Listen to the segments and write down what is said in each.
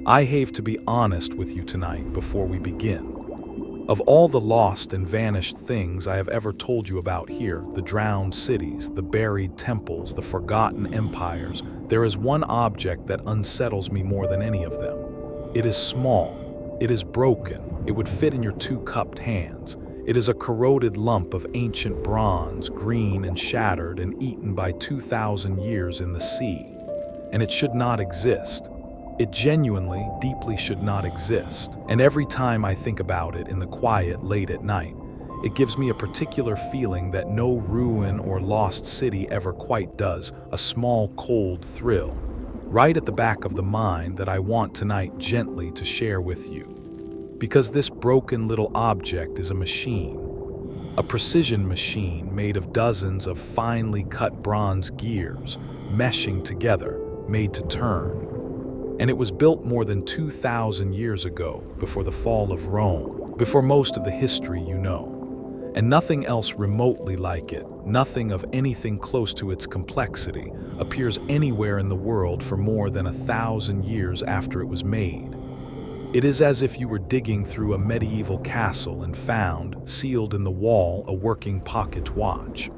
I have to be honest with you tonight before we begin. Of all the lost and vanished things I have ever told you about here, the drowned cities, the buried temples, the forgotten empires, there is one object that unsettles me more than any of them. It is small. It is broken. It would fit in your two cupped hands. It is a corroded lump of ancient bronze, green and shattered and eaten by 2,000 years in the sea. And it should not exist. It genuinely, deeply should not exist. And every time I think about it in the quiet late at night, it gives me a particular feeling that no ruin or lost city ever quite does, a small cold thrill, right at the back of the mind that I want tonight gently to share with you. Because this broken little object is a machine, a precision machine made of dozens of finely cut bronze gears, meshing together, made to turn. And it was built more than 2,000 years ago, before the fall of Rome, before most of the history you know. And nothing else remotely like it, nothing of anything close to its complexity, appears anywhere in the world for more than 1,000 years after it was made. It is as if you were digging through a medieval castle and found, sealed in the wall, a working pocket watch.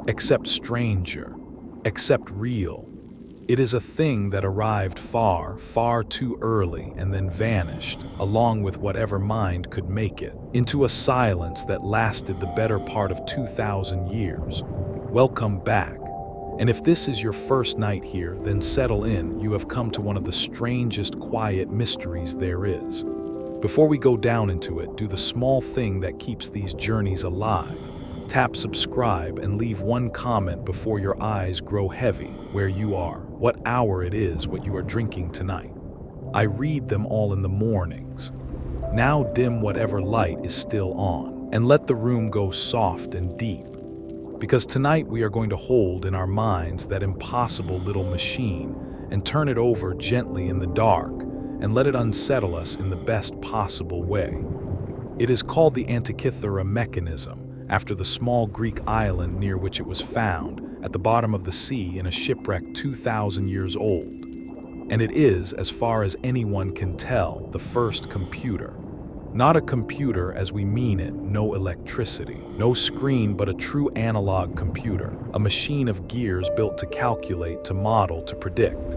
Except stranger, except real. It is a thing that arrived far, far too early and then vanished, along with whatever mind could make it, into a silence that lasted the better part of 2,000 years. Welcome back. And if this is your first night here, then settle in. You have come to one of the strangest quiet mysteries there is. Before we go down into it, do the small thing that keeps these journeys alive. Tap subscribe and leave one comment before your eyes grow heavy, where you are, what hour it is, what you are drinking tonight. I read them all in the mornings. Now dim whatever light is still on, and let the room go soft and deep. Because tonight we are going to hold in our minds that impossible little machine and turn it over gently in the dark and let it unsettle us in the best possible way. It is called the Antikythera mechanism, after the small Greek island near which it was found, at the bottom of the sea in a shipwreck 2,000 years old. And it is, as far as anyone can tell, the first computer. Not a computer as we mean it, no electricity, no screen, but a true analog computer, a machine of gears built to calculate, to model, to predict.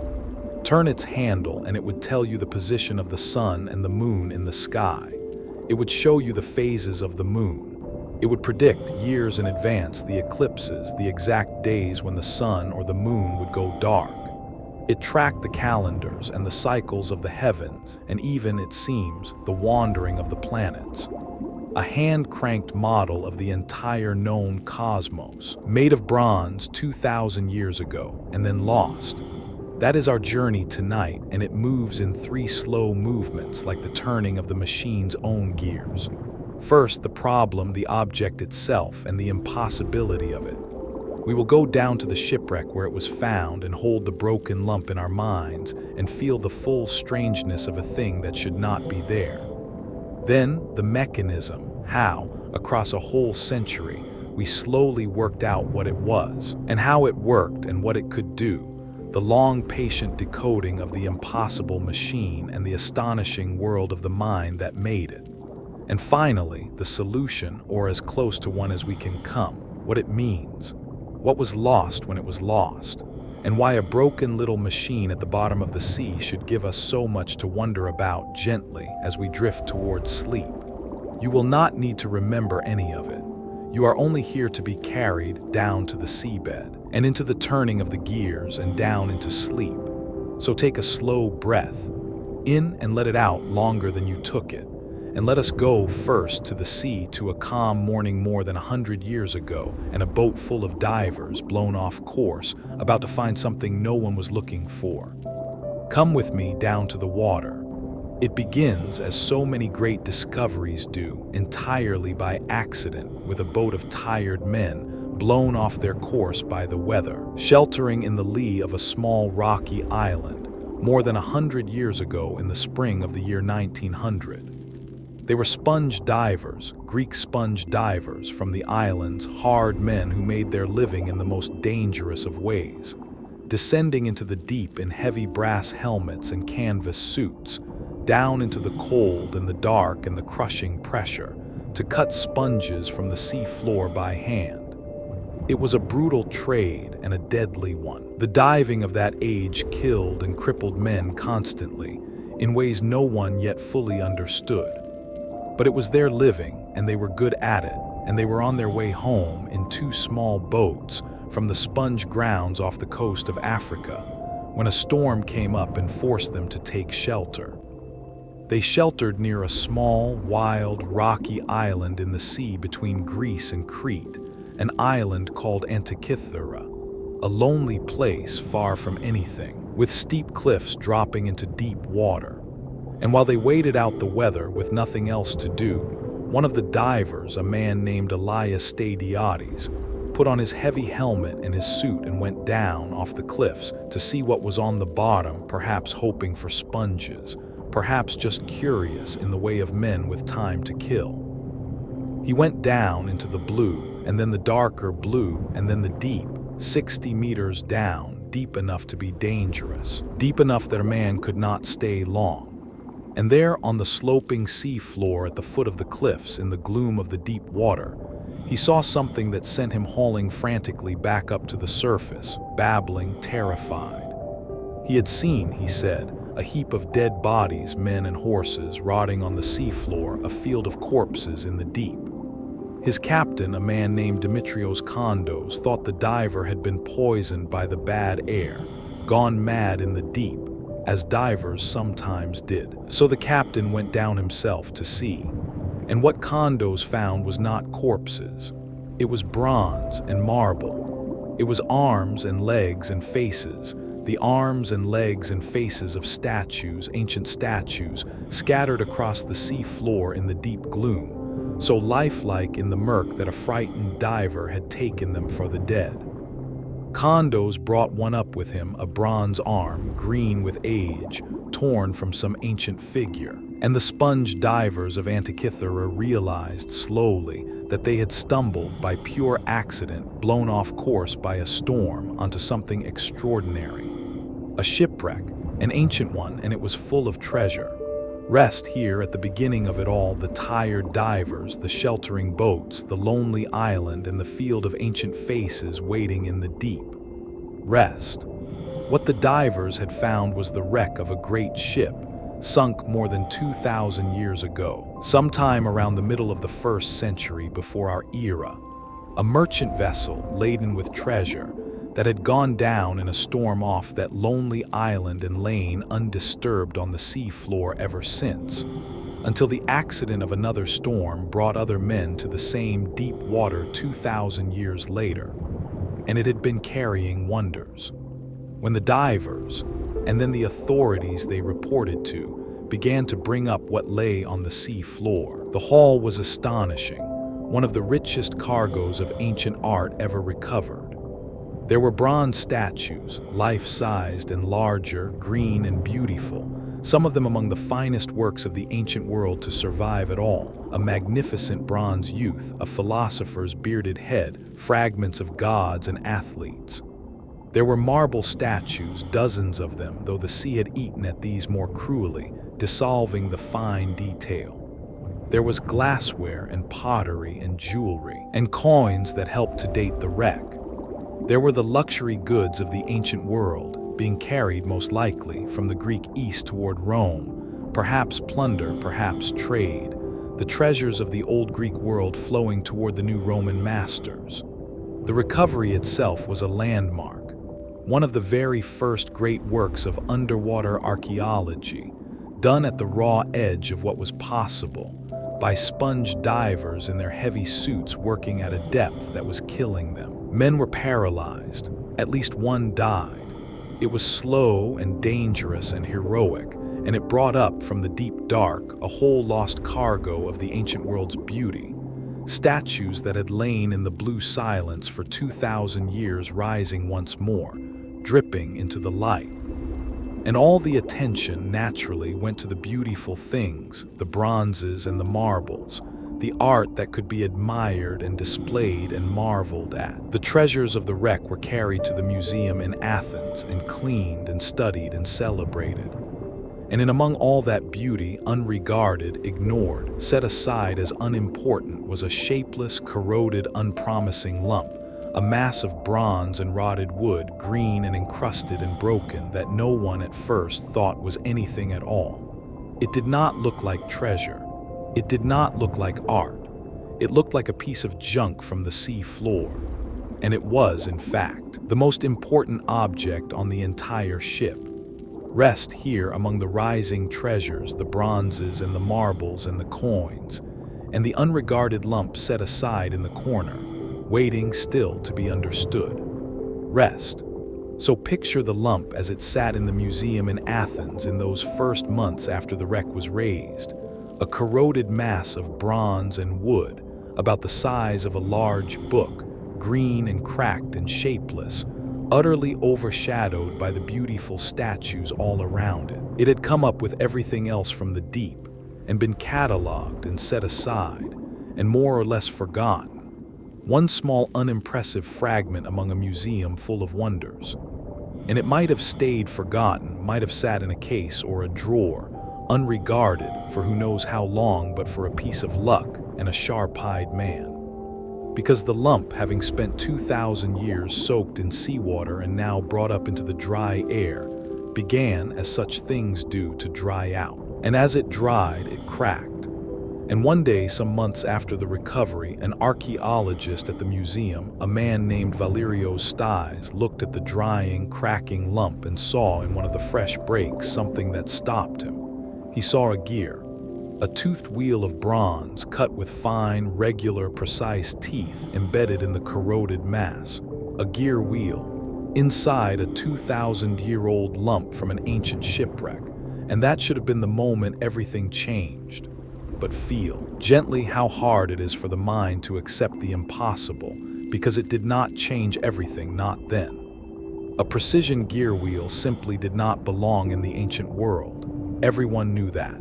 Turn its handle and it would tell you the position of the sun and the moon in the sky. It would show you the phases of the moon. It would predict years in advance the eclipses, the exact days when the sun or the moon would go dark. It tracked the calendars and the cycles of the heavens, and even, it seems, the wandering of the planets. A hand-cranked model of the entire known cosmos, made of bronze 2,000 years ago, and then lost. That is our journey tonight, and it moves in 3 slow movements like the turning of the machine's own gears. First, the problem, the object itself, and the impossibility of it. We will go down to the shipwreck where it was found and hold the broken lump in our minds and feel the full strangeness of a thing that should not be there. Then, the mechanism, how, across a whole century, we slowly worked out what it was, and how it worked and what it could do. The long, patient decoding of the impossible machine and the astonishing world of the mind that made it. And finally, the solution, or as close to one as we can come, what it means, what was lost when it was lost, and why a broken little machine at the bottom of the sea should give us so much to wonder about gently as we drift towards sleep. You will not need to remember any of it. You are only here to be carried down to the seabed, and into the turning of the gears and down into sleep. So take a slow breath, in and let it out longer than you took it. And let us go first to the sea, to a calm morning more than 100 years ago, and a boat full of divers blown off course, about to find something no one was looking for. Come with me down to the water. It begins, as so many great discoveries do, entirely by accident, with a boat of tired men, blown off their course by the weather, sheltering in the lee of a small rocky island, more than 100 years ago in the spring of the year 1900. They were sponge divers, Greek sponge divers from the island's hard men who made their living in the most dangerous of ways, descending into the deep in heavy brass helmets and canvas suits, down into the cold and the dark and the crushing pressure, to cut sponges from the sea floor by hand. It was a brutal trade and a deadly one. The diving of that age killed and crippled men constantly, in ways no one yet fully understood. But it was their living, and they were good at it, and they were on their way home in 2 small boats from the sponge grounds off the coast of Africa, when a storm came up and forced them to take shelter. They sheltered near a small, wild, rocky island in the sea between Greece and Crete, an island called Antikythera, a lonely place far from anything, with steep cliffs dropping into deep water. And while they waited out the weather with nothing else to do, one of the divers, a man named Elias Stadiades, put on his heavy helmet and his suit and went down off the cliffs to see what was on the bottom, perhaps hoping for sponges, perhaps just curious in the way of men with time to kill. He went down into the blue, and then the darker blue, and then the deep, 60 meters down, deep enough to be dangerous, deep enough that a man could not stay long. And there on the sloping sea floor at the foot of the cliffs, in the gloom of the deep water, he saw something that sent him hauling frantically back up to the surface, babbling, terrified. He had seen, he said, a heap of dead bodies, men and horses, rotting on the seafloor, a field of corpses in the deep. His captain, a man named Dimitrios Kondos, thought the diver had been poisoned by the bad air, gone mad in the deep, as divers sometimes did. So the captain went down himself to see. And what Kondos found was not corpses. It was bronze and marble. It was arms and legs and faces, the arms and legs and faces of statues, ancient statues, scattered across the sea floor in the deep gloom, so lifelike in the murk that a frightened diver had taken them for the dead. Kondos brought one up with him, a bronze arm, green with age, torn from some ancient figure. And the sponge divers of Antikythera realized slowly that they had stumbled by pure accident, blown off course by a storm, onto something extraordinary. A shipwreck, an ancient one, and it was full of treasure. Rest here at the beginning of it all, the tired divers, the sheltering boats, the lonely island, and the field of ancient faces waiting in the deep. Rest. What the divers had found was the wreck of a great ship, sunk more than 2,000 years ago, sometime around the middle of the 1st century before our era. A merchant vessel laden with treasure that had gone down in a storm off that lonely island and lain undisturbed on the sea floor ever since, until the accident of another storm brought other men to the same deep water 2,000 years later, and it had been carrying wonders. When the divers, and then the authorities they reported to, began to bring up what lay on the sea floor, the haul was astonishing, one of the richest cargoes of ancient art ever recovered. There were bronze statues, life-sized and larger, green and beautiful, some of them among the finest works of the ancient world to survive at all, a magnificent bronze youth, a philosopher's bearded head, fragments of gods and athletes. There were marble statues, dozens of them, though the sea had eaten at these more cruelly, dissolving the fine detail. There was glassware and pottery and jewelry, and coins that helped to date the wreck. There were the luxury goods of the ancient world, being carried most likely from the Greek east toward Rome, perhaps plunder, perhaps trade, the treasures of the old Greek world flowing toward the new Roman masters. The recovery itself was a landmark, one of the very first great works of underwater archaeology, done at the raw edge of what was possible, by sponge divers in their heavy suits working at a depth that was killing them. Men were paralyzed, at least one died. It was slow and dangerous and heroic, and it brought up from the deep dark a whole lost cargo of the ancient world's beauty. Statues that had lain in the blue silence for 2,000 years rising once more, dripping into the light. And all the attention naturally went to the beautiful things, the bronzes and the marbles, the art that could be admired and displayed and marveled at. The treasures of the wreck were carried to the museum in Athens and cleaned and studied and celebrated. And in among all that beauty, unregarded, ignored, set aside as unimportant, was a shapeless, corroded, unpromising lump, a mass of bronze and rotted wood, green and encrusted and broken, that no one at first thought was anything at all. It did not look like treasure. It did not look like art. It looked like a piece of junk from the sea floor. And it was, in fact, the most important object on the entire ship. Rest here among the rising treasures, the bronzes and the marbles and the coins, and the unregarded lump set aside in the corner, waiting still to be understood. Rest. So picture the lump as it sat in the museum in Athens in those first months after the wreck was raised, a corroded mass of bronze and wood, about the size of a large book, green and cracked and shapeless, utterly overshadowed by the beautiful statues all around it. It had come up with everything else from the deep, and been cataloged and set aside, and more or less forgotten. One small unimpressive fragment among a museum full of wonders. And it might have stayed forgotten, might have sat in a case or a drawer, unregarded for who knows how long, but for a piece of luck and a sharp-eyed man. Because the lump, having spent 2,000 years soaked in seawater and now brought up into the dry air, began, as such things do, to dry out. And as it dried, it cracked. And one day, some months after the recovery, an archaeologist at the museum, a man named Valerios Stais, looked at the drying, cracking lump and saw in one of the fresh breaks something that stopped him. He saw a gear. A toothed wheel of bronze cut with fine, regular, precise teeth embedded in the corroded mass. A gear wheel. Inside, a 2,000-year-old lump from an ancient shipwreck. And that should have been the moment everything changed. But feel gently how hard it is for the mind to accept the impossible, because it did not change everything, not then. A precision gear wheel simply did not belong in the ancient world. Everyone knew that.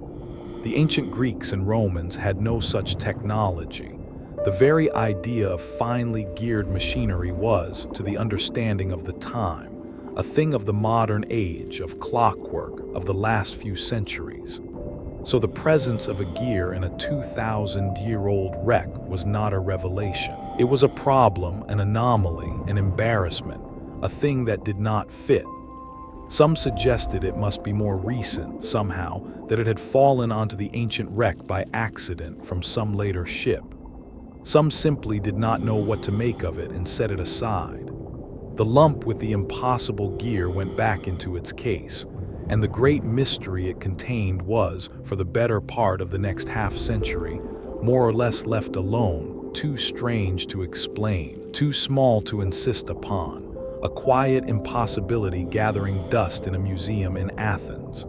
The ancient Greeks and Romans had no such technology. The very idea of finely geared machinery was, to the understanding of the time, a thing of the modern age, of clockwork, of the last few centuries. So the presence of a gear in a 2,000-year-old wreck was not a revelation. It was a problem, an anomaly, an embarrassment, a thing that did not fit. Some suggested it must be more recent, somehow, that it had fallen onto the ancient wreck by accident from some later ship. Some simply did not know what to make of it and set it aside. The lump with the impossible gear went back into its case, and the great mystery it contained was, for the better part of the next half-century, more or less left alone, too strange to explain, too small to insist upon. A quiet impossibility gathering dust in a museum in Athens.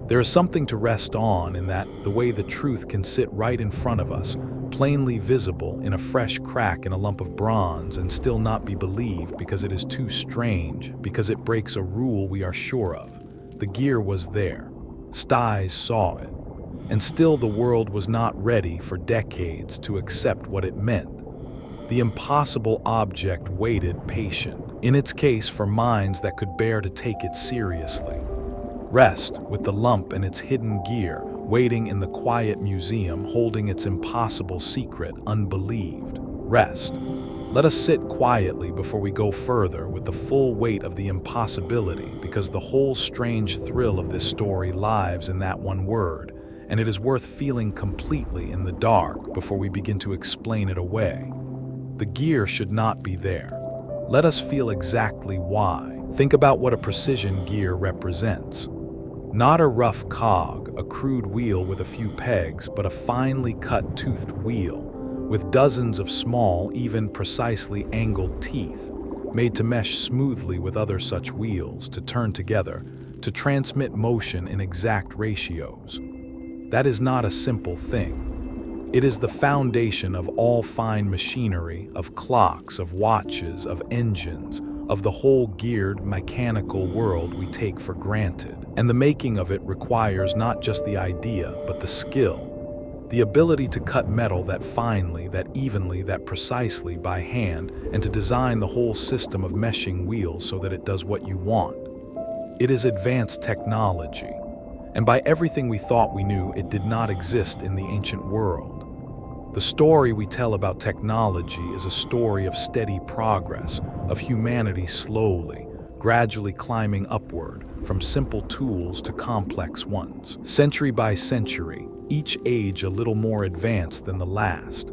There is something to rest on in that, the way the truth can sit right in front of us, plainly visible in a fresh crack in a lump of bronze, and still not be believed because it is too strange, because it breaks a rule we are sure of. The gear was there. Stais saw it. And still the world was not ready for decades to accept what it meant. The impossible object waited patient, in its case for minds that could bear to take it seriously. Rest, with the lump and its hidden gear, waiting in the quiet museum, holding its impossible secret unbelieved. Rest. Let us sit quietly before we go further with the full weight of the impossibility, because the whole strange thrill of this story lies in that one word, and it is worth feeling completely in the dark before we begin to explain it away. The gear should not be there. Let us feel exactly why. Think about what a precision gear represents. Not a rough cog, a crude wheel with a few pegs, but a finely cut toothed wheel, with dozens of small, even precisely angled teeth, made to mesh smoothly with other such wheels, to turn together, to transmit motion in exact ratios. That is not a simple thing. It is the foundation of all fine machinery, of clocks, of watches, of engines, of the whole geared, mechanical world we take for granted. And the making of it requires not just the idea, but the skill. The ability to cut metal that finely, that evenly, that precisely by hand, and to design the whole system of meshing wheels so that it does what you want. It is advanced technology. And by everything we thought we knew, it did not exist in the ancient world. The story we tell about technology is a story of steady progress, of humanity slowly, gradually climbing upward, from simple tools to complex ones. Century by century, each age a little more advanced than the last.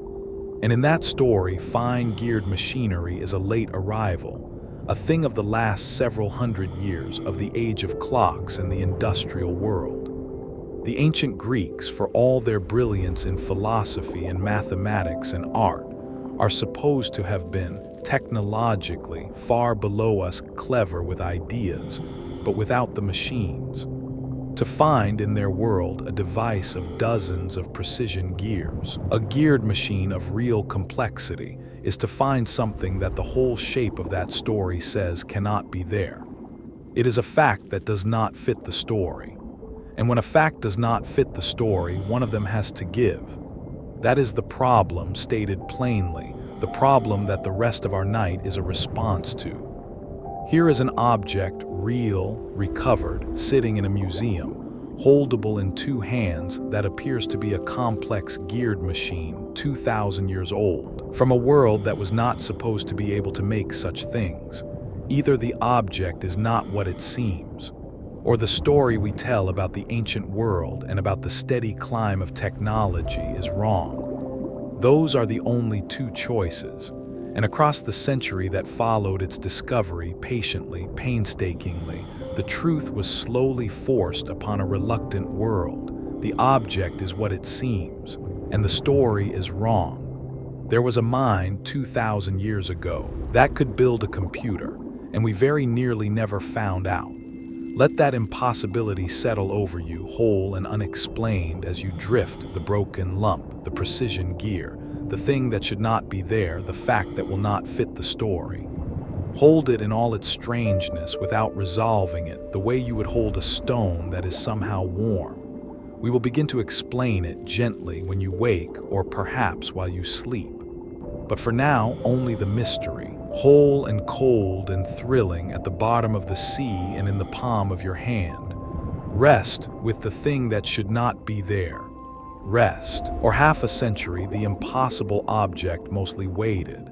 And in that story, fine geared machinery is a late arrival, a thing of the last several hundred years of the age of clocks and the industrial world. The ancient Greeks, for all their brilliance in philosophy and mathematics and art, are supposed to have been, technologically, far below us, clever with ideas, but without the machines. To find in their world a device of dozens of precision gears, a geared machine of real complexity, is to find something that the whole shape of that story says cannot be there. It is a fact that does not fit the story. And when a fact does not fit the story, one of them has to give. That is the problem stated plainly, the problem that the rest of our night is a response to. Here is an object, real, recovered, sitting in a museum, holdable in two hands, that appears to be a complex geared machine 2,000 years old, from a world that was not supposed to be able to make such things. Either the object is not what it seems, or the story we tell about the ancient world and about the steady climb of technology is wrong. Those are the only two choices. And across the century that followed its discovery, patiently, painstakingly, the truth was slowly forced upon a reluctant world. The object is what it seems, and the story is wrong. There was a mind 2,000 years ago that could build a computer, and we very nearly never found out. Let that impossibility settle over you, whole and unexplained, as you drift the broken lump, the precision gear, the thing that should not be there, the fact that will not fit the story. Hold it in all its strangeness without resolving it, the way you would hold a stone that is somehow warm. We will begin to explain it gently when you wake, or perhaps while you sleep. But for now, only the mystery, whole and cold and thrilling at the bottom of the sea and in the palm of your hand. Rest with the thing that should not be there. Rest, or half a century, the impossible object mostly waited.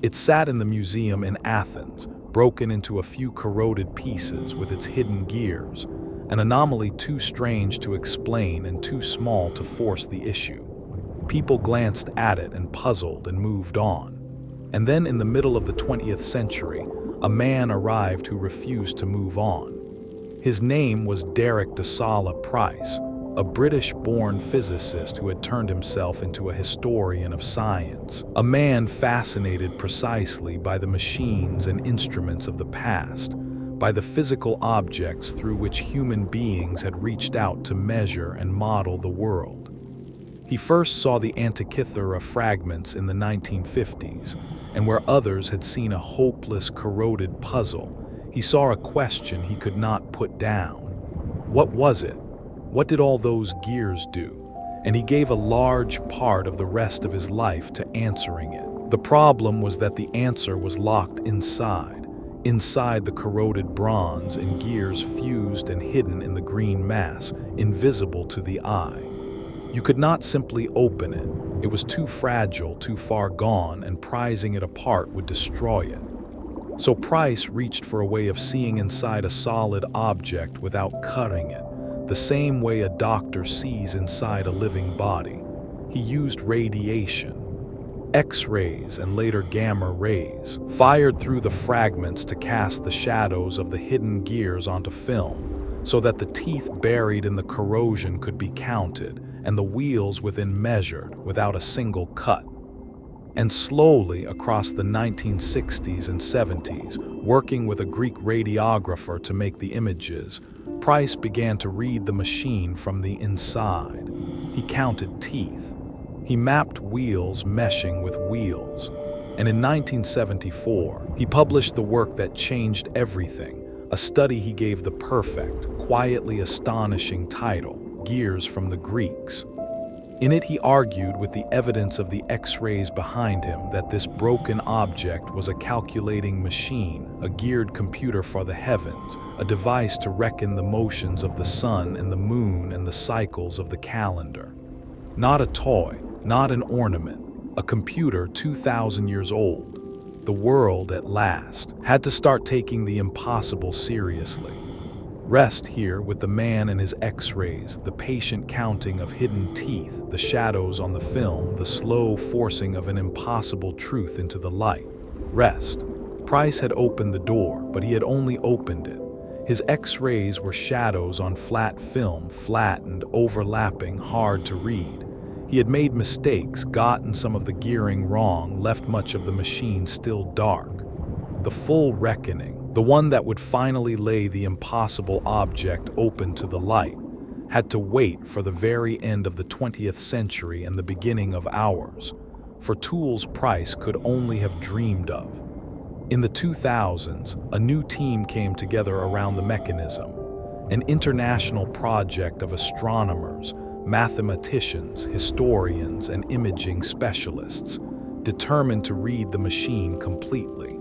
It sat in the museum in Athens, broken into a few corroded pieces with its hidden gears, an anomaly too strange to explain and too small to force the issue. People glanced at it and puzzled and moved on. And then in the middle of the 20th century, a man arrived who refused to move on. His name was Derek de Sala Price, a British-born physicist who had turned himself into a historian of science, a man fascinated precisely by the machines and instruments of the past, by the physical objects through which human beings had reached out to measure and model the world. He first saw the Antikythera fragments in the 1950s, and where others had seen a hopeless, corroded puzzle, he saw a question he could not put down. What was it? What did all those gears do? And he gave a large part of the rest of his life to answering it. The problem was that the answer was locked inside the corroded bronze, and gears fused and hidden in the green mass, invisible to the eye. You could not simply open it. It was too fragile, too far gone, and prizing it apart would destroy it. So Price reached for a way of seeing inside a solid object without cutting it, the same way a doctor sees inside a living body. He used radiation, X-rays and later gamma rays, fired through the fragments to cast the shadows of the hidden gears onto film, so that the teeth buried in the corrosion could be counted and the wheels within measured without a single cut. And slowly across the 1960s and 70s, working with a Greek radiographer to make the images, Price began to read the machine from the inside. He counted teeth. He mapped wheels meshing with wheels. And in 1974, he published the work that changed everything, a study he gave the perfect, quietly astonishing title, Gears from the Greeks. In it, he argued with the evidence of the X-rays behind him that this broken object was a calculating machine, a geared computer for the heavens, a device to reckon the motions of the sun and the moon and the cycles of the calendar. Not a toy, not an ornament, a computer 2,000 years old. The world, at last, had to start taking the impossible seriously. Rest here with the man and his X-rays, the patient counting of hidden teeth, the shadows on the film, the slow forcing of an impossible truth into the light. Rest. Price had opened the door, but he had only opened it. His X-rays were shadows on flat film, flattened, overlapping, hard to read. He had made mistakes, gotten some of the gearing wrong, left much of the machine still dark. The full reckoning, the one that would finally lay the impossible object open to the light, had to wait for the very end of the 20th century and the beginning of ours, for tools Price could only have dreamed of. In the 2000s, a new team came together around the mechanism, an international project of astronomers, mathematicians, historians, and imaging specialists, determined to read the machine completely.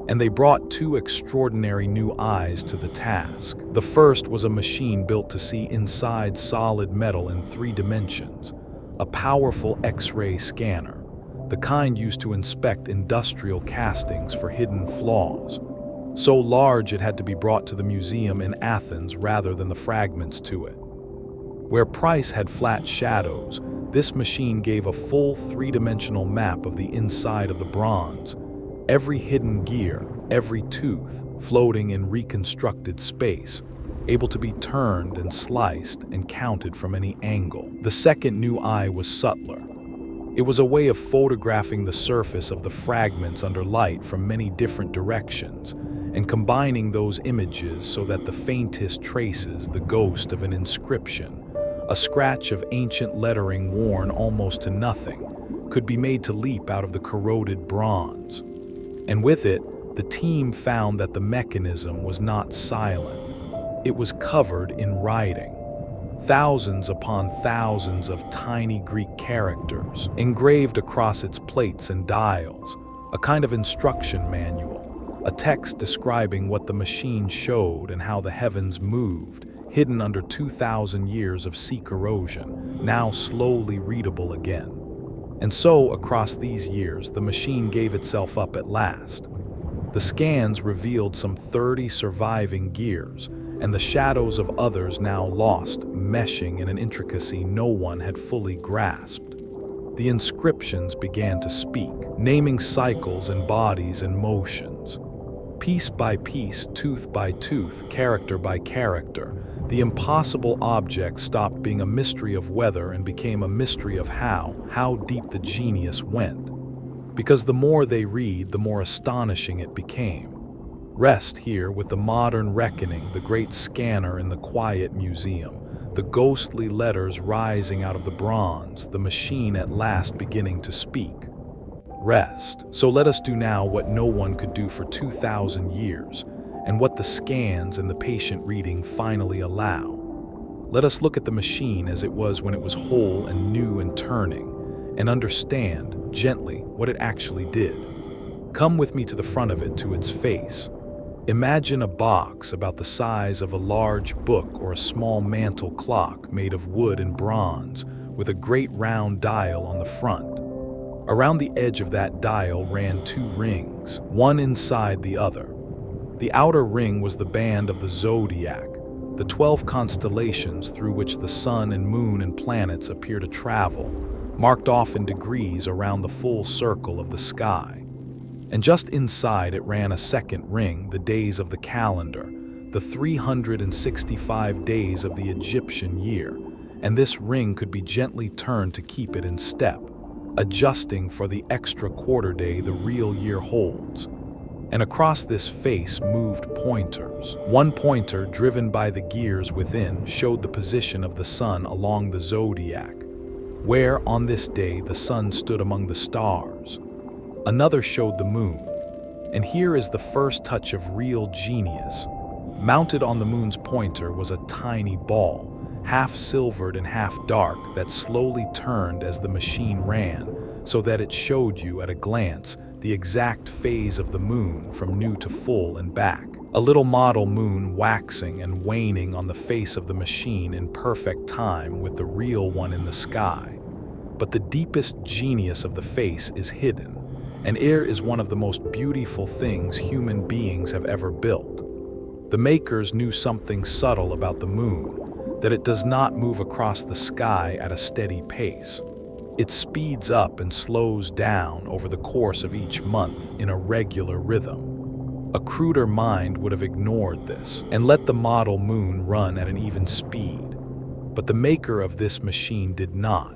And they brought two extraordinary new eyes to the task. The first was a machine built to see inside solid metal in 3 dimensions, a powerful X-ray scanner, the kind used to inspect industrial castings for hidden flaws. So large it had to be brought to the museum in Athens rather than the fragments to it. Where Price had flat shadows, this machine gave a full 3-dimensional map of the inside of the bronze, every hidden gear, every tooth, floating in reconstructed space, able to be turned and sliced and counted from any angle. The second new eye was subtler. It was a way of photographing the surface of the fragments under light from many different directions, and combining those images so that the faintest traces, the ghost of an inscription, a scratch of ancient lettering worn almost to nothing, could be made to leap out of the corroded bronze. And with it, the team found that the mechanism was not silent. It was covered in writing. Thousands upon thousands of tiny Greek characters, engraved across its plates and dials, a kind of instruction manual, a text describing what the machine showed and how the heavens moved, hidden under 2,000 years of sea corrosion, now slowly readable again. And so, across these years, the machine gave itself up at last. The scans revealed some 30 surviving gears, and the shadows of others now lost, meshing in an intricacy no one had fully grasped. The inscriptions began to speak, naming cycles and bodies and motions. Piece by piece, tooth by tooth, character by character, the impossible object stopped being a mystery of whether and became a mystery of how deep the genius went. Because the more they read, the more astonishing it became. Rest here with the modern reckoning, the great scanner in the quiet museum, the ghostly letters rising out of the bronze, the machine at last beginning to speak. Rest. So let us do now what no one could do for 2,000 years, and what the scans and the patient reading finally allow. Let us look at the machine as it was when it was whole and new and turning, and understand, gently, what it actually did. Come with me to the front of it, to its face. Imagine a box about the size of a large book or a small mantle clock made of wood and bronze, with a great round dial on the front. Around the edge of that dial ran 2 rings, one inside the other. The outer ring was the band of the zodiac, the 12 constellations through which the sun and moon and planets appear to travel, marked off in degrees around the full circle of the sky. And just inside it ran a second ring, the days of the calendar, the 365 days of the Egyptian year, and this ring could be gently turned to keep it in step, adjusting for the extra quarter day the real year holds. And across this face moved pointers. One pointer, driven by the gears within, showed the position of the sun along the zodiac, where on this day the sun stood among the stars. Another showed the moon. And here is the first touch of real genius. Mounted on the moon's pointer was a tiny ball, half silvered and half dark, that slowly turned as the machine ran, so that it showed you at a glance the exact phase of the moon from new to full and back. A little model moon waxing and waning on the face of the machine in perfect time with the real one in the sky. But the deepest genius of the face is hidden, and it is one of the most beautiful things human beings have ever built. The makers knew something subtle about the moon, that it does not move across the sky at a steady pace. It speeds up and slows down over the course of each month in a regular rhythm. A cruder mind would have ignored this and let the model moon run at an even speed. But the maker of this machine did not.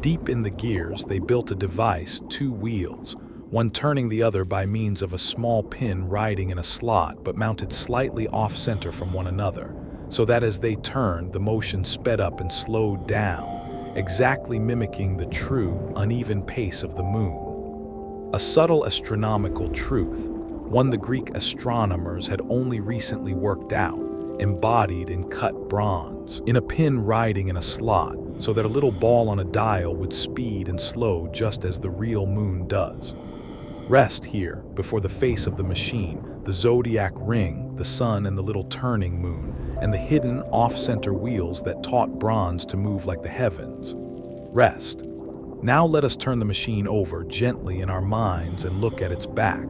Deep in the gears, they built a device, 2 wheels, one turning the other by means of a small pin riding in a slot but mounted slightly off-center from one another, so that as they turned, the motion sped up and slowed down, exactly mimicking the true, uneven pace of the moon. A subtle astronomical truth, one the Greek astronomers had only recently worked out, embodied in cut bronze, in a pin riding in a slot, so that a little ball on a dial would speed and slow just as the real moon does. Rest here, before the face of the machine, the zodiac ring, the sun and the little turning moon, and the hidden off-center wheels that taught bronze to move like the heavens. Rest. Now let us turn the machine over gently in our minds and look at its back.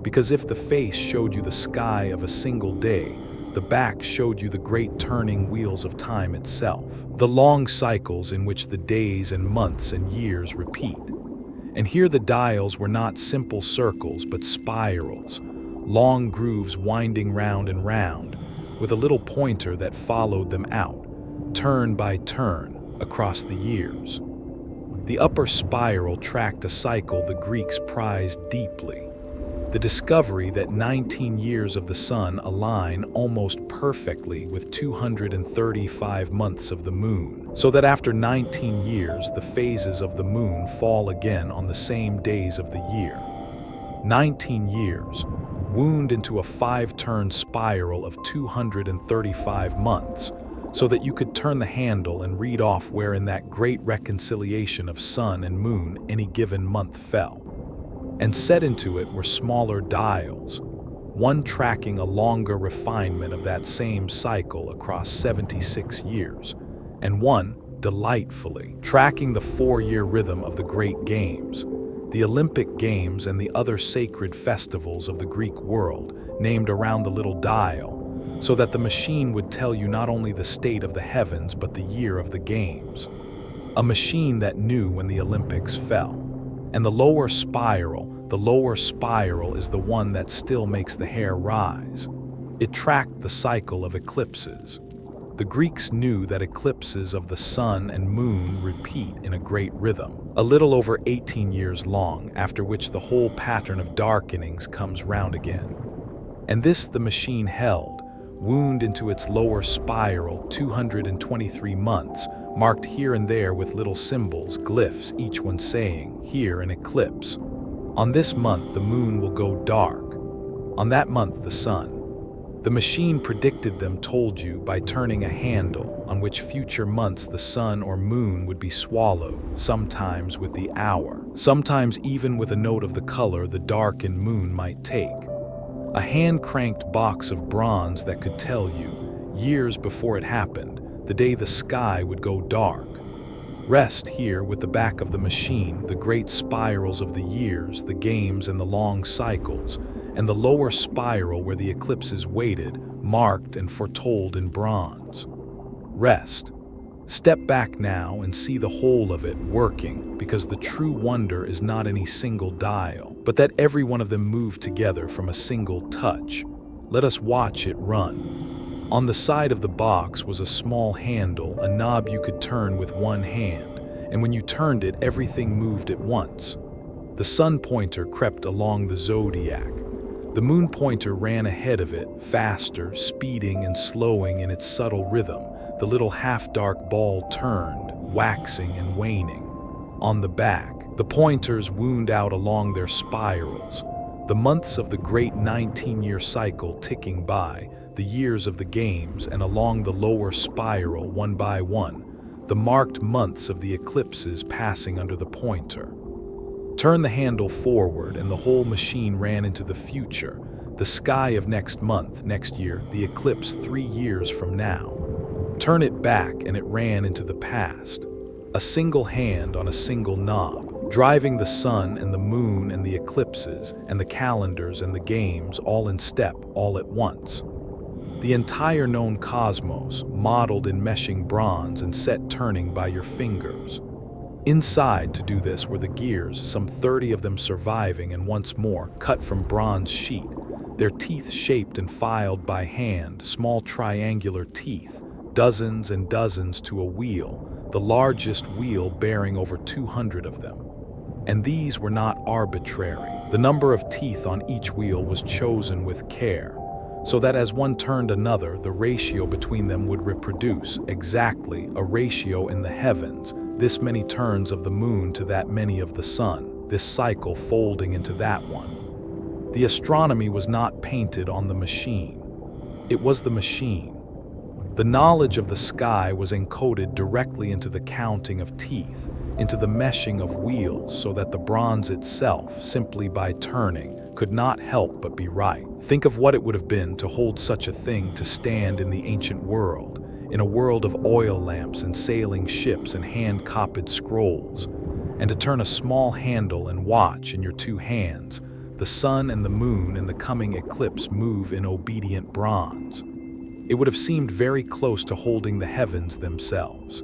Because if the face showed you the sky of a single day, the back showed you the great turning wheels of time itself, the long cycles in which the days and months and years repeat. And here the dials were not simple circles but spirals, long grooves winding round and round, with a little pointer that followed them out, turn by turn, across the years. The upper spiral tracked a cycle the Greeks prized deeply, the discovery that 19 years of the sun align almost perfectly with 235 months of the moon, so that after 19 years the phases of the moon fall again on the same days of the year. 19 years, wound into a 5-turn spiral of 235 months, so that you could turn the handle and read off where in that great reconciliation of sun and moon any given month fell. And set into it were smaller dials, one tracking a longer refinement of that same cycle across 76 years, and one, delightfully, tracking the 4-year rhythm of the great games, the Olympic Games and the other sacred festivals of the Greek world, named around the little dial, so that the machine would tell you not only the state of the heavens but the year of the games. A machine that knew when the Olympics fell. And the lower spiral is the one that still makes the hair rise. It tracked the cycle of eclipses. The Greeks knew that eclipses of the sun and moon repeat in a great rhythm, a little over 18 years long, after which the whole pattern of darkenings comes round again. And this the machine held, wound into its lower spiral 223 months, marked here and there with little symbols, glyphs, each one saying, here an eclipse. On this month the moon will go dark. On that month the sun. The machine predicted them, told you, by turning a handle on which future months the sun or moon would be swallowed, sometimes with the hour, sometimes even with a note of the color the darkened moon might take. A hand-cranked box of bronze that could tell you, years before it happened, the day the sky would go dark. Rest here with the back of the machine, the great spirals of the years, the games and the long cycles, and the lower spiral where the eclipses waited, marked and foretold in bronze. Rest. Step back now and see the whole of it working, because the true wonder is not any single dial, but that every one of them moved together from a single touch. Let us watch it run. On the side of the box was a small handle, a knob you could turn with one hand, and when you turned it, everything moved at once. The sun pointer crept along the zodiac. The moon pointer ran ahead of it, faster, speeding and slowing in its subtle rhythm. The little half-dark ball turned, waxing and waning. On the back, the pointers wound out along their spirals. The months of the great 19-year cycle ticking by, the years of the games, and along the lower spiral one by one, the marked months of the eclipses passing under the pointer. Turn the handle forward and the whole machine ran into the future, the sky of next month, next year, the eclipse 3 years from now. Turn it back and it ran into the past. A single hand on a single knob, driving the sun and the moon and the eclipses and the calendars and the games all in step, all at once. The entire known cosmos, modeled in meshing bronze and set turning by your fingers. Inside to do this were the gears, some 30 of them surviving and once more cut from bronze sheet, their teeth shaped and filed by hand, small triangular teeth, dozens and dozens to a wheel, the largest wheel bearing over 200 of them. And these were not arbitrary. The number of teeth on each wheel was chosen with care, so that as one turned another, the ratio between them would reproduce exactly a ratio in the heavens, this many turns of the moon to that many of the sun, this cycle folding into that one. The astronomy was not painted on the machine. It was the machine. The knowledge of the sky was encoded directly into the counting of teeth, into the meshing of wheels, so that the bronze itself, simply by turning, could not help but be right. Think of what it would have been to hold such a thing to stand in the ancient world, in a world of oil lamps and sailing ships and hand-copied scrolls, and to turn a small handle and watch in your 2 hands, the sun and the moon and the coming eclipse move in obedient bronze. It would have seemed very close to holding the heavens themselves.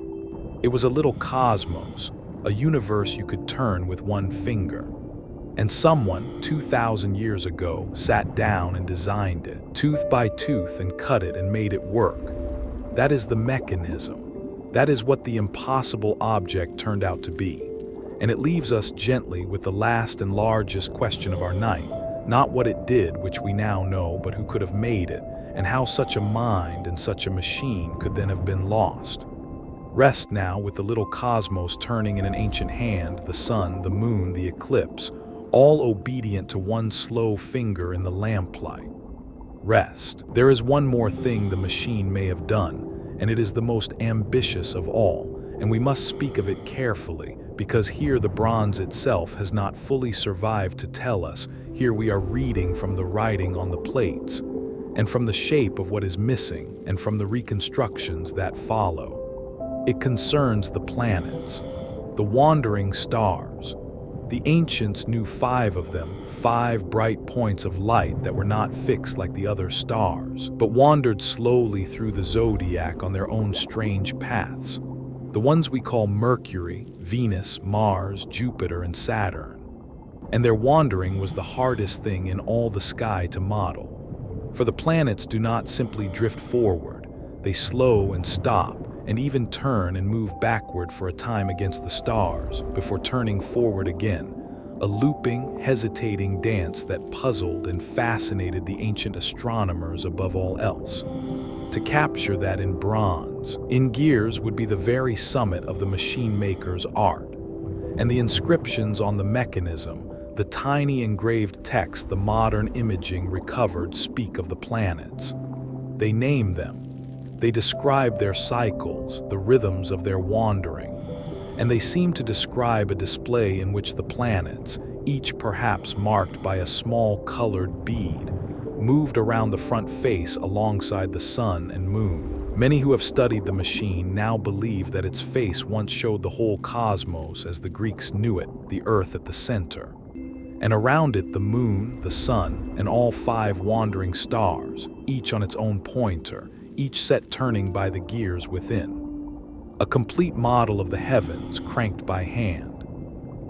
It was a little cosmos, a universe you could turn with one finger. And someone, 2,000 years ago, sat down and designed it, tooth by tooth, and cut it and made it work. That is the mechanism. That is what the impossible object turned out to be. And it leaves us gently with the last and largest question of our night, not what it did, which we now know, but who could have made it, and how such a mind and such a machine could then have been lost. Rest now with the little cosmos turning in an ancient hand, the sun, the moon, the eclipse, all obedient to one slow finger in the lamplight. Rest. There is one more thing the machine may have done, and it is the most ambitious of all, and we must speak of it carefully, because here the bronze itself has not fully survived to tell us. Here we are reading from the writing on the plates, and from the shape of what is missing, and from the reconstructions that follow. It concerns the planets, the wandering stars. The ancients knew 5 of them, 5 bright points of light that were not fixed like the other stars, but wandered slowly through the zodiac on their own strange paths. The ones we call Mercury, Venus, Mars, Jupiter, and Saturn. And their wandering was the hardest thing in all the sky to model. For the planets do not simply drift forward, they slow and stop, and even turn and move backward for a time against the stars before turning forward again, a looping, hesitating dance that puzzled and fascinated the ancient astronomers above all else. To capture that in bronze, in gears, would be the very summit of the machine maker's art. And the inscriptions on the mechanism, the tiny engraved text the modern imaging recovered, speak of the planets. They name them. They describe their cycles, the rhythms of their wandering, and they seem to describe a display in which the planets, each perhaps marked by a small colored bead, moved around the front face alongside the sun and moon. Many who have studied the machine now believe that its face once showed the whole cosmos as the Greeks knew it, the earth at the center, and around it the moon, the sun, and all 5 wandering stars, each on its own pointer, each set turning by the gears within. A complete model of the heavens cranked by hand.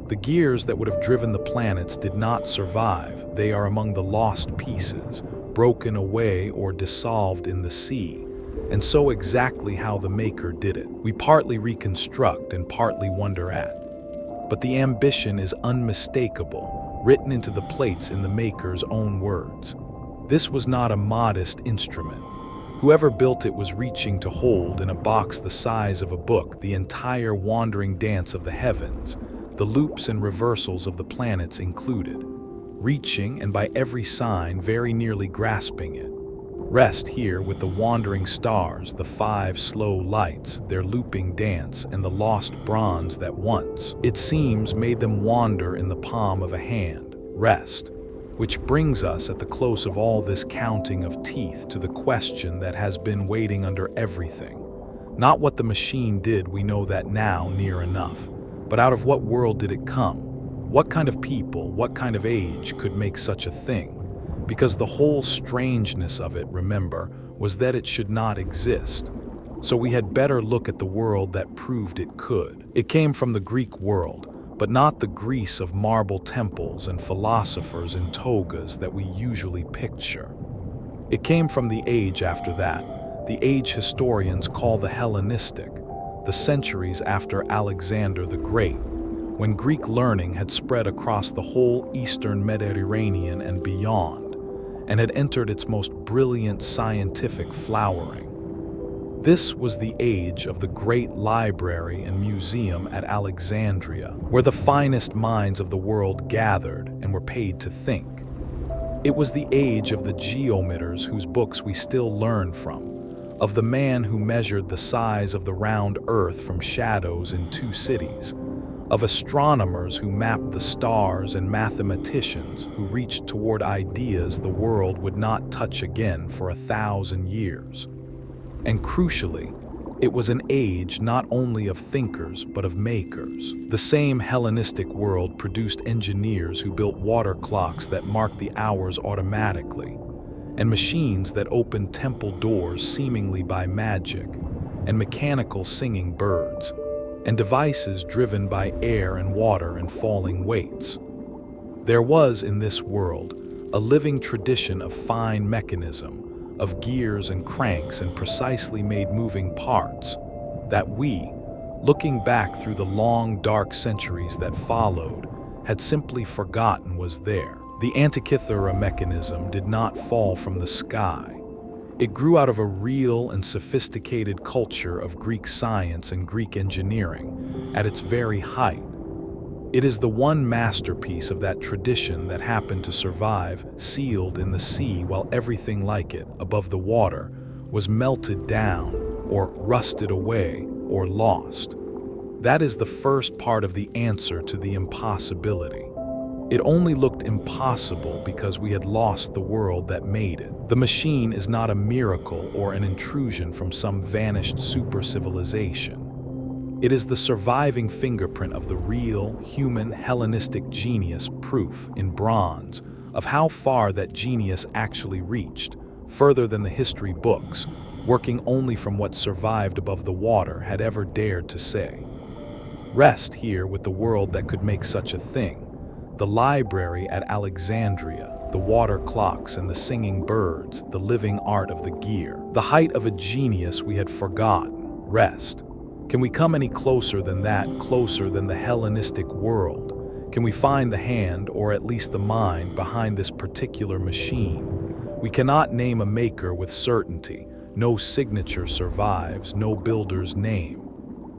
The gears that would have driven the planets did not survive. They are among the lost pieces, broken away or dissolved in the sea. And so exactly how the maker did it, we partly reconstruct and partly wonder at. But the ambition is unmistakable, written into the plates in the maker's own words. This was not a modest instrument. Whoever built it was reaching to hold in a box the size of a book the entire wandering dance of the heavens, the loops and reversals of the planets included. reaching and by every sign very nearly grasping it. Rest here with the wandering stars, the 5 slow lights, their looping dance, and the lost bronze that once, it seems, made them wander in the palm of a hand. Rest. Which brings us at the close of all this counting of teeth to the question that has been waiting under everything. Not what the machine did, we know that now near enough, but out of what world did it come? What kind of people, what kind of age could make such a thing? Because the whole strangeness of it, remember, was that it should not exist. So we had better look at the world that proved it could. It came from the Greek world, but not the Greece of marble temples and philosophers in togas that we usually picture. It came from the age after that, the age historians call the Hellenistic, the centuries after Alexander the Great, when Greek learning had spread across the whole Eastern Mediterranean and beyond, and had entered its most brilliant scientific flowering. This was the age of the great library and museum at Alexandria, where the finest minds of the world gathered and were paid to think. It was the age of the geometers whose books we still learn from, of the man who measured the size of the round earth from shadows in 2 cities, of astronomers who mapped the stars and mathematicians who reached toward ideas the world would not touch again for 1,000 years. And crucially, it was an age not only of thinkers but of makers. The same Hellenistic world produced engineers who built water clocks that marked the hours automatically, and machines that opened temple doors seemingly by magic, and mechanical singing birds, and devices driven by air and water and falling weights. There was in this world a living tradition of fine mechanism, of gears and cranks and precisely made moving parts, that we, looking back through the long dark centuries that followed, had simply forgotten was there. The Antikythera mechanism did not fall from the sky. It grew out of a real and sophisticated culture of Greek science and Greek engineering at its very height. It is the one masterpiece of that tradition that happened to survive, sealed in the sea while everything like it, above the water, was melted down, or rusted away, or lost. That is the first part of the answer to the impossibility. It only looked impossible because we had lost the world that made it. The machine is not a miracle or an intrusion from some vanished super-civilization. It is the surviving fingerprint of the real, human, Hellenistic genius, proof, in bronze, of how far that genius actually reached, further than the history books, working only from what survived above the water, had ever dared to say. Rest here with the world that could make such a thing. The library at Alexandria, the water clocks and the singing birds, the living art of the gear. The height of a genius we had forgotten. Rest. Can we come any closer than that, closer than the Hellenistic world? Can we find the hand, or at least the mind, behind this particular machine? We cannot name a maker with certainty. No signature survives, no builder's name.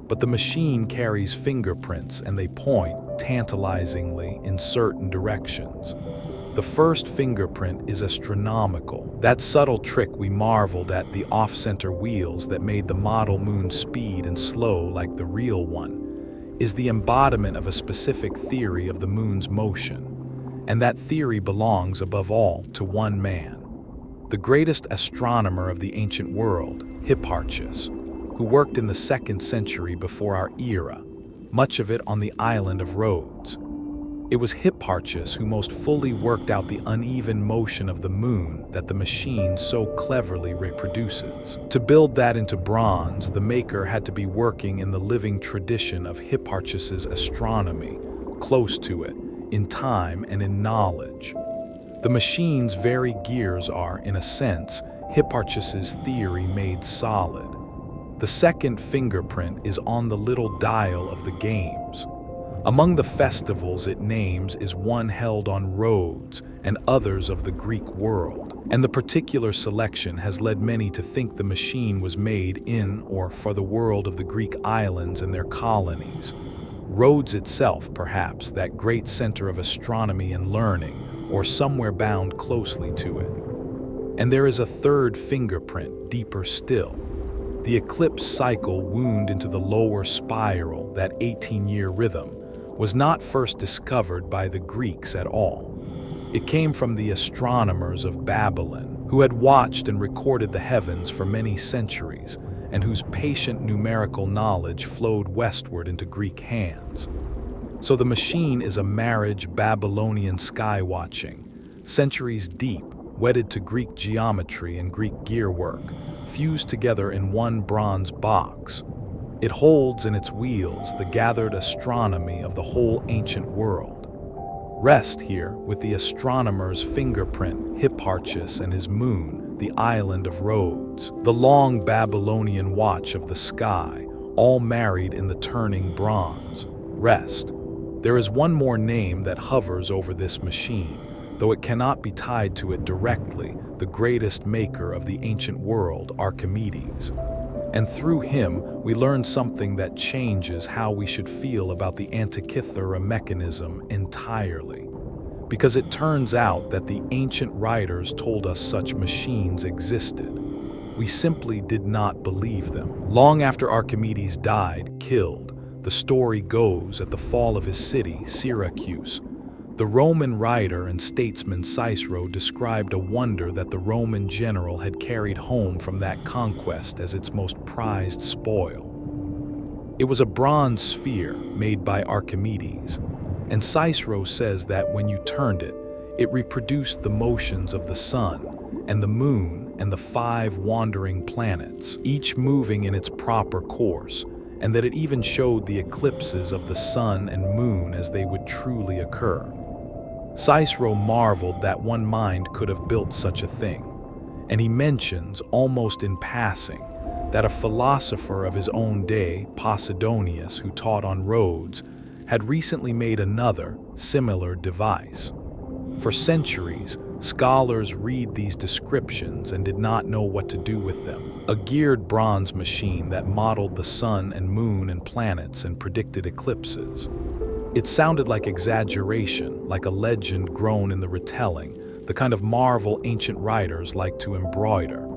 But the machine carries fingerprints, and they point, tantalizingly, in certain directions. The first fingerprint is astronomical. That subtle trick we marveled at, the off-center wheels that made the model moon speed and slow like the real one, is the embodiment of a specific theory of the moon's motion. And that theory belongs, above all, to one man, the greatest astronomer of the ancient world, Hipparchus, who worked in the 2nd century before our era, much of it on the island of Rhodes. It was Hipparchus who most fully worked out the uneven motion of the moon that the machine so cleverly reproduces. To build that into bronze, the maker had to be working in the living tradition of Hipparchus's astronomy, close to it, in time and in knowledge. The machine's very gears are, in a sense, Hipparchus's theory made solid. The second fingerprint is on the little dial of the games. Among the festivals it names is one held on Rhodes and others of the Greek world, and the particular selection has led many to think the machine was made in or for the world of the Greek islands and their colonies. Rhodes itself, perhaps, that great center of astronomy and learning, or somewhere bound closely to it. And there is a third fingerprint, deeper still. The eclipse cycle wound into the lower spiral, that 18-year rhythm, was not first discovered by the Greeks at all. It came from the astronomers of Babylon, who had watched and recorded the heavens for many centuries, and whose patient numerical knowledge flowed westward into Greek hands. So the machine is a marriage Babylonian sky watching, centuries deep, wedded to Greek geometry and Greek gearwork, fused together in one bronze box. It holds in its wheels the gathered astronomy of the whole ancient world. Rest here with the astronomer's fingerprint, Hipparchus, and his moon, the island of Rhodes, the long Babylonian watch of the sky, all married in the turning bronze. Rest. There is one more name that hovers over this machine, though it cannot be tied to it directly, the greatest maker of the ancient world, Archimedes. And through him, we learn something that changes how we should feel about the Antikythera mechanism entirely. Because it turns out that the ancient writers told us such machines existed. We simply did not believe them. Long after Archimedes died, killed, the story goes, at the fall of his city, Syracuse, the Roman writer and statesman Cicero described a wonder that the Roman general had carried home from that conquest as its most prized spoil. It was a bronze sphere made by Archimedes, and Cicero says that when you turned it, it reproduced the motions of the sun and the moon and the 5 wandering planets, each moving in its proper course, and that it even showed the eclipses of the sun and moon as they would truly occur. Cicero marveled that one mind could have built such a thing, and he mentions, almost in passing, that a philosopher of his own day, Posidonius, who taught on Rhodes, had recently made another, similar device. For centuries, scholars read these descriptions and did not know what to do with them. A geared bronze machine that modeled the sun and moon and planets and predicted eclipses. It sounded like exaggeration, like a legend grown in the retelling, the kind of marvel ancient writers like to embroider.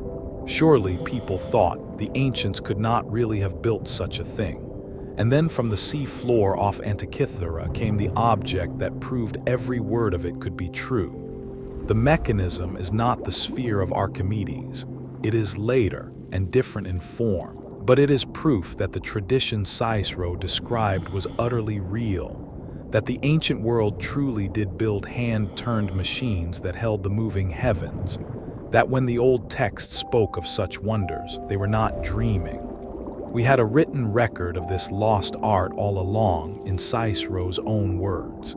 Surely, people thought, the ancients could not really have built such a thing. And then from the sea floor off Antikythera came the object that proved every word of it could be true. The mechanism is not the sphere of Archimedes. It is later and different in form. But it is proof that the tradition Cicero described was utterly real, that the ancient world truly did build hand-turned machines that held the moving heavens, that when the old text spoke of such wonders, they were not dreaming. We had a written record of this lost art all along in Cicero's own words.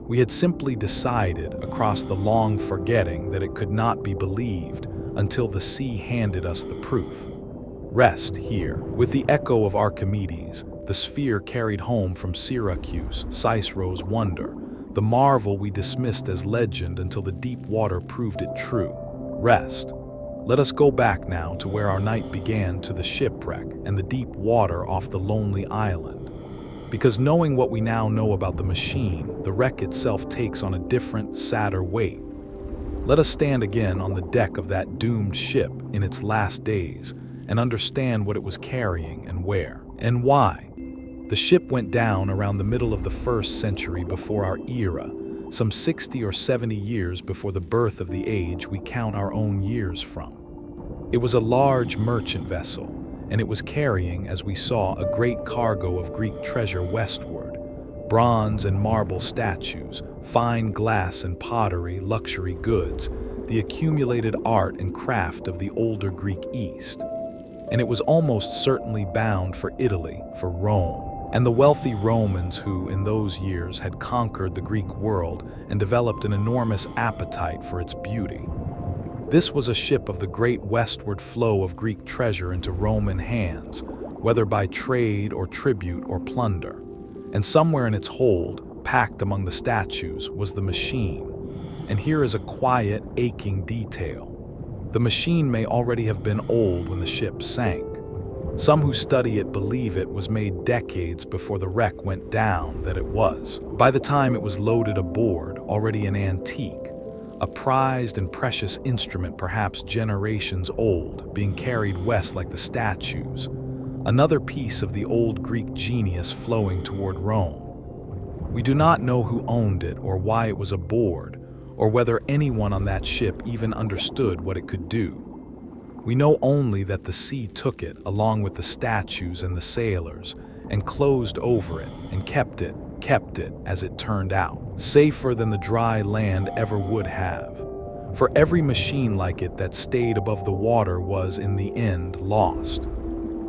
We had simply decided, across the long forgetting, that it could not be believed until the sea handed us the proof. Rest here, with the echo of Archimedes, the sphere carried home from Syracuse, Cicero's wonder, the marvel we dismissed as legend until the deep water proved it true. Rest. Let us go back now to where our night began, to the shipwreck and the deep water off the lonely island. Because knowing what we now know about the machine, the wreck itself takes on a different, sadder weight. Let us stand again on the deck of that doomed ship in its last days, and understand what it was carrying and where, and why. The ship went down around the middle of the 1st century before our era, some 60 or 70 years before the birth of the age we count our own years from. It was a large merchant vessel, and it was carrying, as we saw, a great cargo of Greek treasure westward. Bronze and marble statues, fine glass and pottery, luxury goods, the accumulated art and craft of the older Greek East. And it was almost certainly bound for Italy, for Rome, and the wealthy Romans who, in those years, had conquered the Greek world and developed an enormous appetite for its beauty. This was a ship of the great westward flow of Greek treasure into Roman hands, whether by trade or tribute or plunder. And somewhere in its hold, packed among the statues, was the machine. And here is a quiet, aching detail. The machine may already have been old when the ship sank. Some who study it believe it was made decades before the wreck went down, that it was, by the time it was loaded aboard, already an antique, a prized and precious instrument perhaps generations old, being carried west like the statues, another piece of the old Greek genius flowing toward Rome. We do not know who owned it or why it was aboard, or whether anyone on that ship even understood what it could do. We know only that the sea took it along with the statues and the sailors, and closed over it and kept it, as it turned out, safer than the dry land ever would have. For every machine like it that stayed above the water was, in the end, lost.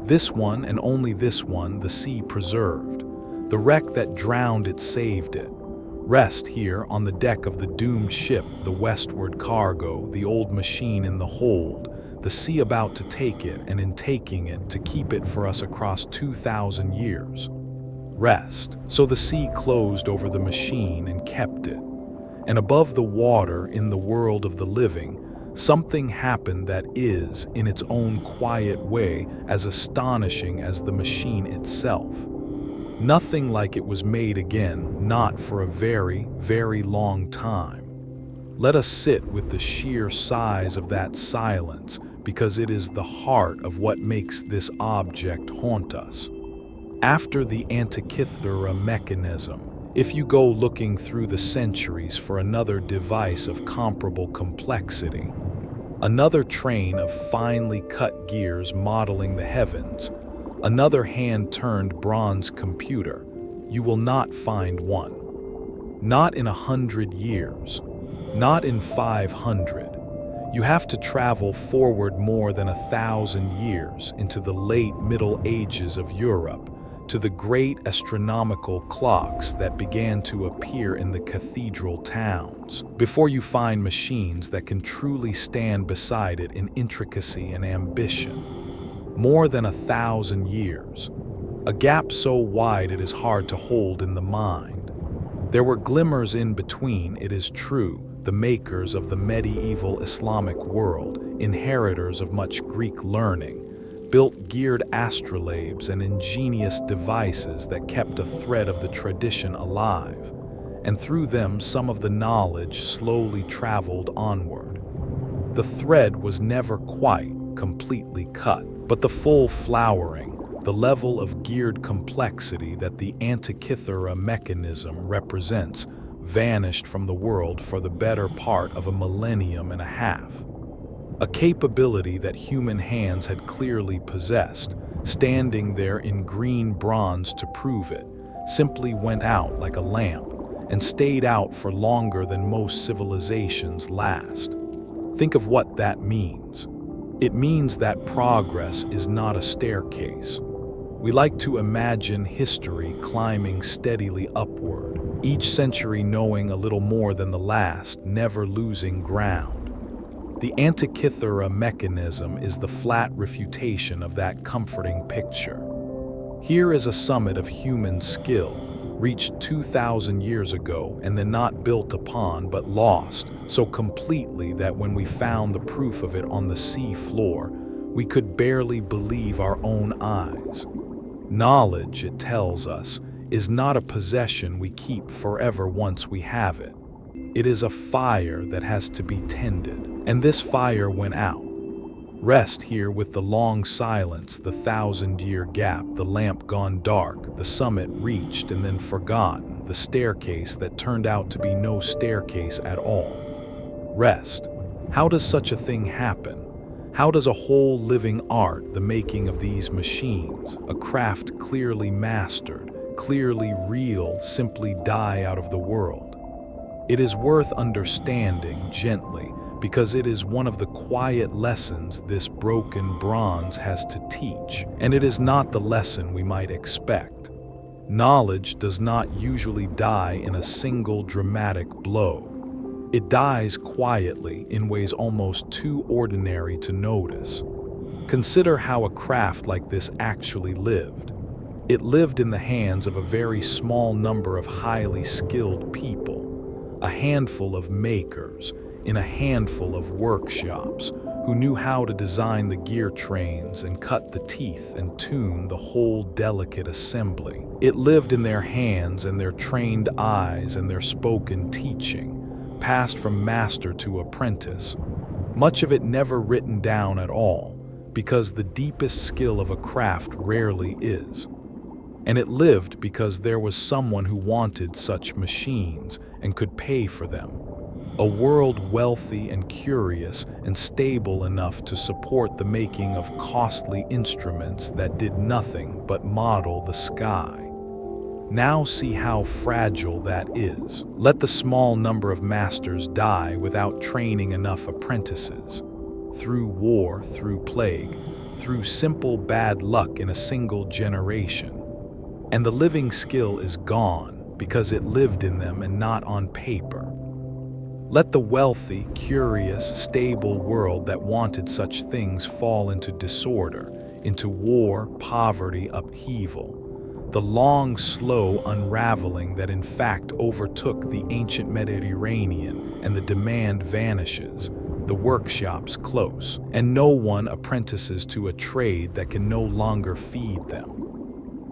This one, and only this one, the sea preserved. The wreck that drowned it saved it. Rest here on the deck of the doomed ship, the westward cargo, the old machine in the hold, the sea about to take it, and in taking it, to keep it for us across 2,000 years. Rest. So the sea closed over the machine and kept it. And above the water, in the world of the living, something happened that is, in its own quiet way, as astonishing as the machine itself. Nothing like it was made again, not for a very, very long time. Let us sit with the sheer size of that silence, because it is the heart of what makes this object haunt us. After the Antikythera mechanism, if you go looking through the centuries for another device of comparable complexity, another train of finely cut gears modeling the heavens, another hand-turned bronze computer, you will not find one. Not in 100 years, not in 500. You have to travel forward more than 1,000 years into the late Middle Ages of Europe, to the great astronomical clocks that began to appear in the cathedral towns, before you find machines that can truly stand beside it in intricacy and ambition. More than 1,000 years, a gap so wide it is hard to hold in the mind. There were glimmers in between, it is true, the makers of the medieval Islamic world, inheritors of much Greek learning, built geared astrolabes and ingenious devices that kept a thread of the tradition alive, and through them some of the knowledge slowly traveled onward. The thread was never quite completely cut, but the full flowering, the level of geared complexity that the Antikythera mechanism represents, vanished from the world for the better part of a millennium and a half. A capability that human hands had clearly possessed, standing there in green bronze to prove it, simply went out like a lamp and stayed out for longer than most civilizations last. Think of what that means. It means that progress is not a staircase. We like to imagine history climbing steadily upward, each century knowing a little more than the last, never losing ground. The Antikythera mechanism is the flat refutation of that comforting picture. Here is a summit of human skill, reached 2,000 years ago and then not built upon but lost so completely that when we found the proof of it on the sea floor, we could barely believe our own eyes. Knowledge, it tells us, is not a possession we keep forever once we have it. It is a fire that has to be tended, and this fire went out. Rest here with the long silence, the 1,000-year gap, the lamp gone dark, the summit reached and then forgotten, the staircase that turned out to be no staircase at all. Rest. How does such a thing happen? How does a whole living art, the making of these machines, a craft clearly mastered, clearly real, simply die out of the world? It is worth understanding gently, because it is one of the quiet lessons this broken bronze has to teach, and it is not the lesson we might expect. Knowledge does not usually die in a single dramatic blow. It dies quietly in ways almost too ordinary to notice. Consider how a craft like this actually lived. It lived in the hands of a very small number of highly skilled people, a handful of makers, in a handful of workshops, who knew how to design the gear trains and cut the teeth and tune the whole delicate assembly. It lived in their hands and their trained eyes and their spoken teaching, passed from master to apprentice, much of it never written down at all, because the deepest skill of a craft rarely is. And it lived because there was someone who wanted such machines and could pay for them. A world wealthy and curious and stable enough to support the making of costly instruments that did nothing but model the sky. Now see how fragile that is. Let the small number of masters die without training enough apprentices. Through war, through plague, through simple bad luck in a single generation. And the living skill is gone because it lived in them and not on paper. Let the wealthy, curious, stable world that wanted such things fall into disorder, into war, poverty, upheaval. The long, slow unraveling that in fact overtook the ancient Mediterranean, and the demand vanishes, the workshops close, and no one apprentices to a trade that can no longer feed them.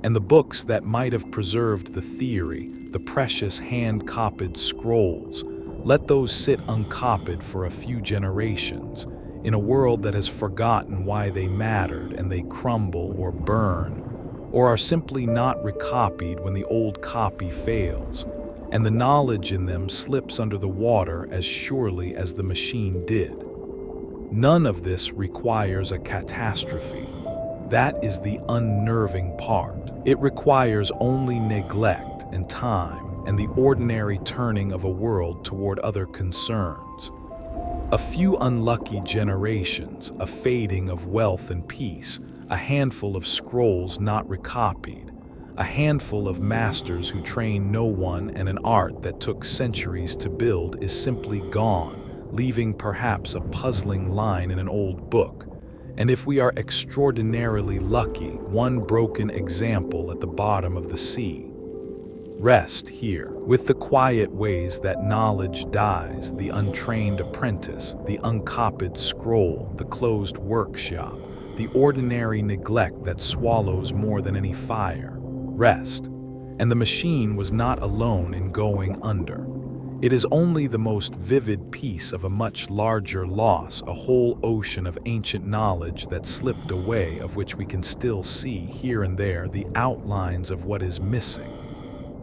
And the books that might have preserved the theory, the precious hand-copied scrolls, let those sit uncopied for a few generations, in a world that has forgotten why they mattered, and they crumble or burn, or are simply not recopied when the old copy fails, and the knowledge in them slips under the water as surely as the machine did. None of this requires a catastrophe. That is the unnerving part. It requires only neglect and time and the ordinary turning of a world toward other concerns. A few unlucky generations, a fading of wealth and peace, a handful of scrolls not recopied, a handful of masters who train no one, and an art that took centuries to build is simply gone, leaving perhaps a puzzling line in an old book. And if we are extraordinarily lucky, one broken example at the bottom of the sea. Rest here, with the quiet ways that knowledge dies, the untrained apprentice, the uncopied scroll, the closed workshop, the ordinary neglect that swallows more than any fire. Rest. And the machine was not alone in going under. It is only the most vivid piece of a much larger loss, a whole ocean of ancient knowledge that slipped away, of which we can still see here and there the outlines of what is missing.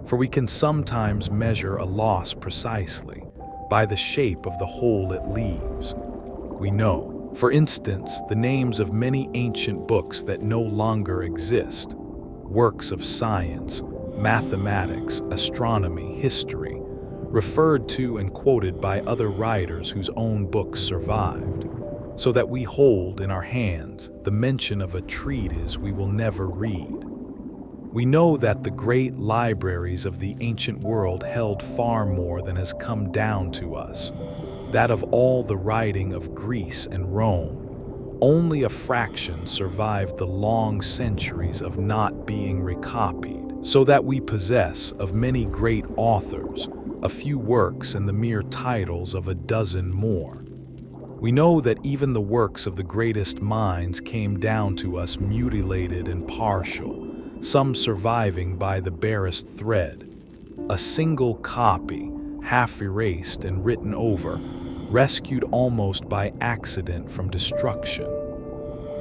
For we can sometimes measure a loss precisely by the shape of the hole it leaves. We know, for instance, the names of many ancient books that no longer exist, works of science, mathematics, astronomy, history, referred to and quoted by other writers whose own books survived, so that we hold in our hands the mention of a treatise we will never read. We know that the great libraries of the ancient world held far more than has come down to us, that of all the writing of Greece and Rome, only a fraction survived the long centuries of not being recopied, so that we possess of many great authors a few works and the mere titles of a dozen more. We know that even the works of the greatest minds came down to us mutilated and partial, some surviving by the barest thread. A single copy, half erased and written over, rescued almost by accident from destruction.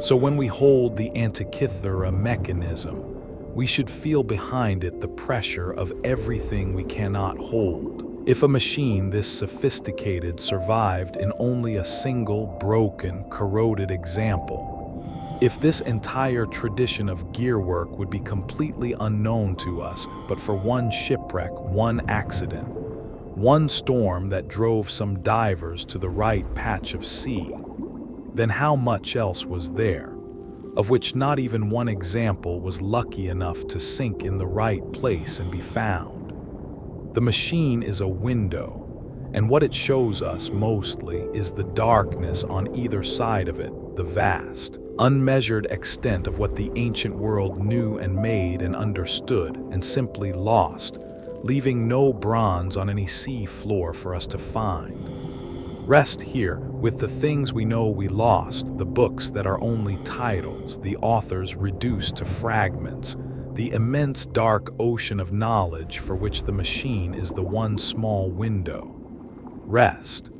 So when we hold the Antikythera mechanism, we should feel behind it the pressure of everything we cannot hold. If a machine this sophisticated survived in only a single broken, corroded example, if this entire tradition of gearwork would be completely unknown to us but for one shipwreck, one accident, one storm that drove some divers to the right patch of sea, then how much else was there, of which not even one example was lucky enough to sink in the right place and be found? The machine is a window, and what it shows us mostly is the darkness on either side of it, the vast, unmeasured extent of what the ancient world knew and made and understood and simply lost, leaving no bronze on any sea floor for us to find. Rest here with the things we know we lost, the books that are only titles, the authors reduced to fragments, the immense dark ocean of knowledge for which the machine is the one small window. rest.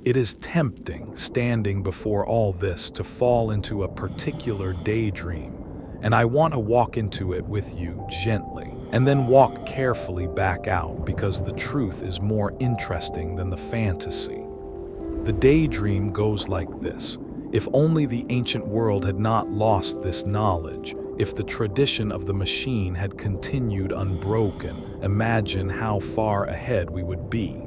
It is tempting, standing before all this, to fall into a particular daydream, and I want to walk into it with you gently, and then walk carefully back out, because the truth is more interesting than the fantasy. The daydream goes like this. If only the ancient world had not lost this knowledge, if the tradition of the machine had continued unbroken, imagine how far ahead we would be.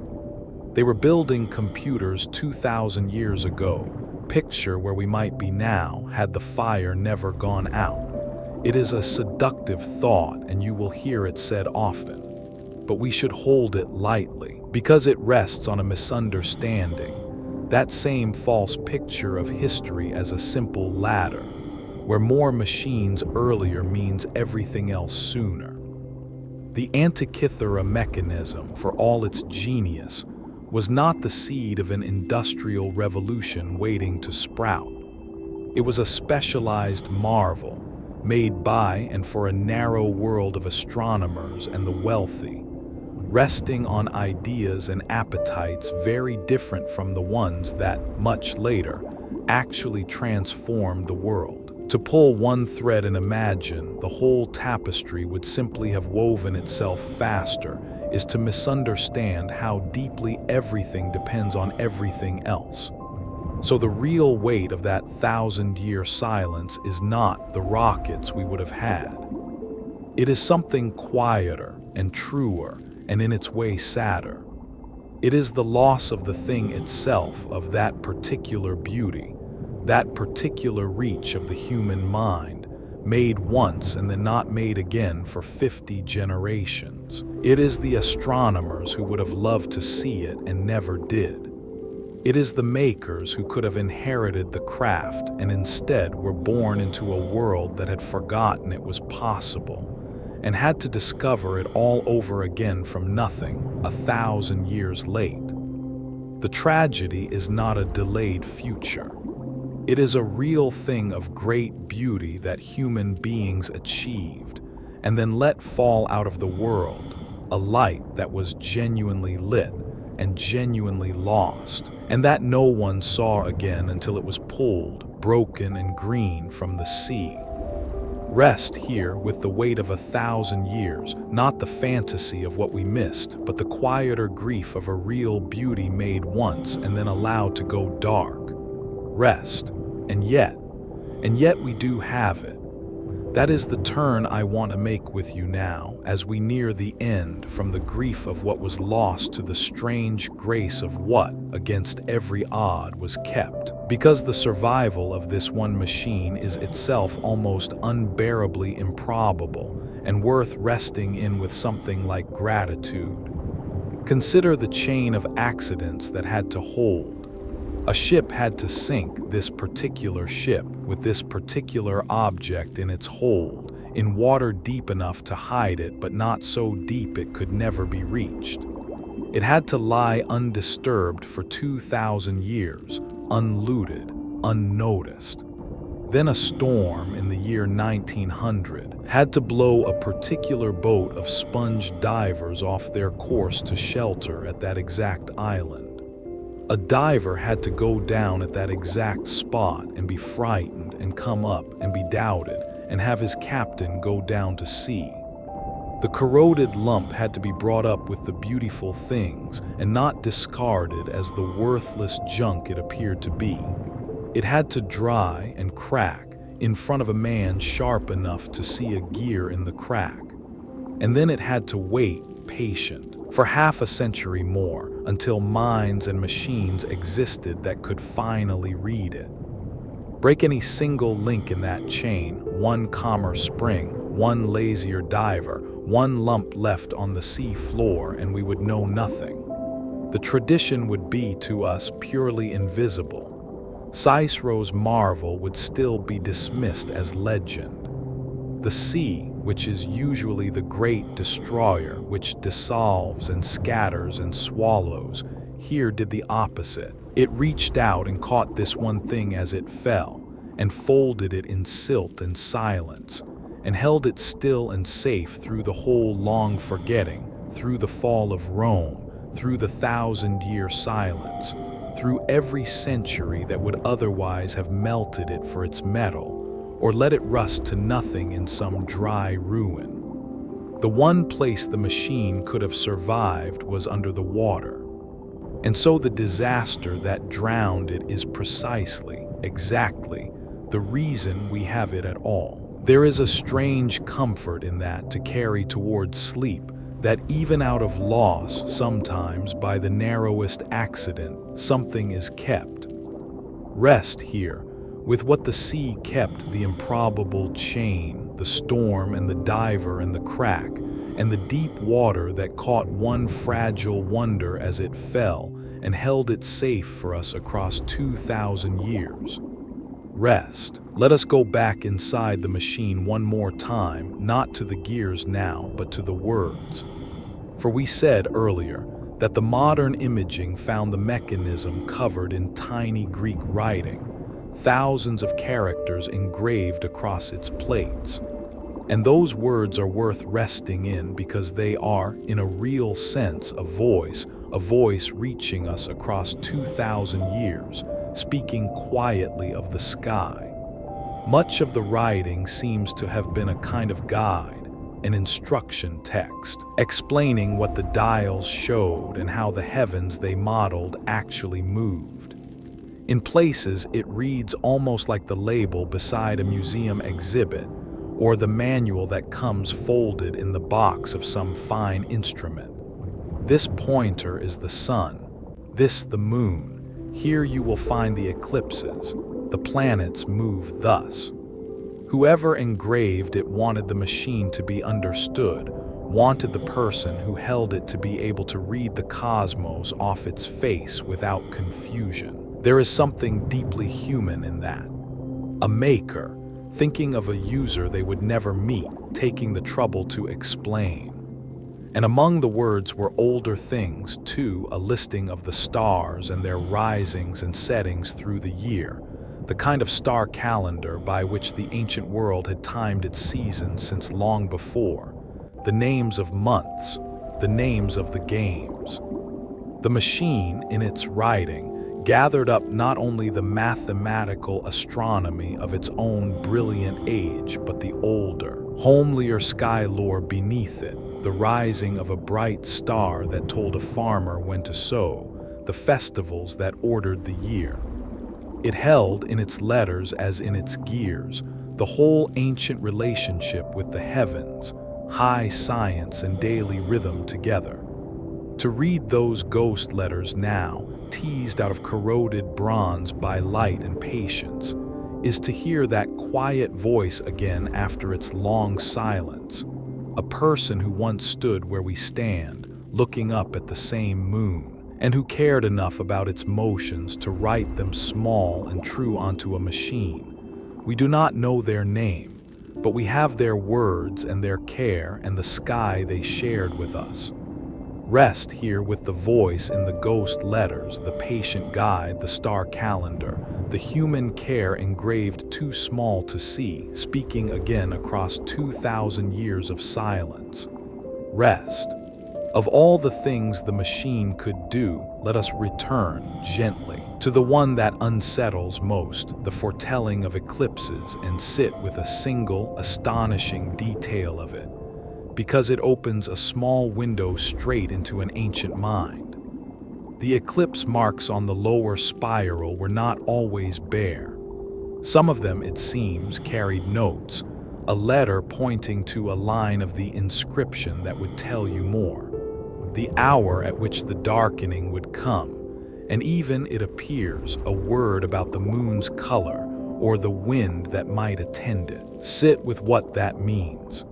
They were building computers 2,000 years ago. Picture where we might be now had the fire never gone out. It is a seductive thought, and you will hear it said often. But we should hold it lightly, because it rests on a misunderstanding. That same false picture of history as a simple ladder, where more machines earlier means everything else sooner. The Antikythera mechanism, for all its genius, was not the seed of an industrial revolution waiting to sprout. It was a specialized marvel, made by and for a narrow world of astronomers and the wealthy, resting on ideas and appetites very different from the ones that, much later, actually transformed the world. To pull one thread and imagine the whole tapestry would simply have woven itself faster is to misunderstand how deeply everything depends on everything else. So the real weight of that 1,000-year silence is not the rockets we would have had. It is something quieter and truer, and in its way sadder. It is the loss of the thing itself, of that particular beauty, that particular reach of the human mind, made once and then not made again for 50 generations. It is the astronomers who would have loved to see it and never did. It is the makers who could have inherited the craft and instead were born into a world that had forgotten it was possible and had to discover it all over again from nothing, 1,000 years late. The tragedy is not a delayed future. It is a real thing of great beauty that human beings achieved and then let fall out of the world, a light that was genuinely lit and genuinely lost, and that no one saw again until it was pulled, broken and green from the sea. Rest here with the weight of 1,000 years, not the fantasy of what we missed, but the quieter grief of a real beauty made once and then allowed to go dark. Rest, and yet we do have it. That is the turn I want to make with you now, as we near the end, from the grief of what was lost to the strange grace of what, against every odd, was kept. Because the survival of this one machine is itself almost unbearably improbable and worth resting in with something like gratitude. Consider the chain of accidents that had to hold. A ship had to sink, this particular ship, with this particular object in its hold, in water deep enough to hide it, but not so deep it could never be reached. It had to lie undisturbed for 2,000 years, unlooted, unnoticed. Then a storm in the year 1900 had to blow a particular boat of sponge divers off their course to shelter at that exact island. A diver had to go down at that exact spot and be frightened and come up and be doubted and have his captain go down to sea. The corroded lump had to be brought up with the beautiful things and not discarded as the worthless junk it appeared to be. It had to dry and crack in front of a man sharp enough to see a gear in the crack. And then it had to wait, patient, for half a century more, until minds and machines existed that could finally read it. Break any single link in that chain, one calmer spring, one lazier diver, one lump left on the sea floor, and we would know nothing. The tradition would be to us purely invisible. Cicero's marvel would still be dismissed as legend. The sea, which is usually the great destroyer, which dissolves and scatters and swallows, here did the opposite. It reached out and caught this one thing as it fell, and folded it in silt and silence, and held it still and safe through the whole long forgetting, through the fall of Rome, through the 1,000-year silence, through every century that would otherwise have melted it for its metal, or let it rust to nothing in some dry ruin. The one place the machine could have survived was under the water. And so the disaster that drowned it is precisely, exactly, the reason we have it at all. There is a strange comfort in that to carry towards sleep, that even out of loss, sometimes by the narrowest accident, something is kept. Rest here, with what the sea kept, the improbable chain, the storm and the diver and the crack, and the deep water that caught one fragile wonder as it fell and held it safe for us across 2,000 years. Rest. Let us go back inside the machine one more time, not to the gears now, but to the words. For we said earlier that the modern imaging found the mechanism covered in tiny Greek writing, thousands of characters engraved across its plates. And those words are worth resting in because they are, in a real sense, a voice reaching us across 2,000 years, speaking quietly of the sky. Much of the writing seems to have been a kind of guide, an instruction text, explaining what the dials showed and how the heavens they modeled actually moved. In places, it reads almost like the label beside a museum exhibit, or the manual that comes folded in the box of some fine instrument. This pointer is the sun, this the moon. Here you will find the eclipses. The planets move thus. Whoever engraved it wanted the machine to be understood, wanted the person who held it to be able to read the cosmos off its face without confusion. There is something deeply human in that. A maker, thinking of a user they would never meet, taking the trouble to explain. And among the words were older things, too, a listing of the stars and their risings and settings through the year, the kind of star calendar by which the ancient world had timed its seasons since long before, the names of months, the names of the games. The machine, in its writing, gathered up not only the mathematical astronomy of its own brilliant age, but the older, homelier sky lore beneath it, the rising of a bright star that told a farmer when to sow, the festivals that ordered the year. It held in its letters as in its gears the whole ancient relationship with the heavens, high science and daily rhythm together. To read those ghost letters now, teased out of corroded bronze by light and patience, is to hear that quiet voice again after its long silence. A person who once stood where we stand, looking up at the same moon, and who cared enough about its motions to write them small and true onto a machine. We do not know their name, but we have their words and their care and the sky they shared with us. Rest here with the voice in the ghost letters, the patient guide, the star calendar, the human care engraved too small to see, speaking again across 2,000 years of silence. Rest. Of all the things the machine could do, let us return, gently, to the one that unsettles most, the foretelling of eclipses, and sit with a single, astonishing detail of it, because it opens a small window straight into an ancient mind. The eclipse marks on the lower spiral were not always bare. Some of them, it seems, carried notes, a letter pointing to a line of the inscription that would tell you more, the hour at which the darkening would come, and even, it appears, a word about the moon's color or the wind that might attend it. Sit with what that means.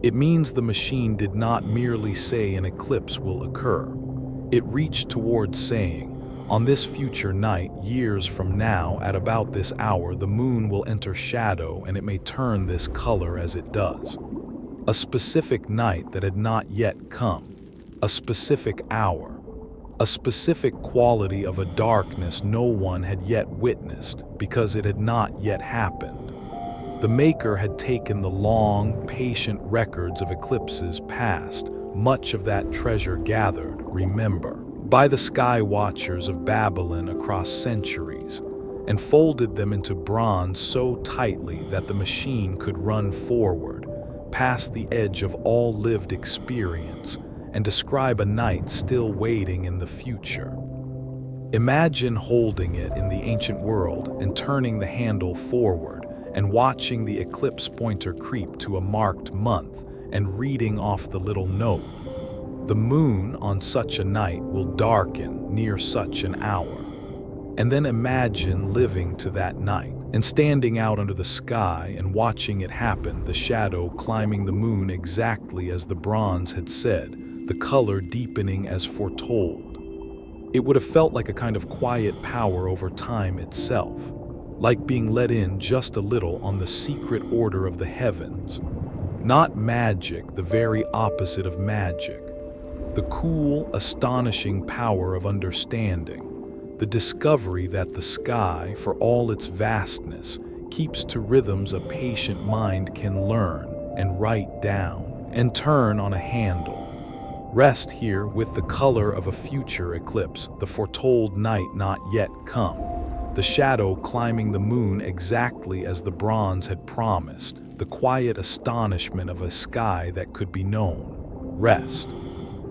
It means the machine did not merely say an eclipse will occur. It reached towards saying, on this future night, years from now, at about this hour, the moon will enter shadow and it may turn this color as it does. A specific night that had not yet come, a specific hour, a specific quality of a darkness no one had yet witnessed because it had not yet happened. The Maker had taken the long, patient records of eclipses past, much of that treasure gathered, remember, by the sky watchers of Babylon across centuries, and folded them into bronze so tightly that the machine could run forward, past the edge of all lived experience, and describe a night still waiting in the future. Imagine holding it in the ancient world and turning the handle forward and watching the eclipse pointer creep to a marked month and reading off the little note. The moon on such a night will darken near such an hour. And then imagine living to that night and standing out under the sky and watching it happen, the shadow climbing the moon exactly as the bronze had said, the color deepening as foretold. It would have felt like a kind of quiet power over time itself, like being let in just a little on the secret order of the heavens. Not magic, the very opposite of magic. The cool, astonishing power of understanding. The discovery that the sky, for all its vastness, keeps to rhythms a patient mind can learn and write down and turn on a handle. Rest here with the color of a future eclipse, the foretold night not yet come, the shadow climbing the moon exactly as the bronze had promised, the quiet astonishment of a sky that could be known. Rest.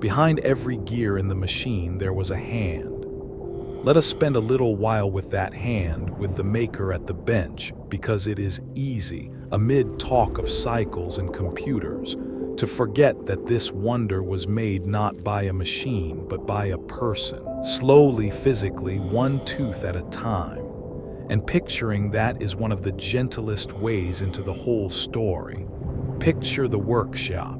Behind every gear in the machine there was a hand. Let us spend a little while with that hand, with the maker at the bench, because it is easy, amid talk of cycles and computers, to forget that this wonder was made not by a machine, but by a person, slowly, physically, one tooth at a time. And picturing that is one of the gentlest ways into the whole story. Picture the workshop.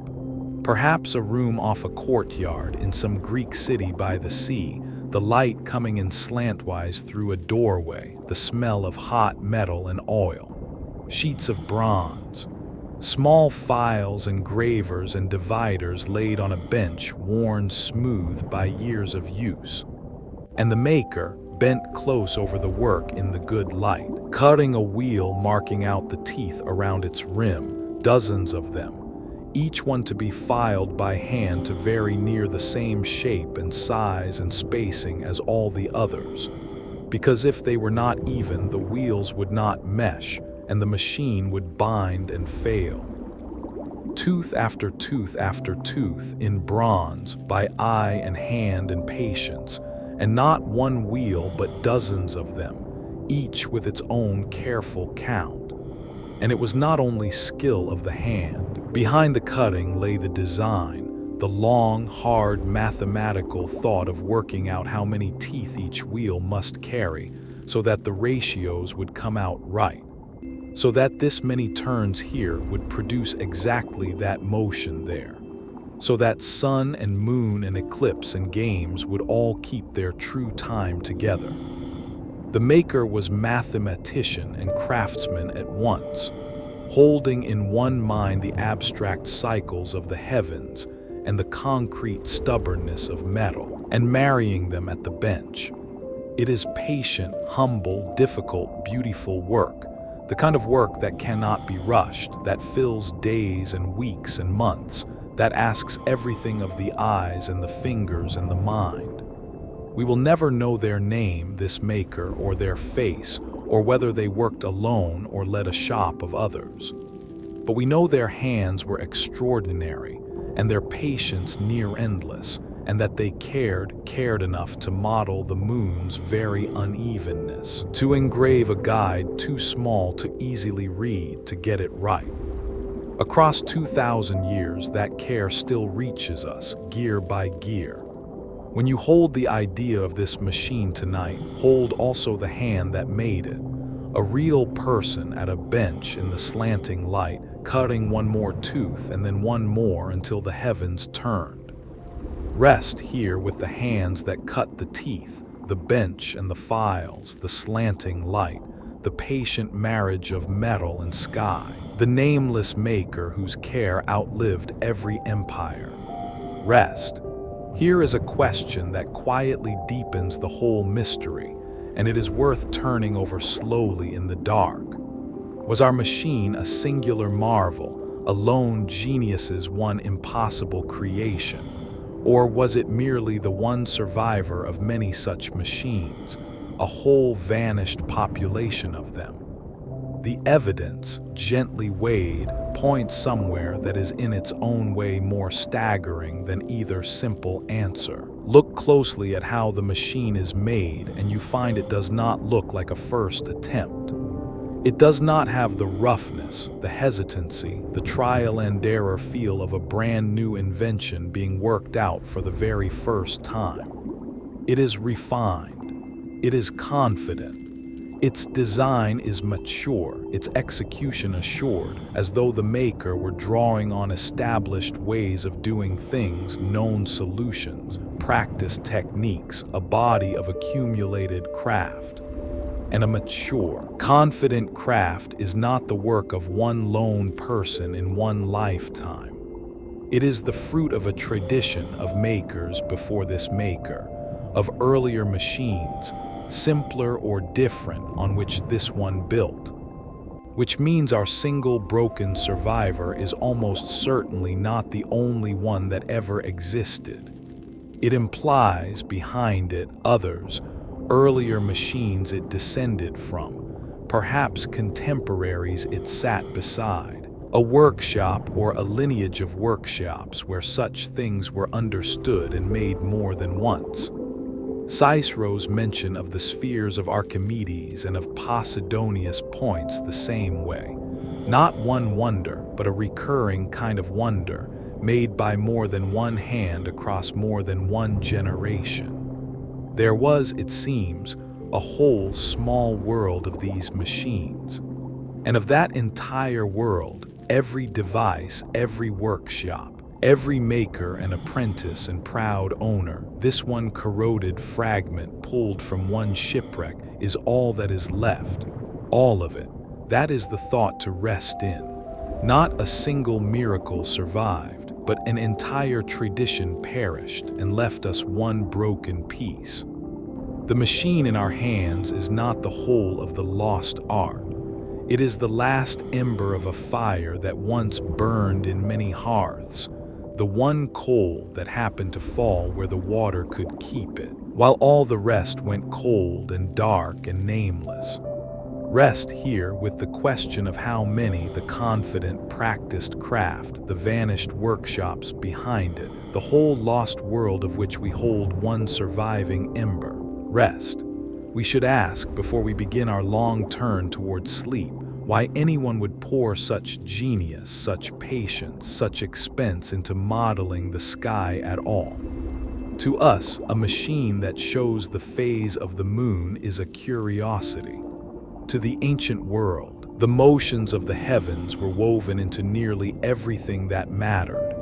Perhaps a room off a courtyard in some Greek city by the sea, the light coming in slantwise through a doorway, the smell of hot metal and oil. Sheets of bronze. Small files, engravers, and dividers laid on a bench worn smooth by years of use. And the maker bent close over the work in the good light, cutting a wheel marking out the teeth around its rim, dozens of them, each one to be filed by hand to very near the same shape and size and spacing as all the others. Because if they were not even, the wheels would not mesh, and the machine would bind and fail. Tooth after tooth after tooth in bronze, by eye and hand and patience, and not one wheel but dozens of them, each with its own careful count. And it was not only skill of the hand. Behind the cutting lay the design, the long, hard mathematical thought of working out how many teeth each wheel must carry so that the ratios would come out right. So that this many turns here would produce exactly that motion there. So that sun and moon and eclipse and games would all keep their true time together. The maker was mathematician and craftsman at once, holding in one mind the abstract cycles of the heavens and the concrete stubbornness of metal, and marrying them at the bench. It is patient, humble, difficult, beautiful work. The kind of work that cannot be rushed, that fills days and weeks and months, that asks everything of the eyes and the fingers and the mind. We will never know their name, this maker, or their face, or whether they worked alone or led a shop of others. But we know their hands were extraordinary, and their patience near endless, and that they cared enough to model the moon's very unevenness, to engrave a guide too small to easily read to get it right. Across 2,000 years, that care still reaches us, gear by gear. When you hold the idea of this machine tonight, hold also the hand that made it, a real person at a bench in the slanting light, cutting one more tooth and then one more until the heavens turned. Rest here with the hands that cut the teeth, the bench and the files, the slanting light, the patient marriage of metal and sky, the nameless maker whose care outlived every empire. Rest. Here is a question that quietly deepens the whole mystery, and it is worth turning over slowly in the dark. Was our machine a singular marvel, a lone genius's one impossible creation? Or was it merely the one survivor of many such machines, a whole vanished population of them? The evidence, gently weighed, points somewhere that is in its own way more staggering than either simple answer. Look closely at how the machine is made, and you find it does not look like a first attempt. It does not have the roughness, the hesitancy, the trial and error feel of a brand new invention being worked out for the very first time. It is refined. It is confident. Its design is mature, its execution assured, as though the maker were drawing on established ways of doing things, known solutions, practiced techniques, a body of accumulated craft. And a mature, confident craft is not the work of one lone person in one lifetime. It is the fruit of a tradition of makers before this maker, of earlier machines, simpler or different, on which this one built. Which means our single broken survivor is almost certainly not the only one that ever existed. It implies, behind it, others, earlier machines it descended from, perhaps contemporaries it sat beside, a workshop or a lineage of workshops where such things were understood and made more than once. Cicero's mention of the spheres of Archimedes and of Posidonius points the same way. Not one wonder, but a recurring kind of wonder, made by more than one hand across more than one generation. There was, it seems, a whole small world of these machines. And of that entire world, every device, every workshop, every maker and apprentice and proud owner, this one corroded fragment pulled from one shipwreck is all that is left. All of it. That is the thought to rest in. Not a single miracle survived, but an entire tradition perished and left us one broken piece. The machine in our hands is not the whole of the lost art. It is the last ember of a fire that once burned in many hearths, the one coal that happened to fall where the water could keep it, while all the rest went cold and dark and nameless. Rest here with the question of how many, the confident, practiced craft, the vanished workshops behind it, the whole lost world of which we hold one surviving ember. Rest. We should ask, before we begin our long turn towards sleep, why anyone would pour such genius, such patience, such expense into modeling the sky at all. To us, a machine that shows the phase of the moon is a curiosity. To the ancient world, the motions of the heavens were woven into nearly everything that mattered.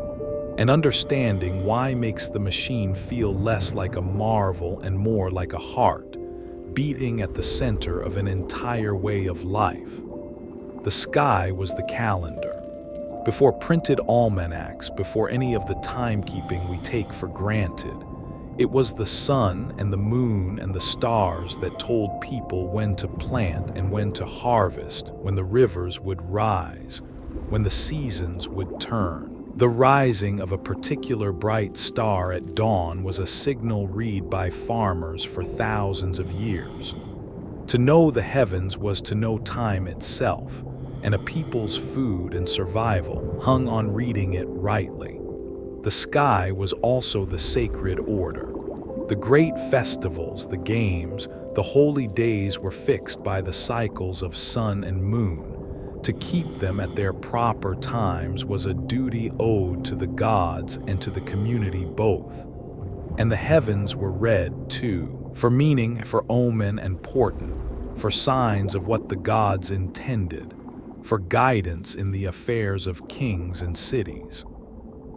And understanding why makes the machine feel less like a marvel and more like a heart, beating at the center of an entire way of life. The sky was the calendar. Before printed almanacs, before any of the timekeeping we take for granted, it was the sun and the moon and the stars that told people when to plant and when to harvest, when the rivers would rise, when the seasons would turn. The rising of a particular bright star at dawn was a signal read by farmers for thousands of years. To know the heavens was to know time itself, and a people's food and survival hung on reading it rightly. The sky was also the sacred order. The great festivals, the games, the holy days were fixed by the cycles of sun and moon. To keep them at their proper times was a duty owed to the gods and to the community both. And the heavens were read, too, for meaning, for omen and portent, for signs of what the gods intended, for guidance in the affairs of kings and cities.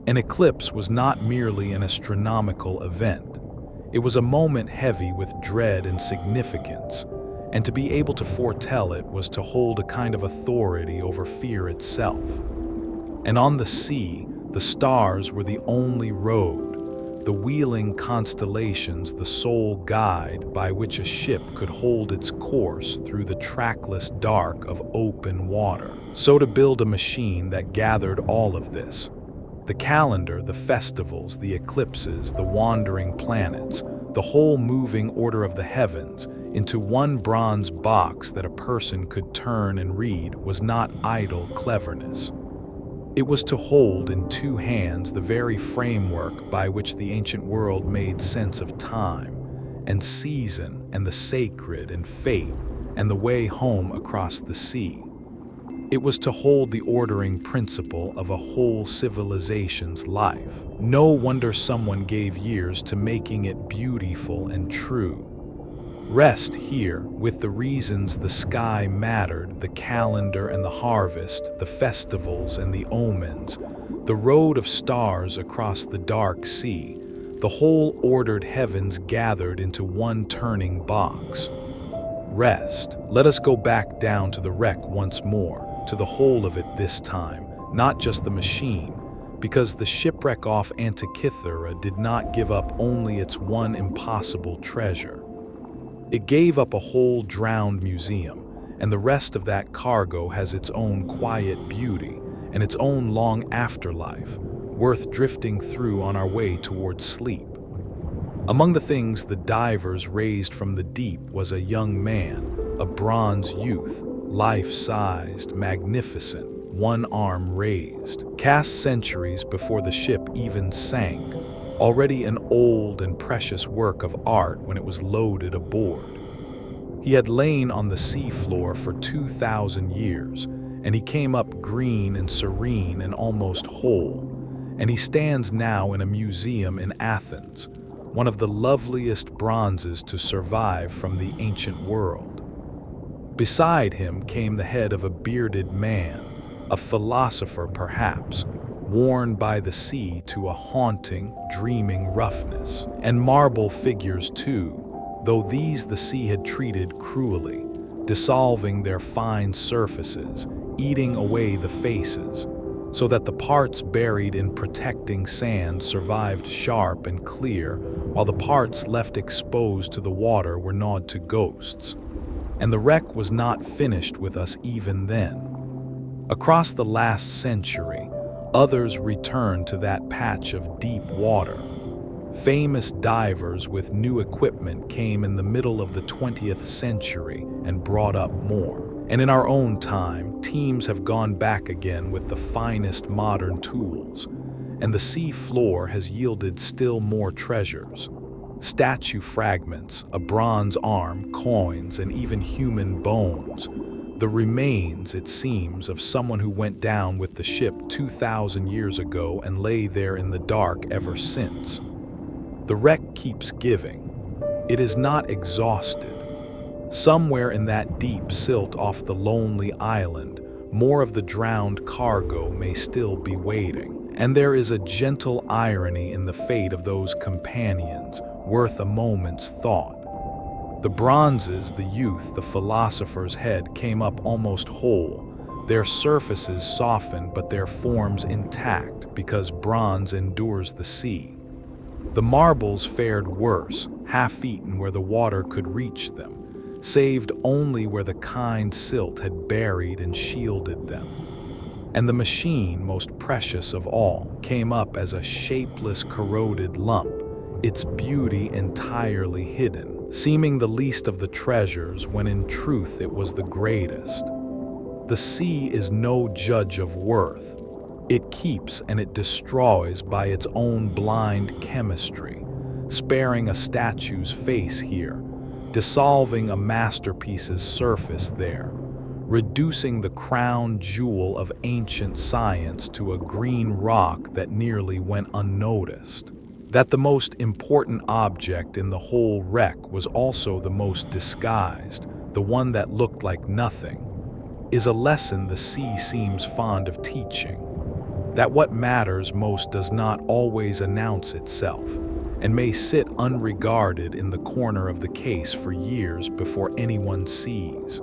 An eclipse was not merely an astronomical event. It was a moment heavy with dread and significance, and to be able to foretell it was to hold a kind of authority over fear itself. And on the sea, the stars were the only road, the wheeling constellations the sole guide by which a ship could hold its course through the trackless dark of open water. So to build a machine that gathered all of this, The calendar, the festivals, the eclipses, the wandering planets, the whole moving order of the heavens, into one bronze box that a person could turn and read was not idle cleverness. It was to hold in two hands the very framework by which the ancient world made sense of time and season and the sacred and fate and the way home across the sea. It was to hold the ordering principle of a whole civilization's life. No wonder someone gave years to making it beautiful and true. Rest here with the reasons the sky mattered, the calendar and the harvest, the festivals and the omens, the road of stars across the dark sea, the whole ordered heavens gathered into one turning box. Rest. Let us go back down to the wreck once more, to the whole of it this time, not just the machine, because the shipwreck off Antikythera did not give up only its one impossible treasure. It gave up a whole drowned museum, and the rest of that cargo has its own quiet beauty and its own long afterlife, worth drifting through on our way towards sleep. Among the things the divers raised from the deep was a young man, a bronze youth, life-sized, magnificent, one arm raised, cast centuries before the ship even sank, already an old and precious work of art when it was loaded aboard. He had lain on the seafloor for 2,000 years, and he came up green and serene and almost whole, and he stands now in a museum in Athens, one of the loveliest bronzes to survive from the ancient world. Beside him came the head of a bearded man, a philosopher perhaps, worn by the sea to a haunting, dreaming roughness, and marble figures too, though these the sea had treated cruelly, dissolving their fine surfaces, eating away the faces, so that the parts buried in protecting sand survived sharp and clear, while the parts left exposed to the water were gnawed to ghosts. And the wreck was not finished with us even then. Across the last century, others returned to that patch of deep water. Famous divers with new equipment came in the middle of the 20th century and brought up more. And in our own time, teams have gone back again with the finest modern tools, and the sea floor has yielded still more treasures. Statue fragments, a bronze arm, coins, and even human bones. The remains, it seems, of someone who went down with the ship 2,000 years ago and lay there in the dark ever since. The wreck keeps giving. It is not exhausted. Somewhere in that deep silt off the lonely island, more of the drowned cargo may still be waiting. And there is a gentle irony in the fate of those companions, worth a moment's thought. The bronzes, the youth, the philosopher's head came up almost whole, their surfaces softened but their forms intact because bronze endures the sea. The marbles fared worse, half-eaten where the water could reach them, saved only where the kind silt had buried and shielded them. And the machine, most precious of all, came up as a shapeless, corroded lump, its beauty entirely hidden, seeming the least of the treasures when in truth it was the greatest. The sea is no judge of worth. It keeps and it destroys by its own blind chemistry, sparing a statue's face here, dissolving a masterpiece's surface there, reducing the crown jewel of ancient science to a green rock that nearly went unnoticed. That the most important object in the whole wreck was also the most disguised, the one that looked like nothing, is a lesson the sea seems fond of teaching. That what matters most does not always announce itself, and may sit unregarded in the corner of the case for years before anyone sees.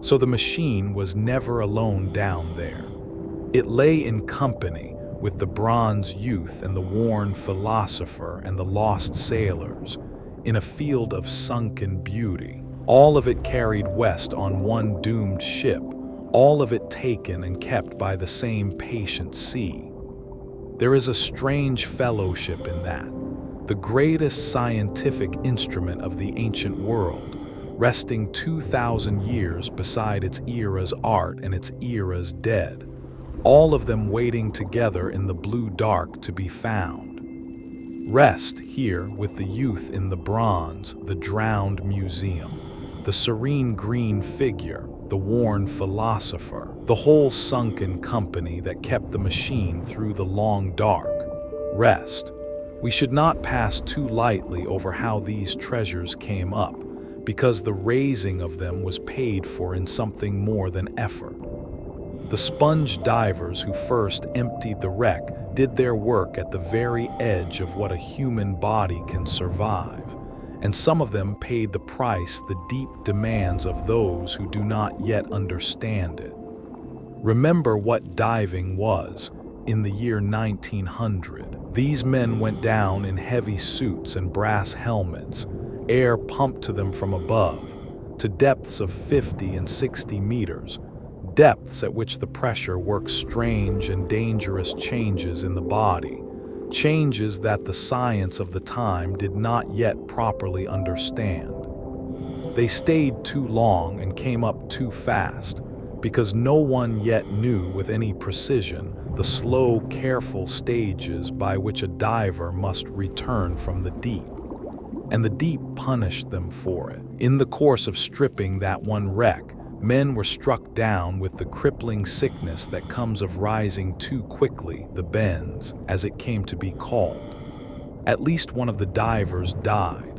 So the machine was never alone down there. It lay in company with the bronze youth and the worn philosopher and the lost sailors, in a field of sunken beauty. All of it carried west on one doomed ship, all of it taken and kept by the same patient sea. There is a strange fellowship in that. The greatest scientific instrument of the ancient world, resting 2,000 years beside its era's art and its era's dead, all of them waiting together in the blue dark to be found. Rest here with the youth in the bronze, the drowned museum, the serene green figure, the worn philosopher, the whole sunken company that kept the machine through the long dark. Rest. We should not pass too lightly over how these treasures came up, because the raising of them was paid for in something more than effort. The sponge divers who first emptied the wreck did their work at the very edge of what a human body can survive, and some of them paid the price the deep demands of those who do not yet understand it. Remember what diving was in the year 1900. These men went down in heavy suits and brass helmets, air pumped to them from above, to depths of 50 and 60 meters, depths at which the pressure works strange and dangerous changes in the body, changes that the science of the time did not yet properly understand. They stayed too long and came up too fast, because no one yet knew with any precision the slow, careful stages by which a diver must return from the deep. And the deep punished them for it. In the course of stripping that one wreck, men were struck down with the crippling sickness that comes of rising too quickly, the bends, as it came to be called. At least one of the divers died.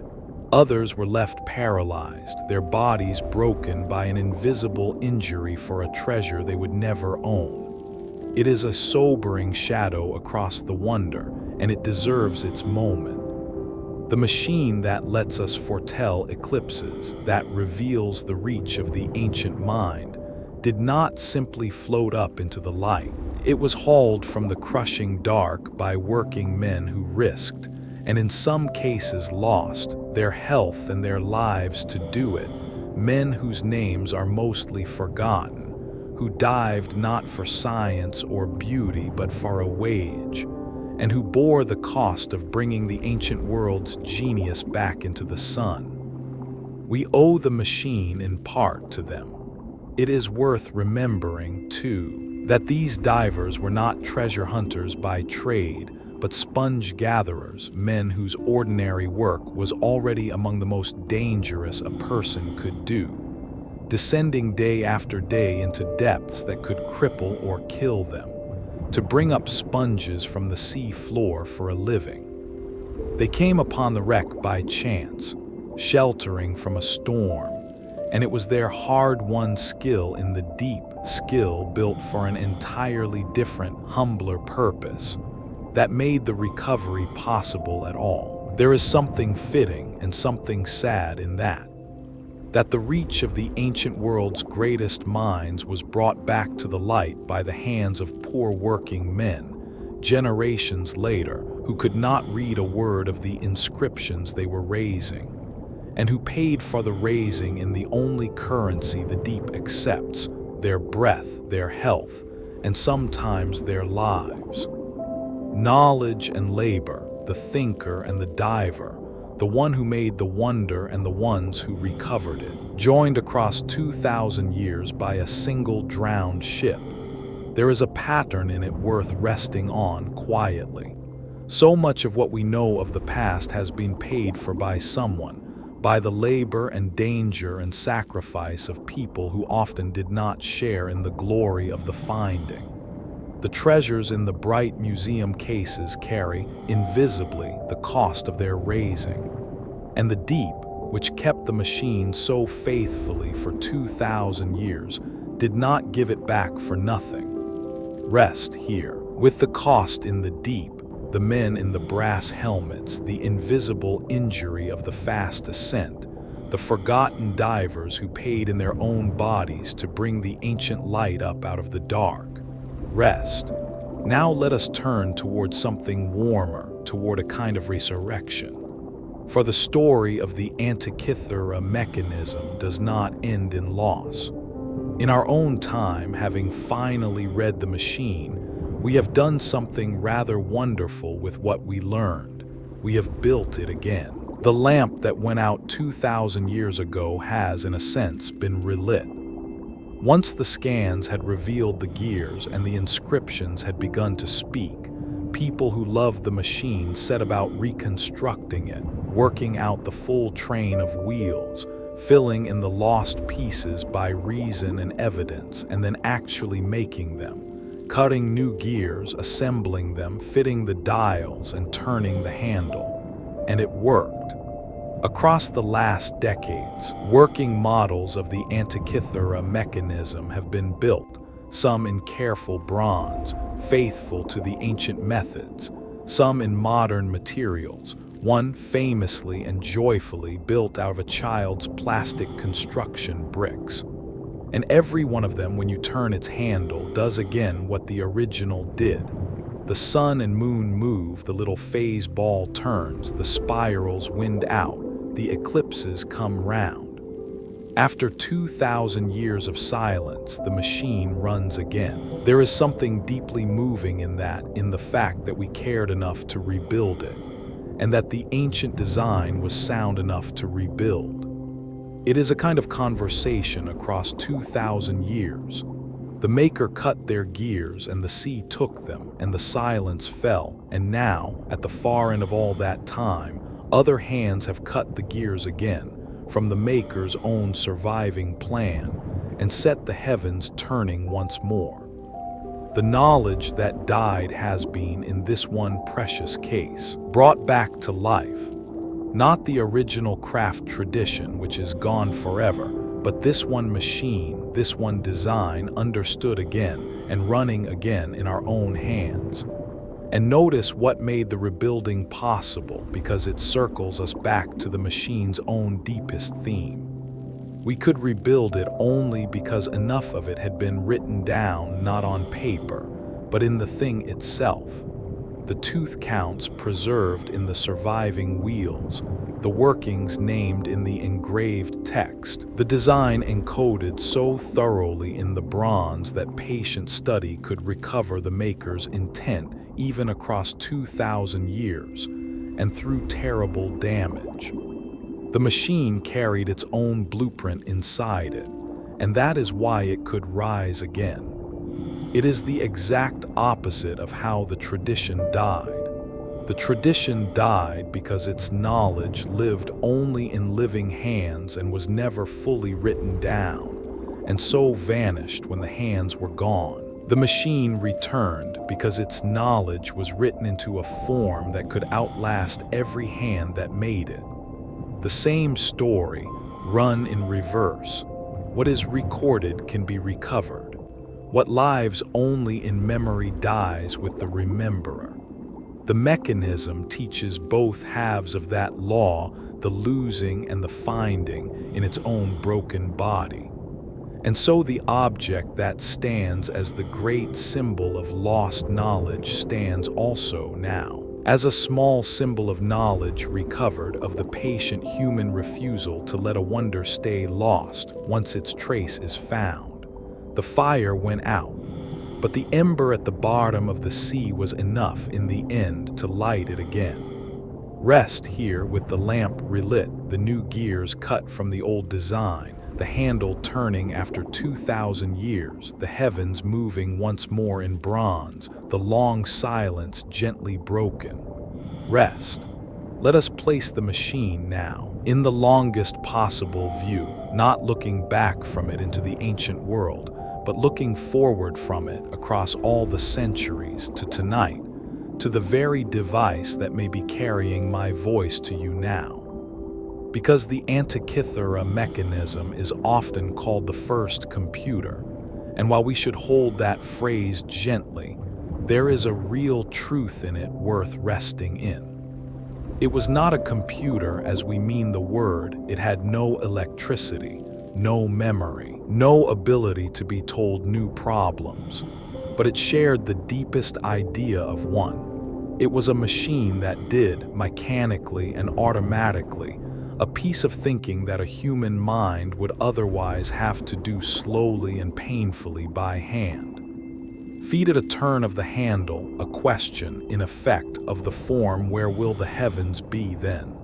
Others were left paralyzed, their bodies broken by an invisible injury for a treasure they would never own. It is a sobering shadow across the wonder, and it deserves its moment. The machine that lets us foretell eclipses, that reveals the reach of the ancient mind, did not simply float up into the light. It was hauled from the crushing dark by working men who risked, and in some cases lost, their health and their lives to do it, men whose names are mostly forgotten, who dived not for science or beauty but for a wage, and who bore the cost of bringing the ancient world's genius back into the sun. We owe the machine in part to them. It is worth remembering, too, that these divers were not treasure hunters by trade, but sponge gatherers, men whose ordinary work was already among the most dangerous a person could do, descending day after day into depths that could cripple or kill them, to bring up sponges from the sea floor for a living. They came upon the wreck by chance, sheltering from a storm, and it was their hard-won skill in the deep, skill built for an entirely different, humbler purpose, that made the recovery possible at all. There is something fitting and something sad in that the reach of the ancient world's greatest minds was brought back to the light by the hands of poor working men, generations later, who could not read a word of the inscriptions they were raising, and who paid for the raising in the only currency the deep accepts, their breath, their health, and sometimes their lives. Knowledge and labor, the thinker and the diver, the one who made the wonder and the ones who recovered it, joined across 2,000 years by a single drowned ship. There is a pattern in it worth resting on quietly. So much of what we know of the past has been paid for by someone, by the labor and danger and sacrifice of people who often did not share in the glory of the finding. The treasures in the bright museum cases carry, invisibly, the cost of their raising. And the deep, which kept the machine so faithfully for 2,000 years, did not give it back for nothing. Rest here. With the cost in the deep, the men in the brass helmets, the invisible injury of the fast ascent, the forgotten divers who paid in their own bodies to bring the ancient light up out of the dark. Rest. Now let us turn toward something warmer, toward a kind of resurrection. For the story of the Antikythera mechanism does not end in loss. In our own time, having finally read the machine, We have done something rather wonderful with what we learned. We have built it again. The lamp that went out 2,000 years ago has, in a sense, been relit. Once the scans had revealed the gears and the inscriptions had begun to speak, people who loved the machine set about reconstructing it, working out the full train of wheels, filling in the lost pieces by reason and evidence, and then actually making them, cutting new gears, assembling them, fitting the dials, and turning the handle. And it worked. Across the last decades, working models of the Antikythera mechanism have been built, some in careful bronze, faithful to the ancient methods, some in modern materials, one famously and joyfully built out of a child's plastic construction bricks. And every one of them, when you turn its handle, does again what the original did. The sun and moon move, the little phase ball turns, the spirals wind out, the eclipses come round. After 2,000 years of silence, the machine runs again. There is something deeply moving in that, in the fact that we cared enough to rebuild it, and that the ancient design was sound enough to rebuild. It is a kind of conversation across 2,000 years. The maker cut their gears, and the sea took them, and the silence fell, and now, at the far end of all that time, other hands have cut the gears again, from the maker's own surviving plan, and set the heavens turning once more. The knowledge that died has been, in this one precious case, brought back to life. Not the original craft tradition, which is gone forever, but this one machine, this one design understood again and running again in our own hands. And notice what made the rebuilding possible, because it circles us back to the machine's own deepest theme. We could rebuild it only because enough of it had been written down, not on paper, but in the thing itself. The tooth counts preserved in the surviving wheels, the workings named in the engraved text, the design encoded so thoroughly in the bronze that patient study could recover the maker's intent even across 2,000 years, and through terrible damage. The machine carried its own blueprint inside it, and that is why it could rise again. It is the exact opposite of how the tradition died. The tradition died because its knowledge lived only in living hands and was never fully written down, and so vanished when the hands were gone. The machine returned because its knowledge was written into a form that could outlast every hand that made it. The same story, run in reverse. What is recorded can be recovered. What lives only in memory dies with the rememberer. The mechanism teaches both halves of that law, the losing and the finding, in its own broken body. And so the object that stands as the great symbol of lost knowledge stands also now, as a small symbol of knowledge recovered, of the patient human refusal to let a wonder stay lost once its trace is found. The fire went out, but the ember at the bottom of the sea was enough in the end to light it again. Rest here with the lamp relit, the new gears cut from the old design, the handle turning after 2,000 years, the heavens moving once more in bronze, the long silence gently broken. Rest. Let us place the machine now, in the longest possible view, not looking back from it into the ancient world, but looking forward from it across all the centuries to tonight, to the very device that may be carrying my voice to you now. Because the Antikythera mechanism is often called the first computer, and while we should hold that phrase gently, there is a real truth in it worth resting in. It was not a computer as we mean the word. It had no electricity, no memory, no ability to be told new problems, but it shared the deepest idea of one. It was a machine that did, mechanically and automatically, a piece of thinking that a human mind would otherwise have to do slowly and painfully by hand. Feed it a turn of the handle, a question, in effect, of the form where will the heavens be then?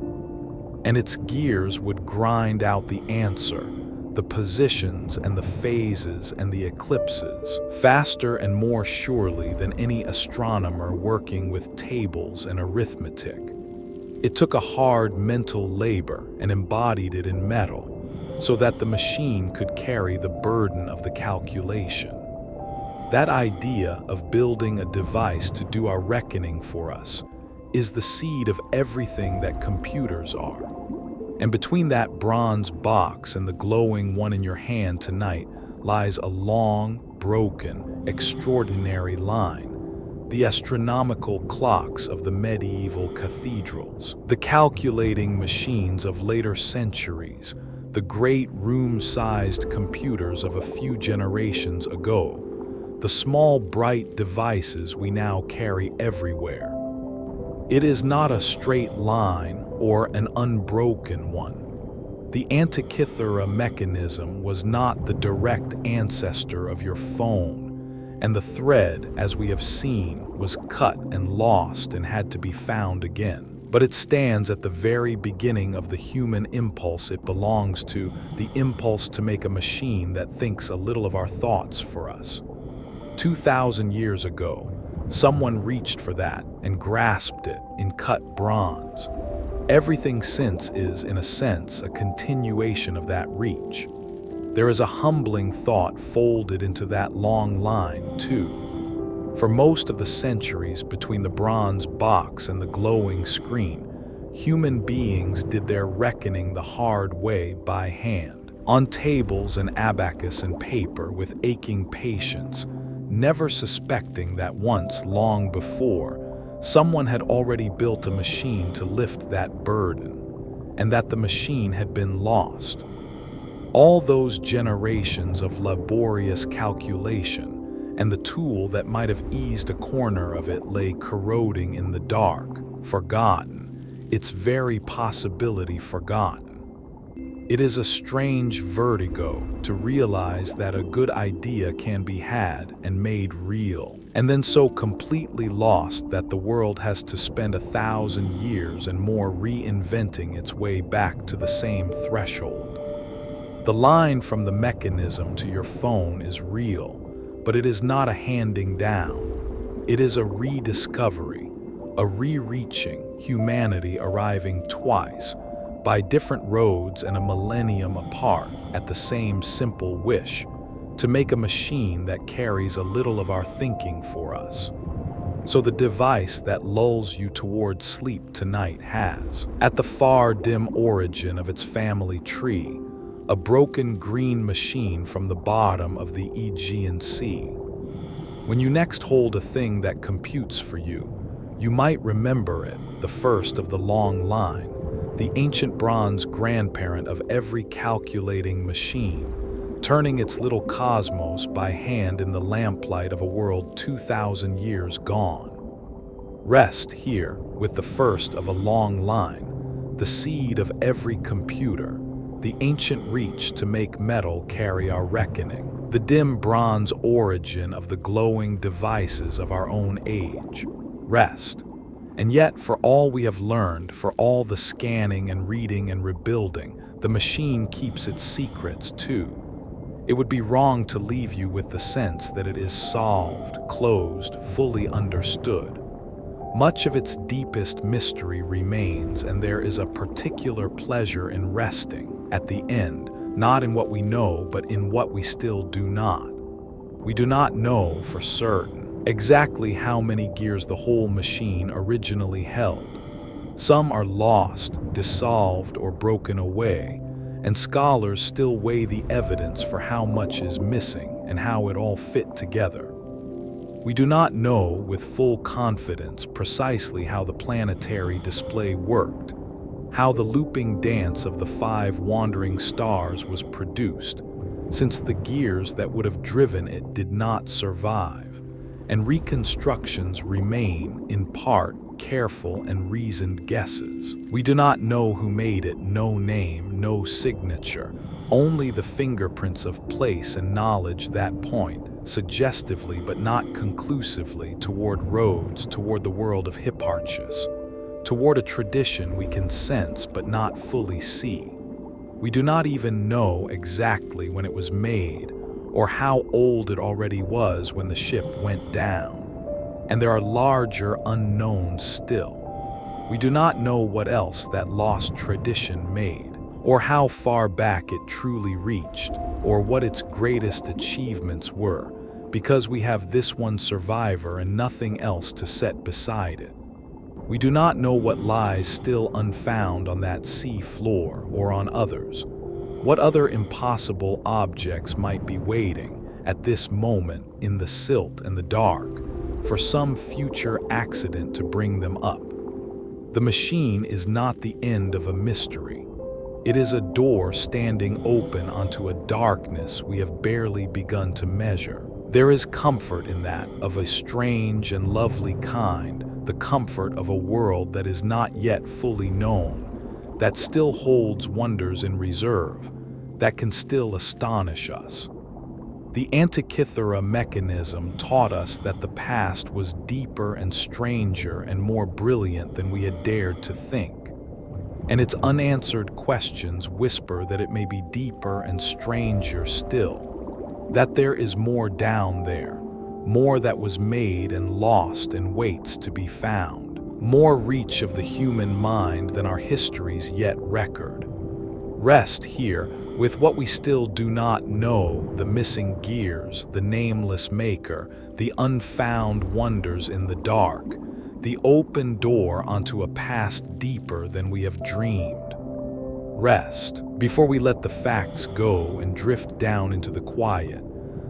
And its gears would grind out the answer, the positions and the phases and the eclipses, faster and more surely than any astronomer working with tables and arithmetic. It took a hard mental labor and embodied it in metal, so that the machine could carry the burden of the calculation. That idea of building a device to do our reckoning for us is the seed of everything that computers are. And between that bronze box and the glowing one in your hand tonight lies a long, broken, extraordinary line. The astronomical clocks of the medieval cathedrals, the calculating machines of later centuries, the great room-sized computers of a few generations ago, the small bright devices we now carry everywhere. It is not a straight line or an unbroken one. The Antikythera mechanism was not the direct ancestor of your phone, and the thread, as we have seen, was cut and lost and had to be found again. But it stands at the very beginning of the human impulse it belongs to, the impulse to make a machine that thinks a little of our thoughts for us. 2,000 years ago, someone reached for that and grasped it in cut bronze. Everything since is, in a sense, a continuation of that reach. There is a humbling thought folded into that long line, too. For most of the centuries between the bronze box and the glowing screen, human beings did their reckoning the hard way by hand, on tables and abacus and paper with aching patience, never suspecting that once, long before, someone had already built a machine to lift that burden, and that the machine had been lost. All those generations of laborious calculation, and the tool that might have eased a corner of it lay corroding in the dark, forgotten, its very possibility forgotten. It is a strange vertigo to realize that a good idea can be had and made real, and then so completely lost that the world has to spend 1,000 years and more reinventing its way back to the same threshold. The line from the mechanism to your phone is real, but it is not a handing down. It is a rediscovery, a re-reaching, humanity arriving twice, by different roads and a millennium apart, at the same simple wish, to make a machine that carries a little of our thinking for us. So the device that lulls you toward sleep tonight has, at the far dim origin of its family tree, a broken green machine from the bottom of the Aegean Sea. When you next hold a thing that computes for you, you might remember it, the first of the long line, the ancient bronze grandparent of every calculating machine, turning its little cosmos by hand in the lamplight of a world 2,000 years gone. Rest here with the first of a long line, the seed of every computer, the ancient reach to make metal carry our reckoning, the dim bronze origin of the glowing devices of our own age. Rest. And yet, for all we have learned, for all the scanning and reading and rebuilding, the machine keeps its secrets too. It would be wrong to leave you with the sense that it is solved, closed, fully understood. Much of its deepest mystery remains, and there is a particular pleasure in resting, at the end, not in what we know, but in what we still do not. We do not know for certain exactly how many gears the whole machine originally held. Some are lost, dissolved, or broken away, and scholars still weigh the evidence for how much is missing and how it all fit together. We do not know with full confidence precisely how the planetary display worked, how the looping dance of the 5 wandering stars was produced, since the gears that would have driven it did not survive, and reconstructions remain, in part, careful and reasoned guesses. We do not know who made it, no name, no signature, only the fingerprints of place and knowledge that point, suggestively but not conclusively, toward roads, toward the world of Hipparchus, toward a tradition we can sense but not fully see. We do not even know exactly when it was made, or how old it already was when the ship went down. And there are larger unknowns still. We do not know what else that lost tradition made, or how far back it truly reached, or what its greatest achievements were, because we have this one survivor and nothing else to set beside it. We do not know what lies still unfound on that sea floor or on others. What other impossible objects might be waiting at this moment in the silt and the dark for some future accident to bring them up. The machine is not the end of a mystery. It is a door standing open onto a darkness we have barely begun to measure. There is comfort in that, of a strange and lovely kind, the comfort of a world that is not yet fully known, that still holds wonders in reserve, that can still astonish us. The Antikythera mechanism taught us that the past was deeper and stranger and more brilliant than we had dared to think. And its unanswered questions whisper that it may be deeper and stranger still, that there is more down there, more that was made and lost and waits to be found, more reach of the human mind than our histories yet record. Rest here with what we still do not know, the missing gears, the nameless maker, the unfound wonders in the dark, the open door onto a past deeper than we have dreamed. Rest, before we let the facts go and drift down into the quiet.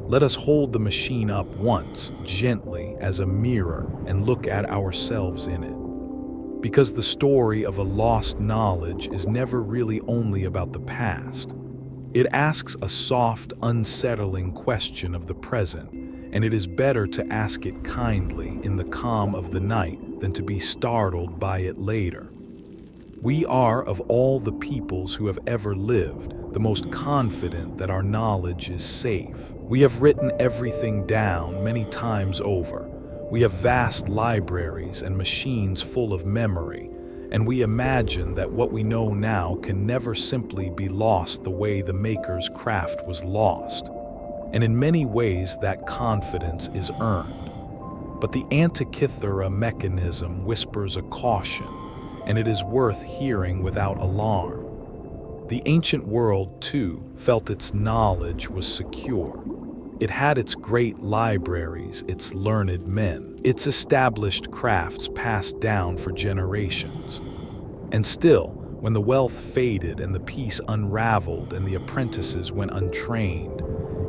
Let us hold the machine up once, gently, as a mirror, and look at ourselves in it. Because the story of a lost knowledge is never really only about the past. It asks a soft, unsettling question of the present, and it is better to ask it kindly in the calm of the night than to be startled by it later. We are, of all the peoples who have ever lived, the most confident that our knowledge is safe. We have written everything down many times over. We have vast libraries and machines full of memory, and we imagine that what we know now can never simply be lost the way the maker's craft was lost. And in many ways that confidence is earned. But the Antikythera mechanism whispers a caution, and it is worth hearing without alarm. The ancient world, too, felt its knowledge was secure. It had its great libraries, its learned men, its established crafts passed down for generations. And still, when the wealth faded and the peace unraveled and the apprentices went untrained,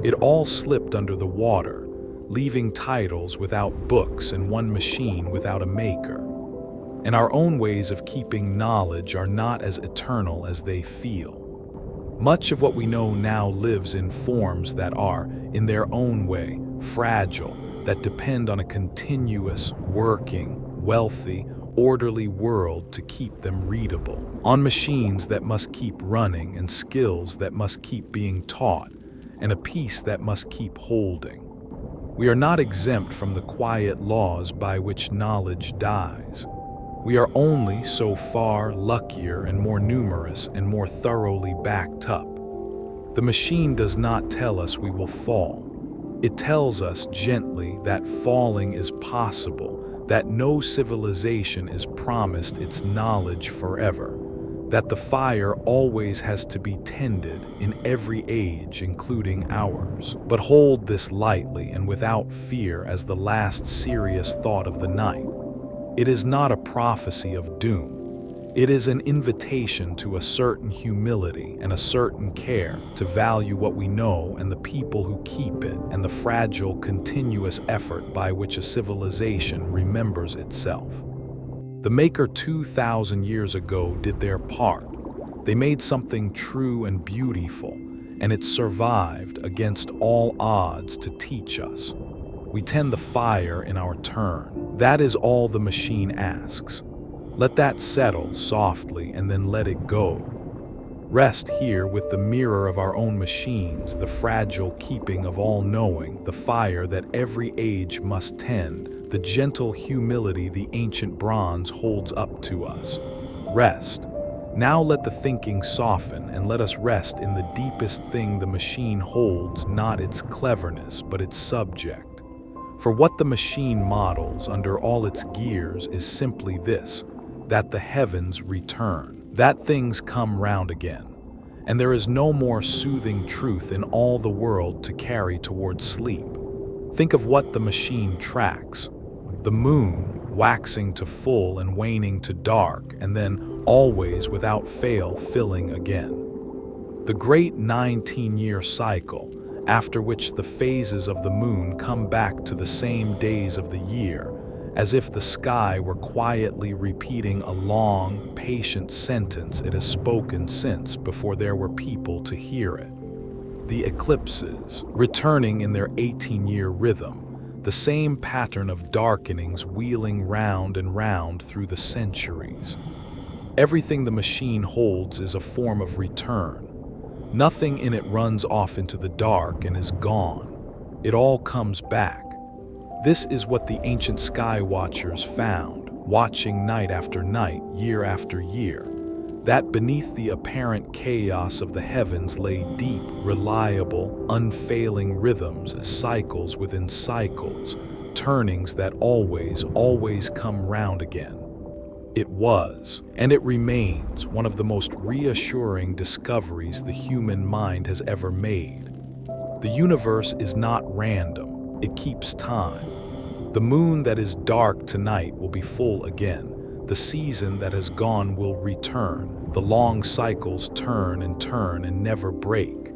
it all slipped under the water, leaving titles without books and one machine without a maker. And our own ways of keeping knowledge are not as eternal as they feel. Much of what we know now lives in forms that are, in their own way, fragile, that depend on a continuous, working, wealthy, orderly world to keep them readable, on machines that must keep running and skills that must keep being taught, and a peace that must keep holding. We are not exempt from the quiet laws by which knowledge dies. We are only so far luckier and more numerous and more thoroughly backed up. The machine does not tell us we will fall. It tells us gently that falling is possible, that no civilization is promised its knowledge forever, that the fire always has to be tended in every age, including ours. But hold this lightly and without fear as the last serious thought of the night. It is not a prophecy of doom. It is an invitation to a certain humility and a certain care to value what we know and the people who keep it and the fragile, continuous effort by which a civilization remembers itself. The Maker 2,000 years ago did their part. They made something true and beautiful, and it survived against all odds to teach us. We tend the fire in our turn. That is all the machine asks. Let that settle softly and then let it go. Rest here with the mirror of our own machines, the fragile keeping of all-knowing, the fire that every age must tend, the gentle humility the ancient bronze holds up to us. Rest. Now let the thinking soften, and let us rest in the deepest thing the machine holds, not its cleverness, but its subject. For what the machine models under all its gears is simply this, that the heavens return, that things come round again, and there is no more soothing truth in all the world to carry towards sleep. Think of what the machine tracks. The moon, waxing to full and waning to dark, and then always without fail filling again. The great 19-year cycle, after which the phases of the moon come back to the same days of the year, as if the sky were quietly repeating a long, patient sentence it has spoken since before there were people to hear it. The eclipses, returning in their 18-year rhythm, the same pattern of darkenings wheeling round and round through the centuries. Everything the machine holds is a form of return. Nothing in it runs off into the dark and is gone. It all comes back. This is what the ancient sky watchers found, watching night after night, year after year, that beneath the apparent chaos of the heavens lay deep, reliable, unfailing rhythms, cycles within cycles, turnings that always come round again. It was, and it remains, one of the most reassuring discoveries the human mind has ever made. The universe is not random. It keeps time. The moon that is dark tonight will be full again. The season that has gone will return. The long cycles turn and never break.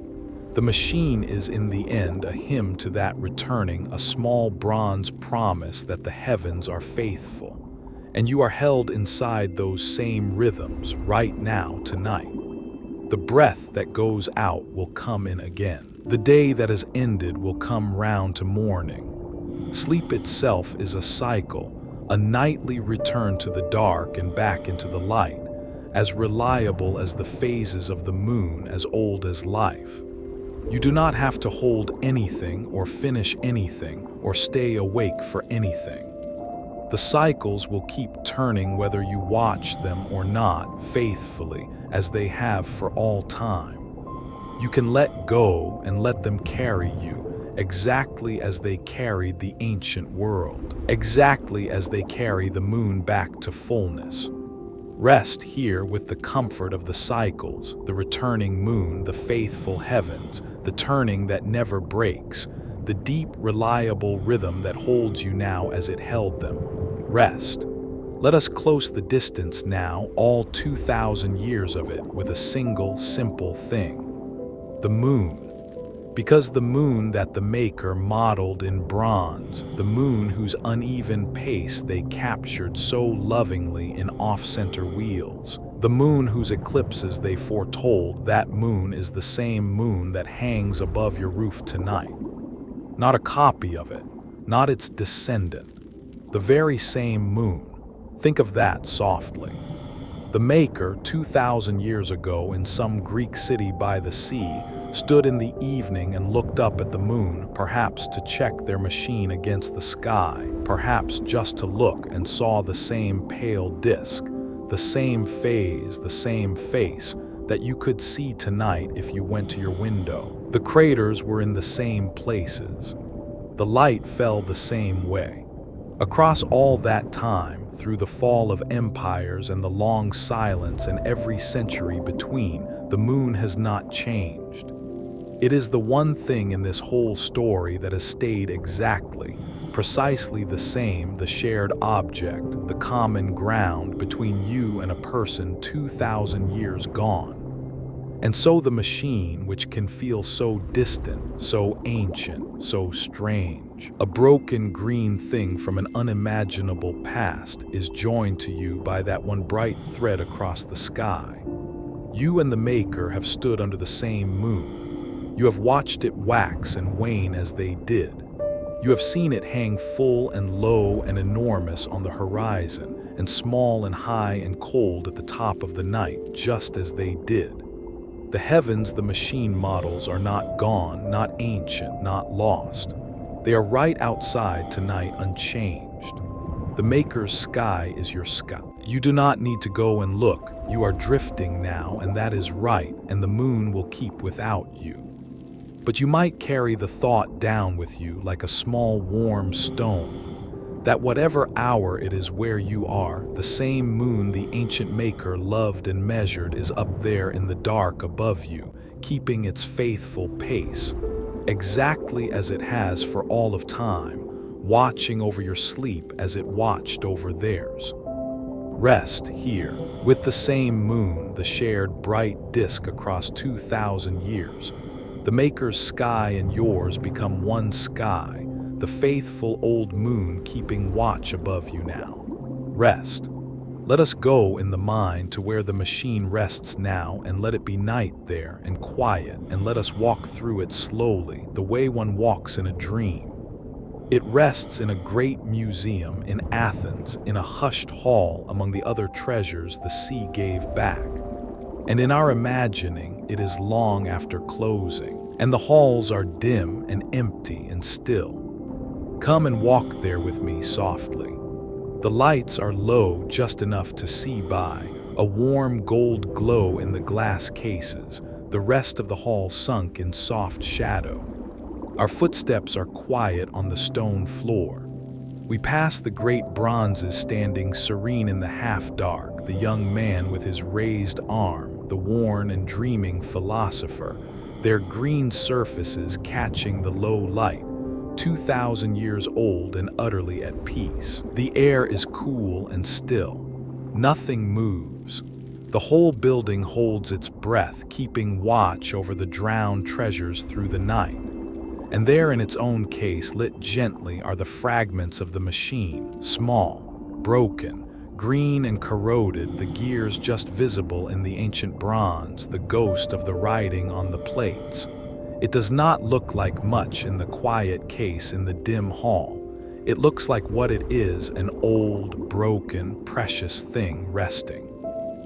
The machine is in the end a hymn to that returning, a small bronze promise that the heavens are faithful. And you are held inside those same rhythms right now tonight. The breath that goes out will come in again. The day that has ended will come round to morning. Sleep itself is a cycle, a nightly return to the dark and back into the light, as reliable as the phases of the moon, as old as life. You do not have to hold anything or finish anything or stay awake for anything. The cycles will keep turning whether you watch them or not, faithfully, as they have for all time. You can let go and let them carry you, exactly as they carried the ancient world, exactly as they carry the moon back to fullness. Rest here with the comfort of the cycles, the returning moon, the faithful heavens, the turning that never breaks, the deep, reliable rhythm that holds you now as it held them. Rest. Let us close the distance now, all 2,000 years of it, with a single, simple thing. The moon. Because the moon that the Maker modeled in bronze, the moon whose uneven pace they captured so lovingly in off-center wheels, the moon whose eclipses they foretold, that moon is the same moon that hangs above your roof tonight. Not a copy of it, not its descendant. The very same moon. Think of that softly. The Maker, 2,000 years ago in some Greek city by the sea, stood in the evening and looked up at the moon, perhaps to check their machine against the sky, perhaps just to look, and saw the same pale disk, the same phase, the same face that you could see tonight if you went to your window. The craters were in the same places. The light fell the same way. Across all that time, through the fall of empires and the long silence and every century between, the moon has not changed. It is the one thing in this whole story that has stayed exactly, precisely the same, the shared object, the common ground between you and a person 2,000 years gone. And so the machine, which can feel so distant, so ancient, so strange, a broken green thing from an unimaginable past, is joined to you by that one bright thread across the sky. You and the Maker have stood under the same moon. You have watched it wax and wane as they did. You have seen it hang full and low and enormous on the horizon, and small and high and cold at the top of the night, just as they did. The heavens the machine models are not gone, not ancient, not lost. They are right outside tonight, unchanged. The Maker's sky is your sky. You do not need to go and look. You are drifting now, and that is right, and the moon will keep without you. But you might carry the thought down with you like a small warm stone, that whatever hour it is where you are, the same moon the ancient Maker loved and measured is up there in the dark above you, keeping its faithful pace, exactly as it has for all of time, watching over your sleep as it watched over theirs. Rest here, with the same moon, the shared bright disk across 2,000 years. The Maker's sky and yours become one sky, the faithful old moon keeping watch above you now. Rest. Let us go in the mind to where the machine rests now, and let it be night there and quiet, and let us walk through it slowly, the way one walks in a dream. It rests in a great museum in Athens, in a hushed hall among the other treasures the sea gave back. And in our imagining, it is long after closing, and the halls are dim and empty and still. Come and walk there with me softly. The lights are low, just enough to see by, a warm gold glow in the glass cases, the rest of the hall sunk in soft shadow. Our footsteps are quiet on the stone floor. We pass the great bronzes standing serene in the half-dark, the young man with his raised arm, the worn and dreaming philosopher, their green surfaces catching the low light, 2,000 years old and utterly at peace. The air is cool and still. Nothing moves. The whole building holds its breath, keeping watch over the drowned treasures through the night. And there in its own case, lit gently, are the fragments of the machine, small, broken, green and corroded, the gears just visible in the ancient bronze, the ghost of the writing on the plates. It does not look like much in the quiet case in the dim hall. It looks like what it is, an old, broken, precious thing resting.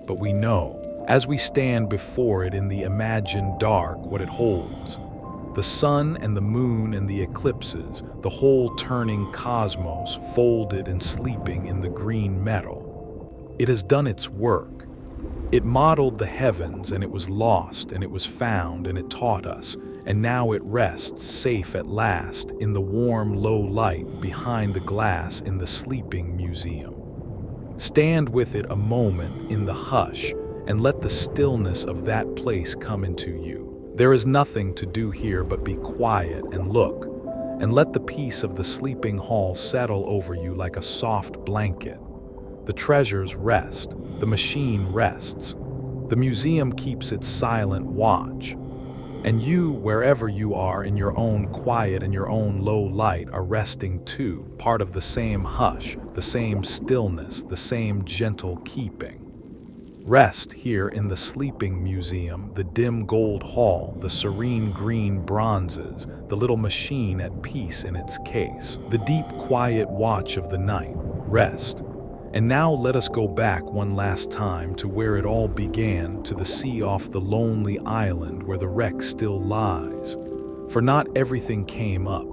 But we know, as we stand before it in the imagined dark, what it holds. The sun and the moon and the eclipses, the whole turning cosmos folded and sleeping in the green metal. It has done its work. It modeled the heavens, and it was lost, and it was found, and it taught us, and now it rests safe at last in the warm low light behind the glass in the sleeping museum. Stand with it a moment in the hush, and let the stillness of that place come into you. There is nothing to do here but be quiet and look, and let the peace of the sleeping hall settle over you like a soft blanket. The treasures rest, the machine rests, the museum keeps its silent watch, and you, wherever you are in your own quiet and your own low light, are resting too, part of the same hush, the same stillness, the same gentle keeping. Rest here in the sleeping museum, the dim gold hall, the serene green bronzes, the little machine at peace in its case, the deep quiet watch of the night. Rest. And now let us go back one last time to where it all began, to the sea off the lonely island where the wreck still lies. For not everything came up.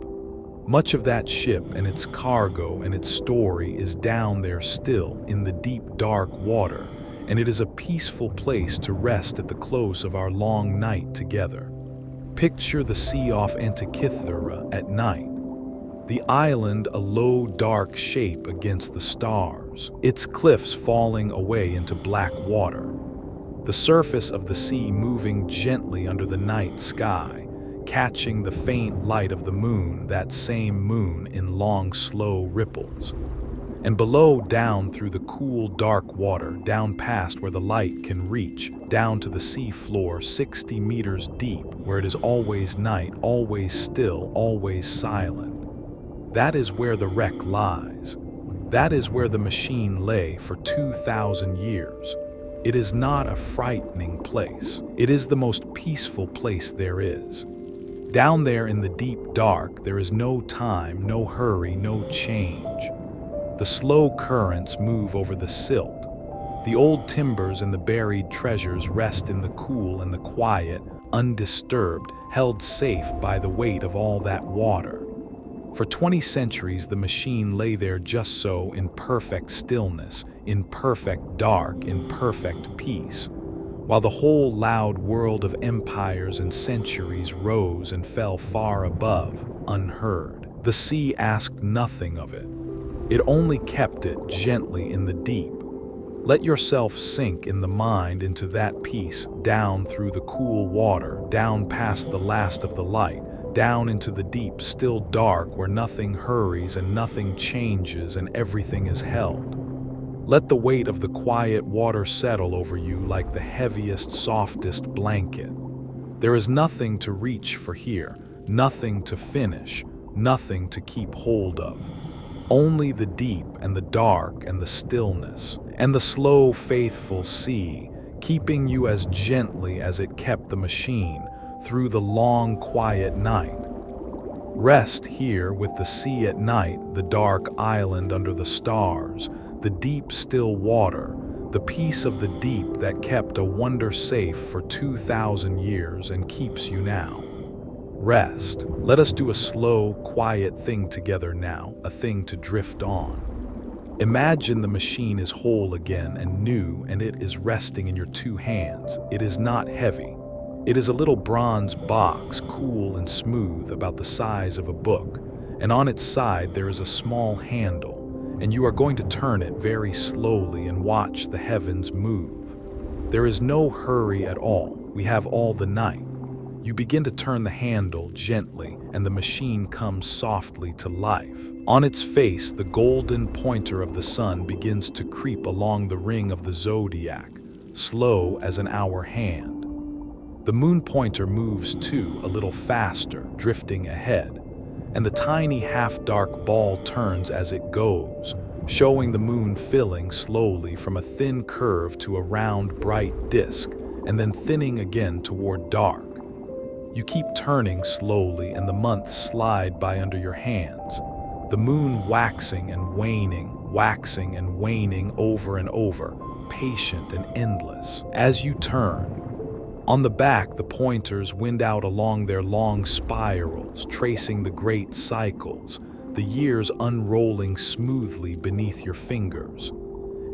Much of that ship and its cargo and its story is down there still in the deep dark water, and it is a peaceful place to rest at the close of our long night together. Picture the sea off Antikythera at night. The island a low dark shape against the stars, its cliffs falling away into black water. The surface of the sea moving gently under the night sky, catching the faint light of the moon, that same moon in long slow ripples. And below, down through the cool dark water, down past where the light can reach, down to the sea floor 60 meters deep, where it is always night, always still, always silent. That is where the wreck lies. That is where the machine lay for 2,000 years. It is not a frightening place. It is the most peaceful place there is. Down there in the deep dark, there is no time, no hurry, no change. The slow currents move over the silt. The old timbers and the buried treasures rest in the cool and the quiet, undisturbed, held safe by the weight of all that water. For 20 centuries, the machine lay there just so, in perfect stillness, in perfect dark, in perfect peace, while the whole loud world of empires and centuries rose and fell far above, unheard. The sea asked nothing of it. It only kept it gently in the deep. Let yourself sink in the mind into that peace, down through the cool water, down past the last of the light, down into the deep, still dark, where nothing hurries and nothing changes and everything is held. Let the weight of the quiet water settle over you like the heaviest, softest blanket. There is nothing to reach for here, nothing to finish, nothing to keep hold of. Only the deep and the dark and the stillness, and the slow, faithful sea, keeping you as gently as it kept the machine through the long, quiet night. Rest here with the sea at night, the dark island under the stars, the deep, still water, the peace of the deep that kept a wonder safe for 2,000 years and keeps you now. Rest. Let us do a slow, quiet thing together now, a thing to drift on. Imagine the machine is whole again and new, and it is resting in your two hands. It is not heavy. It is a little bronze box, cool and smooth, about the size of a book, and on its side there is a small handle, and you are going to turn it very slowly and watch the heavens move. There is no hurry at all. We have all the night. You begin to turn the handle gently, and the machine comes softly to life. On its face, the golden pointer of the sun begins to creep along the ring of the zodiac, slow as an hour hand. The moon pointer moves too, a little faster, drifting ahead, and the tiny half-dark ball turns as it goes, showing the moon filling slowly from a thin curve to a round, bright disk, and then thinning again toward dark. You keep turning slowly, and the months slide by under your hands, the moon waxing and waning over and over, patient and endless. As you turn, on the back, the pointers wind out along their long spirals, tracing the great cycles, the years unrolling smoothly beneath your fingers.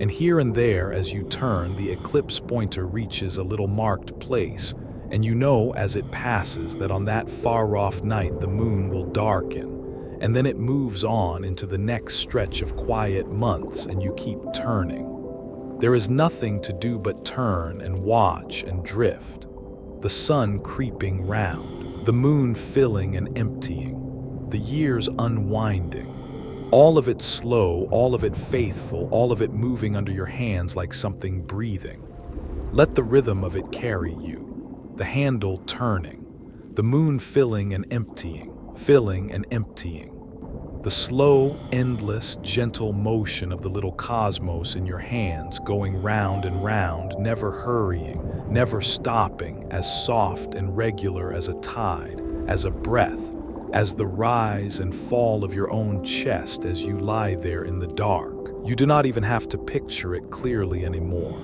And here and there, as you turn, the eclipse pointer reaches a little marked place, and you know as it passes that on that far-off night the moon will darken, and then it moves on into the next stretch of quiet months, and you keep turning. There is nothing to do but turn and watch and drift. The sun creeping round, the moon filling and emptying, the years unwinding. All of it slow, all of it faithful, all of it moving under your hands like something breathing. Let the rhythm of it carry you. The handle turning, the moon filling and emptying, the slow, endless, gentle motion of the little cosmos in your hands going round and round, never hurrying, never stopping, as soft and regular as a tide, as a breath, as the rise and fall of your own chest as you lie there in the dark. You do not even have to picture it clearly anymore,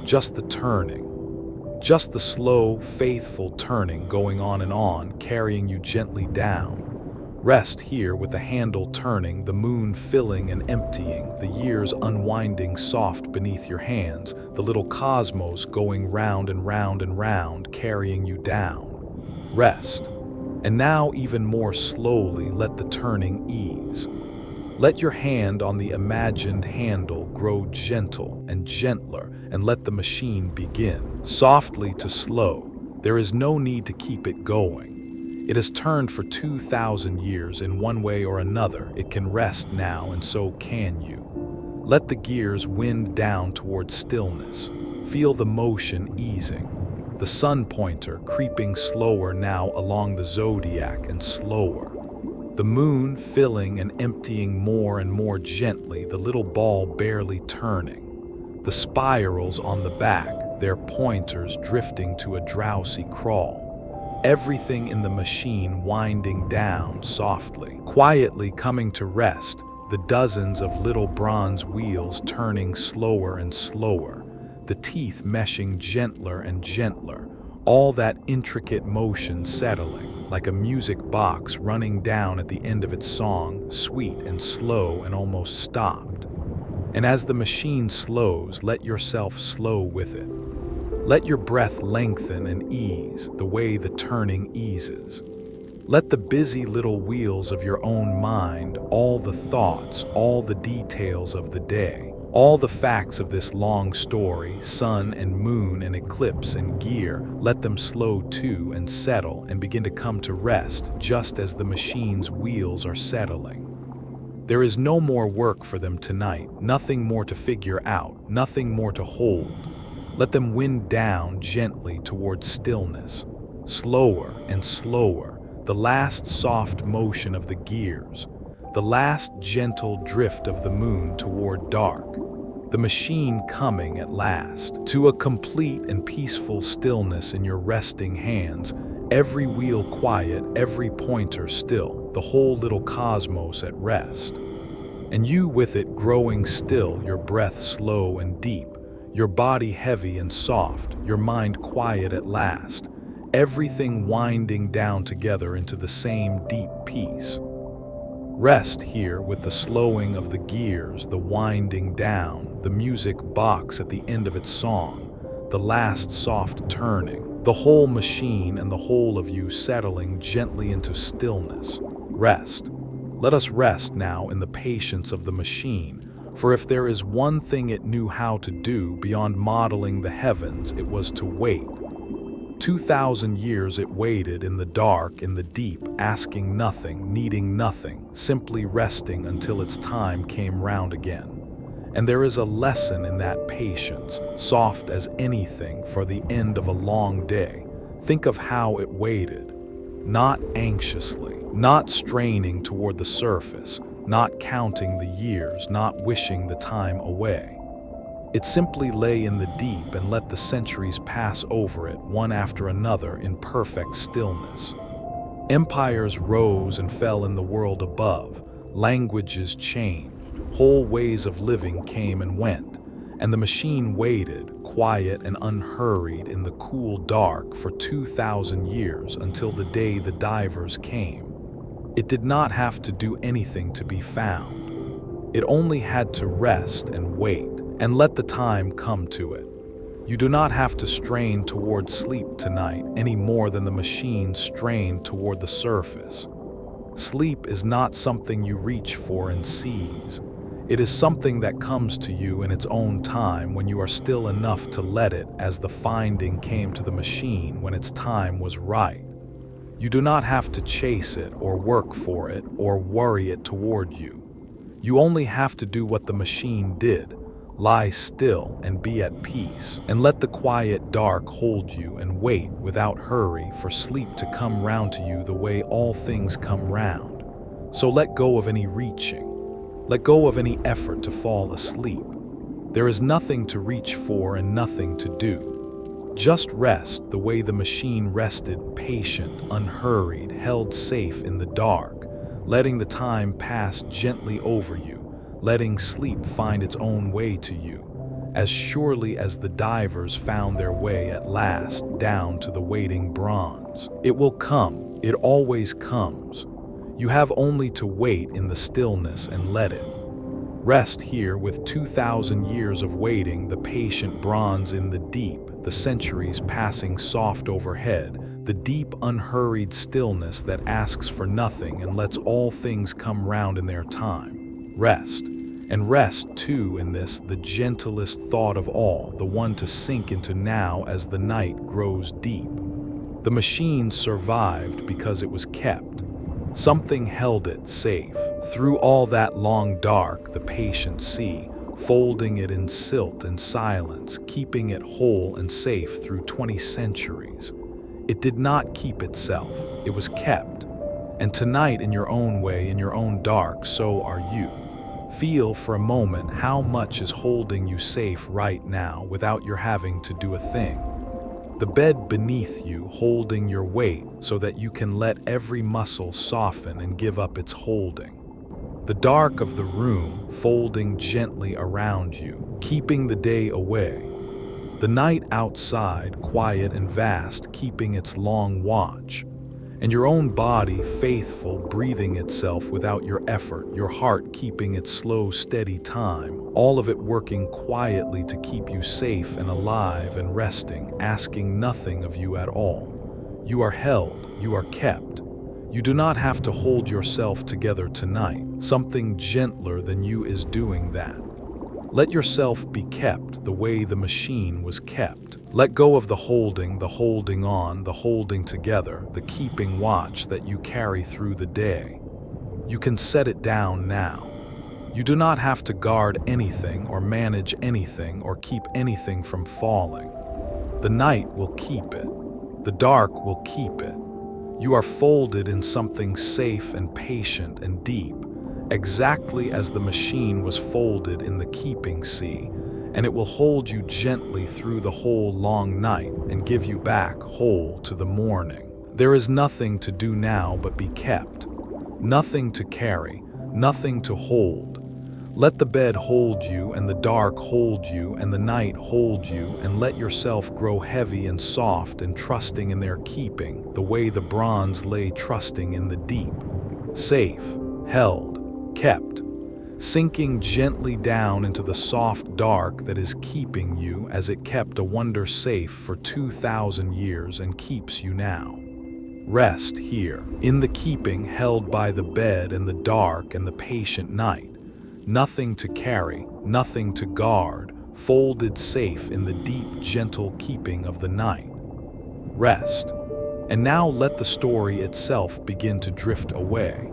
just the turning. Just the slow, faithful turning going on, carrying you gently down. Rest here with the handle turning, the moon filling and emptying, the years unwinding soft beneath your hands, the little cosmos going round and round, carrying you down. Rest. And now even more slowly let the turning ease. Let your hand on the imagined handle grow gentle and gentler, and let the machine begin. Softly to slow. There is no need to keep it going. It has turned for 2,000 years in one way or another. It can rest now, and so can you. Let the gears wind down toward stillness. Feel the motion easing. The sun pointer creeping slower now along the zodiac, and slower. The moon filling and emptying more and more gently, the little ball barely turning. The spirals on the back, their pointers drifting to a drowsy crawl. Everything in the machine winding down softly, quietly coming to rest, the dozens of little bronze wheels turning slower and slower, the teeth meshing gentler and gentler, all that intricate motion settling, like a music box running down at the end of its song, sweet and slow and almost stopped. And as the machine slows, let yourself slow with it. Let your breath lengthen and ease the way the turning eases. Let the busy little wheels of your own mind, all the thoughts, all the details of the day, all the facts of this long story, sun and moon and eclipse and gear, let them slow too and settle and begin to come to rest just as the machine's wheels are settling. There is no more work for them tonight, nothing more to figure out, nothing more to hold. Let them wind down gently toward stillness, slower and slower, the last soft motion of the gears, the last gentle drift of the moon toward dark, the machine coming at last to a complete and peaceful stillness in your resting hands, every wheel quiet, every pointer still, the whole little cosmos at rest. And you with it growing still, your breath slow and deep, your body heavy and soft, your mind quiet at last, everything winding down together into the same deep peace. Rest here with the slowing of the gears, the winding down, the music box at the end of its song, the last soft turning, the whole machine and the whole of you settling gently into stillness. Rest. Let us rest now in the patience of the machine, for if there is one thing it knew how to do beyond modeling the heavens, it was to wait. 2,000 years it waited in the dark, in the deep, asking nothing, needing nothing, simply resting until its time came round again. And there is a lesson in that patience, soft as anything for the end of a long day. Think of how it waited, not anxiously, not straining toward the surface, not counting the years, not wishing the time away. It simply lay in the deep and let the centuries pass over it, one after another, in perfect stillness. Empires rose and fell in the world above, languages changed, whole ways of living came and went, and the machine waited, quiet and unhurried in the cool dark for 2,000 years until the day the divers came. It did not have to do anything to be found. It only had to rest and wait, and let the time come to it. You do not have to strain toward sleep tonight any more than the machine strained toward the surface. Sleep is not something you reach for and seize. It is something that comes to you in its own time when you are still enough to let it, as the finding came to the machine when its time was right. You do not have to chase it or work for it or worry it toward you. You only have to do what the machine did. Lie still and be at peace, and let the quiet dark hold you and wait without hurry for sleep to come round to you the way all things come round. So let go of any reaching. Let go of any effort to fall asleep. There is nothing to reach for and nothing to do. Just rest the way the machine rested, patient, unhurried, held safe in the dark, letting the time pass gently over you, letting sleep find its own way to you, as surely as the divers found their way at last down to the waiting bronze. It will come, it always comes. You have only to wait in the stillness and let it. Rest here with 2,000 years of waiting, the patient bronze in the deep, the centuries passing soft overhead, the deep unhurried stillness that asks for nothing and lets all things come round in their time. Rest. And rest, too, in this, the gentlest thought of all, the one to sink into now as the night grows deep. The machine survived because it was kept. Something held it safe. Through all that long dark, the patient sea, folding it in silt and silence, keeping it whole and safe through 20 centuries. It did not keep itself. It was kept. And tonight, in your own way, in your own dark, so are you. Feel for a moment how much is holding you safe right now without your having to do a thing. The bed beneath you holding your weight so that you can let every muscle soften and give up its holding. The dark of the room folding gently around you, keeping the day away. The night outside, quiet and vast, keeping its long watch. And your own body faithful, breathing itself without your effort, your heart keeping its slow, steady time, all of it working quietly to keep you safe and alive and resting, asking nothing of you at all. You are held, you are kept. You do not have to hold yourself together tonight. Something gentler than you is doing that. Let yourself be kept the way the machine was kept. Let go of the holding on, the holding together, the keeping watch that you carry through the day. You can set it down now. You do not have to guard anything or manage anything or keep anything from falling. The night will keep it. The dark will keep it. You are folded in something safe and patient and deep, exactly as the machine was folded in the keeping sea, and it will hold you gently through the whole long night and give you back whole to the morning. There is nothing to do now but be kept, nothing to carry, nothing to hold. Let the bed hold you, and the dark hold you, and the night hold you, and let yourself grow heavy and soft and trusting in their keeping, the way the bronze lay trusting in the deep. Safe, held, kept, sinking gently down into the soft dark that is keeping you as it kept a wonder safe for 2,000 years and keeps you now. Rest here, in the keeping held by the bed and the dark and the patient night. Nothing to carry, nothing to guard, folded safe in the deep, gentle keeping of the night. Rest. And now let the story itself begin to drift away.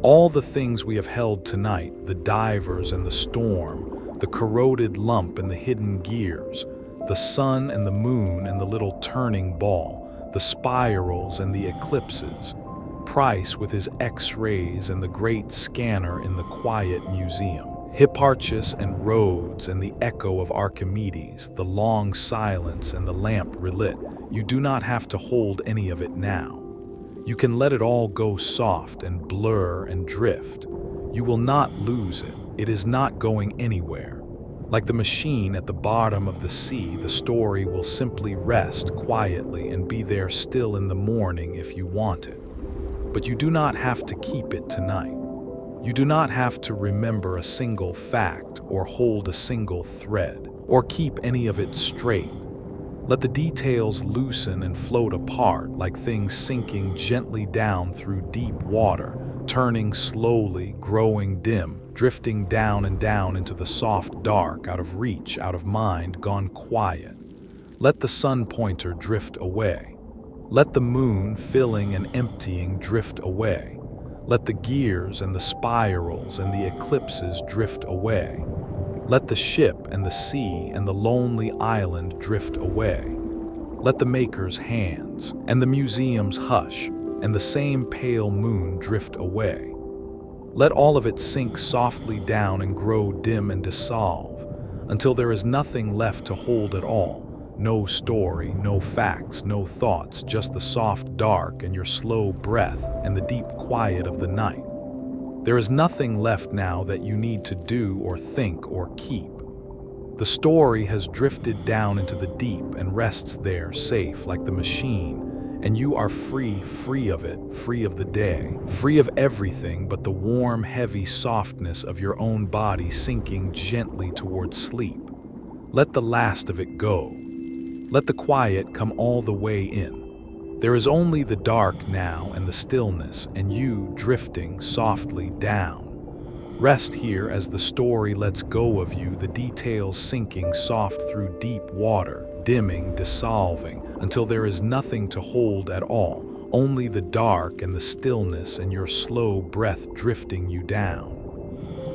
All the things we have held tonight, the divers and the storm, the corroded lump and the hidden gears, the sun and the moon and the little turning ball, the spirals and the eclipses, Price with his X-rays and the great scanner in the quiet museum, Hipparchus and Rhodes and the echo of Archimedes, the long silence and the lamp relit. You do not have to hold any of it now. You can let it all go soft and blur and drift. You will not lose it. It is not going anywhere. Like the machine at the bottom of the sea, the story will simply rest quietly and be there still in the morning if you want it. But you do not have to keep it tonight. You do not have to remember a single fact or hold a single thread or keep any of it straight. Let the details loosen and float apart like things sinking gently down through deep water, turning slowly, growing dim, drifting down and down into the soft dark, out of reach, out of mind, gone quiet. Let the sun pointer drift away. Let the moon filling and emptying drift away. Let the gears and the spirals and the eclipses drift away. Let the ship and the sea and the lonely island drift away. Let the maker's hands and the museum's hush and the same pale moon drift away. Let all of it sink softly down and grow dim and dissolve until there is nothing left to hold at all. No story, no facts, no thoughts, just the soft dark and your slow breath and the deep quiet of the night. There is nothing left now that you need to do or think or keep. The story has drifted down into the deep and rests there safe like the machine, and you are free of it, free of the day, free of everything but the warm, heavy softness of your own body sinking gently towards sleep. Let the last of it go. Let the quiet come all the way in. There is only the dark now and the stillness, and you drifting softly down. Rest here as the story lets go of you, the details sinking soft through deep water, dimming, dissolving, until there is nothing to hold at all, only the dark and the stillness and your slow breath drifting you down.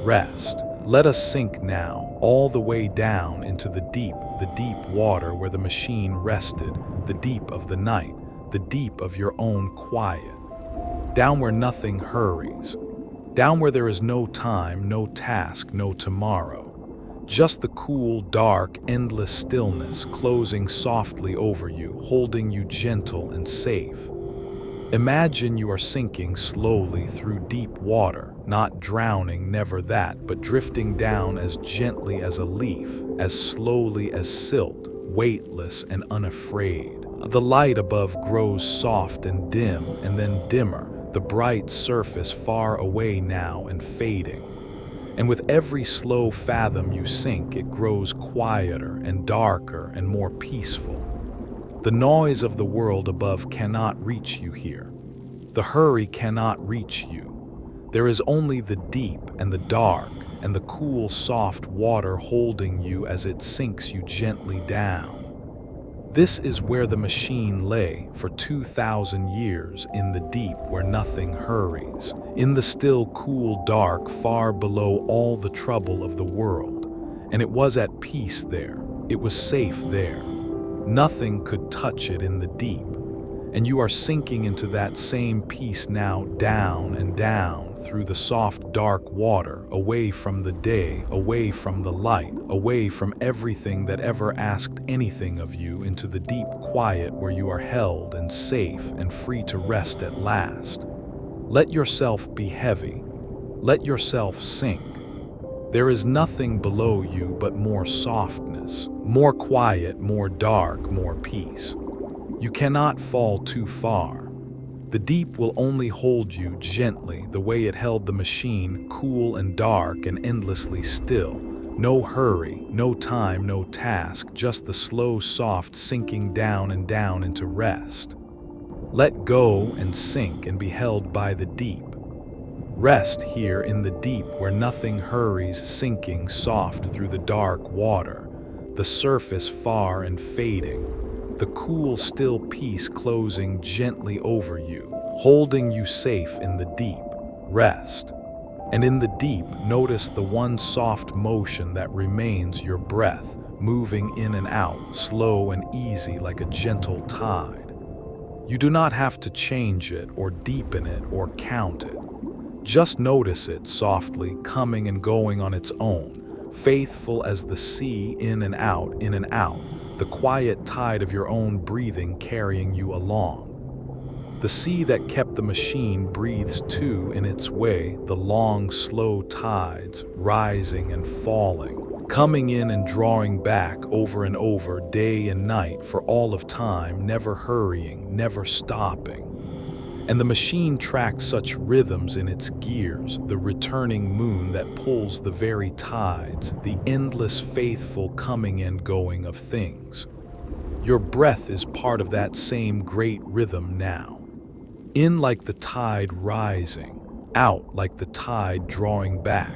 Rest. Let us sink now, all the way down into the deep water where the machine rested, the deep of the night, the deep of your own quiet. Down where nothing hurries. Down where there is no time, no task, no tomorrow. Just the cool, dark, endless stillness closing softly over you, holding you gentle and safe. Imagine you are sinking slowly through deep water, not drowning, never that, but drifting down as gently as a leaf, as slowly as silt, weightless and unafraid. The light above grows soft and dim, and then dimmer, the bright surface far away now and fading. And with every slow fathom you sink, it grows quieter and darker and more peaceful. The noise of the world above cannot reach you here. The hurry cannot reach you. There is only the deep and the dark and the cool, soft water holding you as it sinks you gently down. This is where the machine lay for 2,000 years, in the deep where nothing hurries, in the still, cool dark far below all the trouble of the world. And it was at peace there. It was safe there. Nothing could touch it in the deep. And you are sinking into that same peace now, down and down through the soft, dark water, away from the day, away from the light, away from everything that ever asked anything of you, into the deep quiet where you are held and safe and free to rest at last. Let yourself be heavy. Let yourself sink. There is nothing below you but more softness, more quiet, more dark, more peace. You cannot fall too far. The deep will only hold you gently, the way it held the machine, cool and dark and endlessly still. No hurry, no time, no task, just the slow, soft sinking down and down into rest. Let go and sink and be held by the deep. Rest here in the deep where nothing hurries, sinking soft through the dark water, the surface far and fading. The cool, still peace closing gently over you, holding you safe in the deep. Rest. And in the deep, notice the one soft motion that remains, your breath, moving in and out, slow and easy like a gentle tide. You do not have to change it or deepen it or count it. Just notice it softly coming and going on its own, faithful as the sea, in and out, in and out. The quiet tide of your own breathing carrying you along. The sea that kept the machine breathes too in its way, the long, slow tides, rising and falling, coming in and drawing back over and over, day and night, for all of time, never hurrying, never stopping. And the machine tracks such rhythms in its gears, the returning moon that pulls the very tides, the endless faithful coming and going of things. Your breath is part of that same great rhythm now. In like the tide rising, out like the tide drawing back,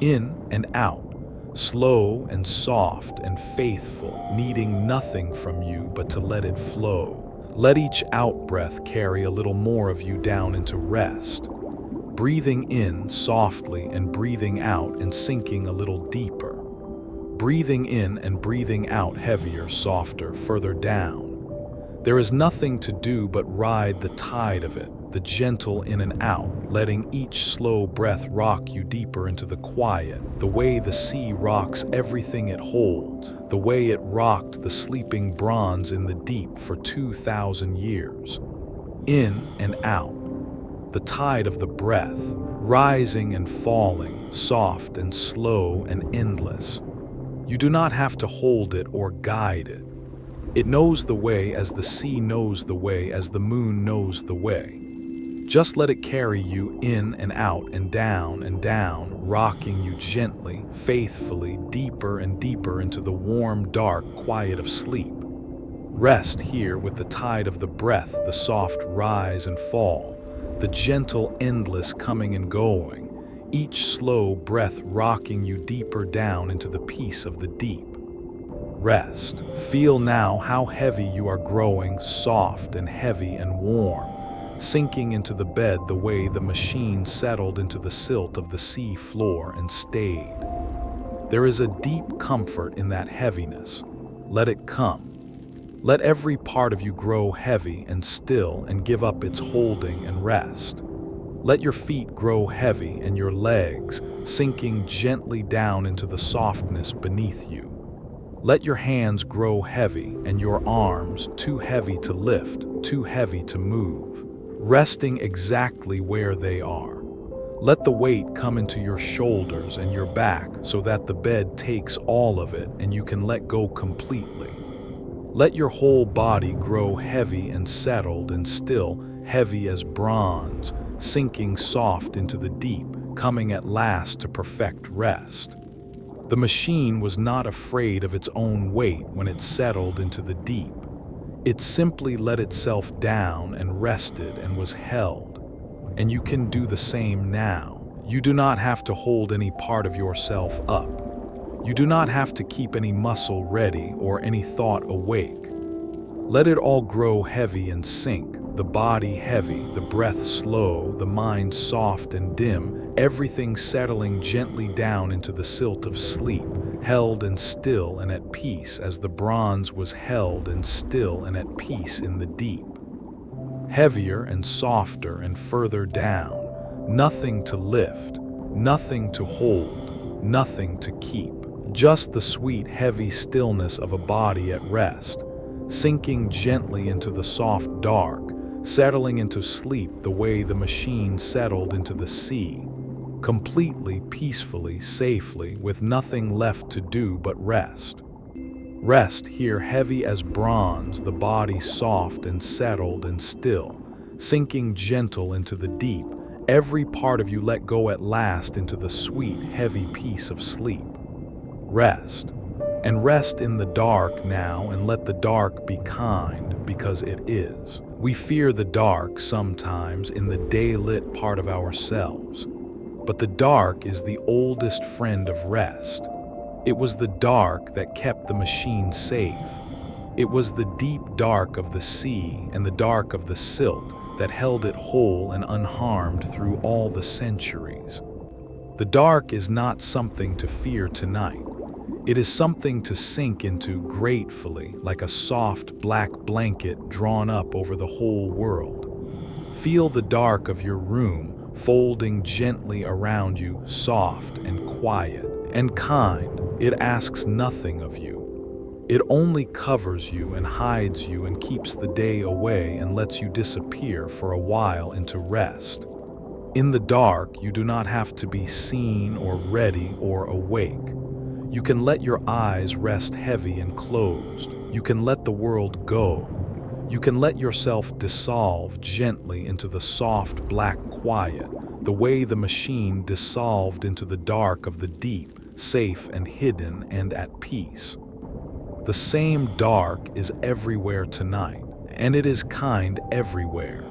in and out, slow and soft and faithful, needing nothing from you but to let it flow. Let each out-breath carry a little more of you down into rest. Breathing in softly and breathing out and sinking a little deeper. Breathing in and breathing out heavier, softer, further down. There is nothing to do but ride the tide of it, the gentle in and out, letting each slow breath rock you deeper into the quiet, the way the sea rocks everything it holds, the way it rocked the sleeping bronze in the deep for 2,000 years. In and out, the tide of the breath, rising and falling, soft and slow and endless. You do not have to hold it or guide it. It knows the way as the sea knows the way, as the moon knows the way. Just let it carry you in and out and down, rocking you gently, faithfully, deeper and deeper into the warm, dark quiet of sleep. Rest here with the tide of the breath, the soft rise and fall, the gentle, endless coming and going, each slow breath rocking you deeper down into the peace of the deep. Rest. Feel now how heavy you are growing, soft and heavy and warm, sinking into the bed the way the machine settled into the silt of the sea floor and stayed. There is a deep comfort in that heaviness. Let it come. Let every part of you grow heavy and still and give up its holding and rest. Let your feet grow heavy and your legs, sinking gently down into the softness beneath you. Let your hands grow heavy and your arms too heavy to lift, too heavy to move, resting exactly where they are. Let the weight come into your shoulders and your back so that the bed takes all of it and you can let go completely. Let your whole body grow heavy and settled and still, heavy as bronze, sinking soft into the deep, coming at last to perfect rest. The machine was not afraid of its own weight when it settled into the deep. It simply let itself down and rested and was held. And you can do the same now. You do not have to hold any part of yourself up. You do not have to keep any muscle ready or any thought awake. Let it all grow heavy and sink, the body heavy, the breath slow, the mind soft and dim, everything settling gently down into the silt of sleep, held and still and at peace as the bronze was held and still and at peace in the deep. Heavier and softer and further down, nothing to lift, nothing to hold, nothing to keep. Just the sweet, heavy stillness of a body at rest, sinking gently into the soft dark, settling into sleep the way the machine settled into the sea, completely, peacefully, safely, with nothing left to do but rest. Rest here heavy as bronze, the body soft and settled and still, sinking gentle into the deep, every part of you let go at last into the sweet, heavy peace of sleep. Rest. And rest in the dark now and let the dark be kind, because it is. We fear the dark sometimes in the day-lit part of ourselves. But the dark is the oldest friend of rest. It was the dark that kept the machine safe. It was the deep dark of the sea and the dark of the silt that held it whole and unharmed through all the centuries. The dark is not something to fear tonight. It is something to sink into gratefully, like a soft black blanket drawn up over the whole world. Feel the dark of your room folding gently around you, soft and quiet and kind. It asks nothing of you. It only covers you and hides you and keeps the day away and lets you disappear for a while into rest. In the dark, you do not have to be seen or ready or awake. You can let your eyes rest heavy and closed. You can let the world go. You can let yourself dissolve gently into the soft black quiet, the way the machine dissolved into the dark of the deep, safe and hidden and at peace. The same dark is everywhere tonight, and it is kind everywhere.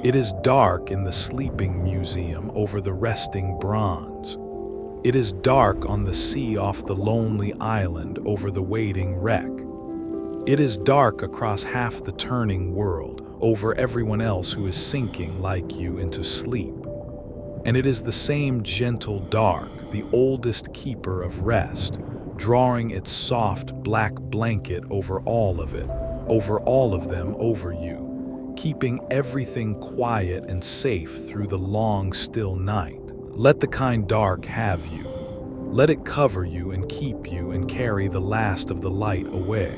It is dark in the sleeping museum over the resting bronze. It is dark on the sea off the lonely island over the waiting wreck. It is dark across half the turning world, over everyone else who is sinking like you into sleep. And it is the same gentle dark, the oldest keeper of rest, drawing its soft black blanket over all of it, over all of them, over you, keeping everything quiet and safe through the long, still night. Let the kind dark have you. Let it cover you and keep you and carry the last of the light away.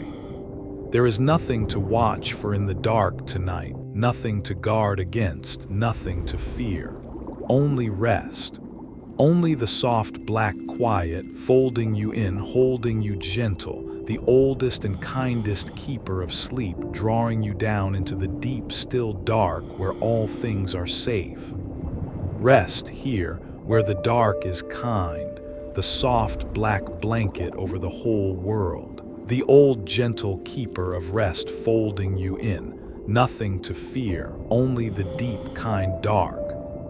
There is nothing to watch for in the dark tonight, nothing to guard against, nothing to fear. Only rest. Only the soft black quiet, folding you in, holding you gentle, the oldest and kindest keeper of sleep, drawing you down into the deep, still dark where all things are safe. Rest here, where the dark is kind, the soft black blanket over the whole world, the old gentle keeper of rest folding you in, nothing to fear, only the deep kind dark,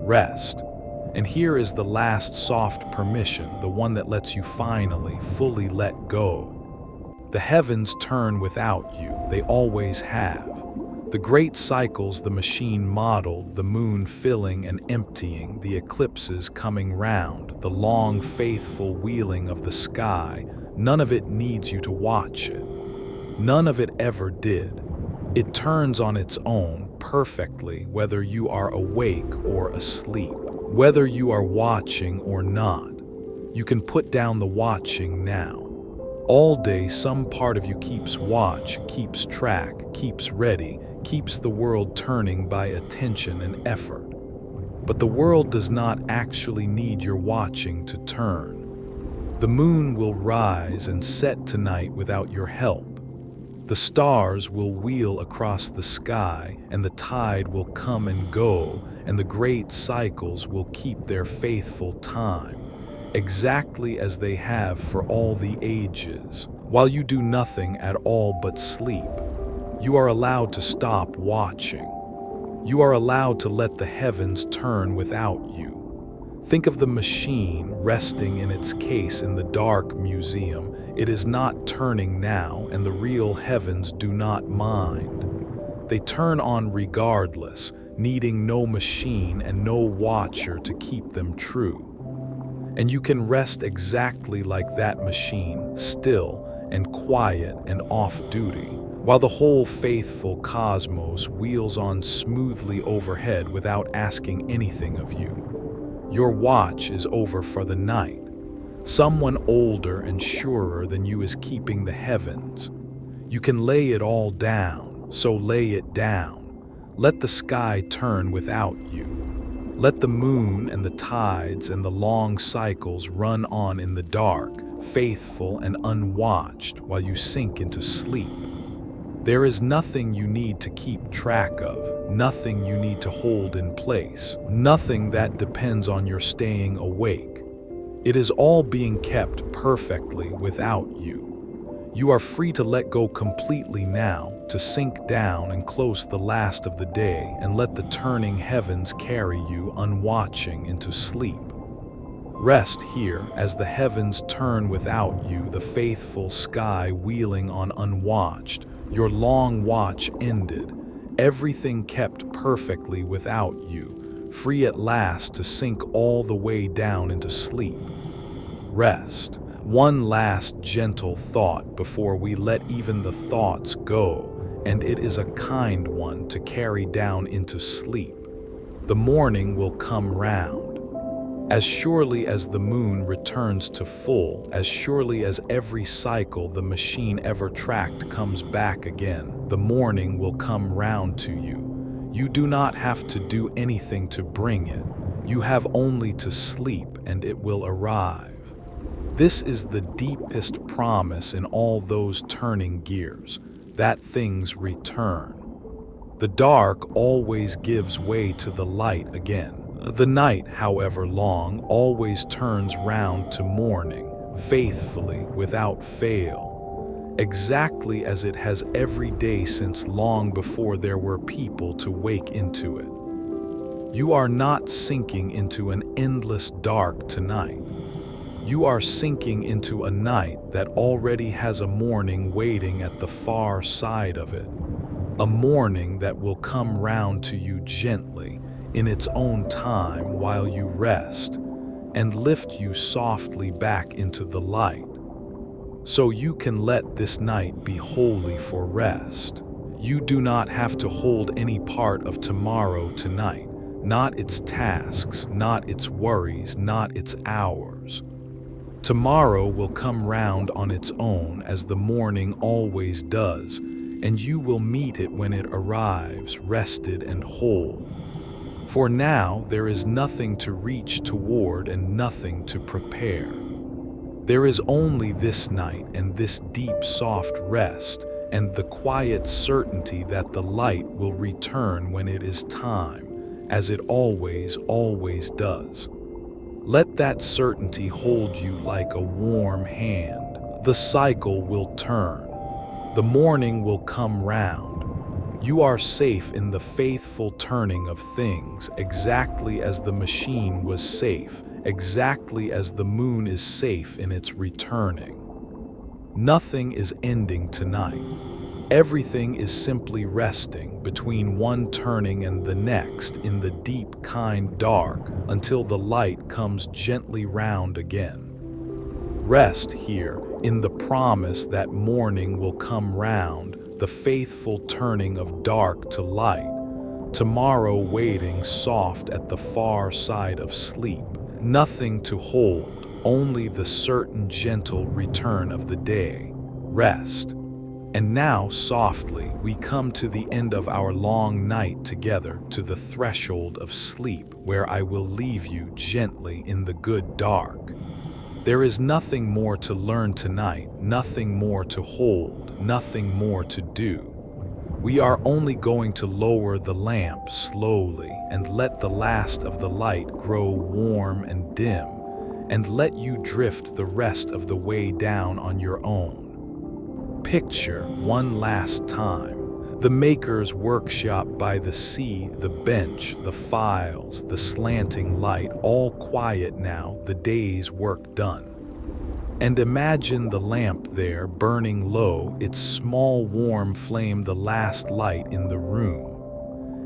rest. And here is the last soft permission, the one that lets you finally, fully let go. The heavens turn without you, they always have. The great cycles the machine modeled, the moon filling and emptying, the eclipses coming round, the long faithful wheeling of the sky, none of it needs you to watch it. None of it ever did. It turns on its own perfectly whether you are awake or asleep, whether you are watching or not. You can put down the watching now. All day some part of you keeps watch, keeps track, keeps ready, keeps the world turning by attention and effort. But the world does not actually need your watching to turn. The moon will rise and set tonight without your help. The stars will wheel across the sky, and the tide will come and go, and the great cycles will keep their faithful time, exactly as they have for all the ages. While you do nothing at all but sleep, you are allowed to stop watching. You are allowed to let the heavens turn without you. Think of the machine resting in its case in the dark museum. It is not turning now, and the real heavens do not mind. They turn on regardless, needing no machine and no watcher to keep them true. And you can rest exactly like that machine, still and quiet and off-duty, while the whole faithful cosmos wheels on smoothly overhead without asking anything of you. Your watch is over for the night. Someone older and surer than you is keeping the heavens. You can lay it all down, so lay it down. Let the sky turn without you. Let the moon and the tides and the long cycles run on in the dark, faithful and unwatched, while you sink into sleep. There is nothing you need to keep track of, nothing you need to hold in place, nothing that depends on your staying awake. It is all being kept perfectly without you. You are free to let go completely now, to sink down and close the last of the day and let the turning heavens carry you unwatching into sleep. Rest here as the heavens turn without you, the faithful sky wheeling on unwatched. Your long watch ended, everything kept perfectly without you, free at last to sink all the way down into sleep. Rest. One last gentle thought before we let even the thoughts go, and it is a kind one to carry down into sleep. The morning will come round. As surely as the moon returns to full, as surely as every cycle the machine ever tracked comes back again, the morning will come round to you. You do not have to do anything to bring it. You have only to sleep and it will arrive. This is the deepest promise in all those turning gears, that things return. The dark always gives way to the light again. The night, however long, always turns round to morning, faithfully, without fail, exactly as it has every day since long before there were people to wake into it. You are not sinking into an endless dark tonight. You are sinking into a night that already has a morning waiting at the far side of it, a morning that will come round to you gently, in its own time while you rest, and lift you softly back into the light. So you can let this night be holy for rest. You do not have to hold any part of tomorrow tonight, not its tasks, not its worries, not its hours. Tomorrow will come round on its own as the morning always does, and you will meet it when it arrives, rested and whole. For now there is nothing to reach toward and nothing to prepare. There is only this night and this deep soft rest and the quiet certainty that the light will return when it is time, as it always does. Let that certainty hold you like a warm hand. The cycle will turn. The morning will come round. You are safe in the faithful turning of things, exactly as the machine was safe, exactly as the moon is safe in its returning. Nothing is ending tonight. Everything is simply resting between one turning and the next in the deep, kind dark until the light comes gently round again. Rest here in the promise that morning will come round, the faithful turning of dark to light, tomorrow waiting soft at the far side of sleep. Nothing to hold, only the certain gentle return of the day. Rest. And now, softly, we come to the end of our long night together, to the threshold of sleep, where I will leave you gently in the good dark. There is nothing more to learn tonight, nothing more to hold. nothing more to do. We are only going to lower the lamp slowly and let the last of the light grow warm and dim, and let you drift the rest of the way down on your own. Picture one last time the maker's workshop by the sea, the bench, the files, the slanting light, all quiet now, the day's work done. And imagine the lamp there burning low, its small warm flame the last light in the room.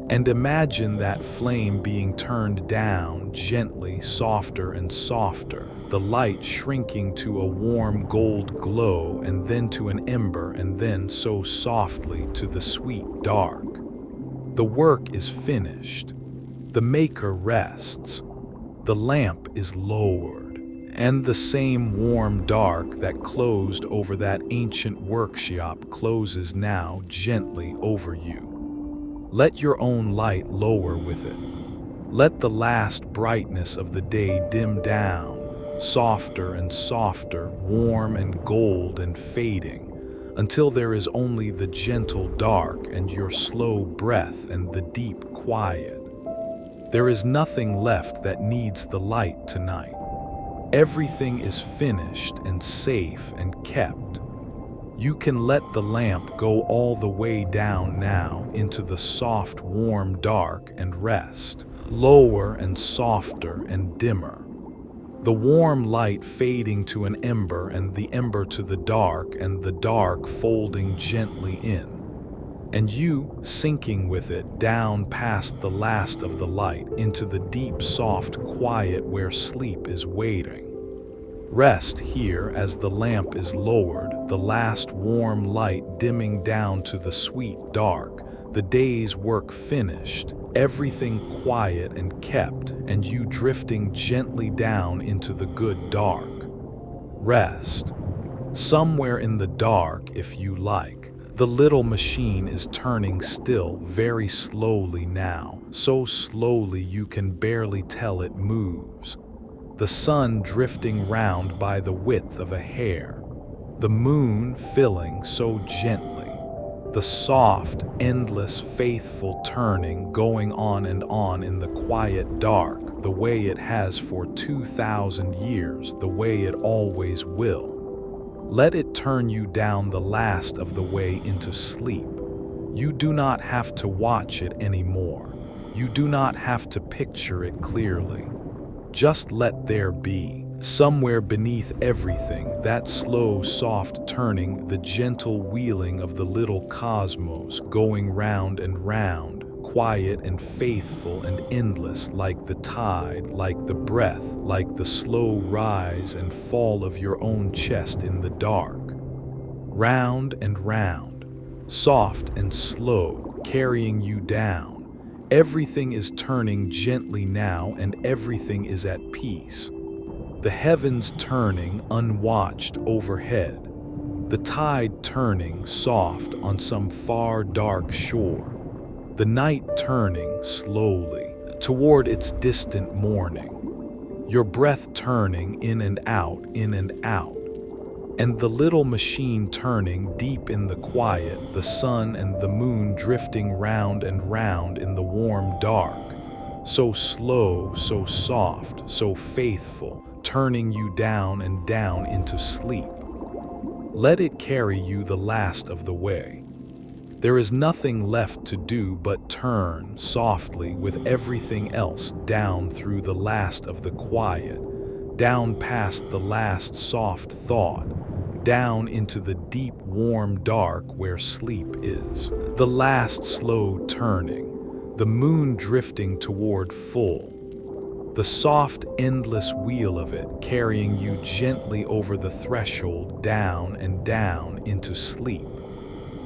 And imagine that flame being turned down gently, softer and softer, the light shrinking to a warm gold glow, and then to an ember, and then so softly to the sweet dark. The work is finished. The maker rests. The lamp is lowered, and the same warm dark that closed over that ancient workshop closes now gently over you. Let your own light lower with it. Let the last brightness of the day dim down, softer and softer, warm and gold and fading, until there is only the gentle dark and your slow breath and the deep quiet. There is nothing left that needs the light tonight. Everything is finished and safe and kept. You can let the lamp go all the way down now into the soft, warm dark and rest, lower and softer and dimmer. The warm light fading to an ember, and the ember to the dark, and the dark folding gently in, and you sinking with it down past the last of the light into the deep, soft quiet where sleep is waiting. Rest here as the lamp is lowered, the last warm light dimming down to the sweet dark, the day's work finished, everything quiet and kept, and you drifting gently down into the good dark. Rest. Somewhere in the dark, if you like, the little machine is turning still, very slowly now, so slowly you can barely tell it moves. The sun drifting round by the width of a hair, the moon filling so gently, the soft, endless, faithful turning going on and on in the quiet dark, the way it has for 2,000 years, the way it always will. Let it turn you down the last of the way into sleep. You do not have to watch it anymore. You do not have to picture it clearly. Just let there be, somewhere beneath everything, that slow, soft turning, the gentle wheeling of the little cosmos going round and round, quiet and faithful and endless, like the tide, like the breath, like the slow rise and fall of your own chest in the dark. Round and round, soft and slow, carrying you down. Everything is turning gently now, and everything is at peace. The heavens turning unwatched overhead, the tide turning soft on some far dark shore, the night turning slowly toward its distant morning, your breath turning in and out, and the little machine turning deep in the quiet, the sun and the moon drifting round and round in the warm dark, so slow, so soft, so faithful, turning you down and down into sleep. Let it carry you the last of the way. There is nothing left to do but turn softly with everything else down through the last of the quiet, down past the last soft thought, down into the deep warm dark where sleep is. The last slow turning, the moon drifting toward full, the soft endless wheel of it carrying you gently over the threshold down and down into sleep.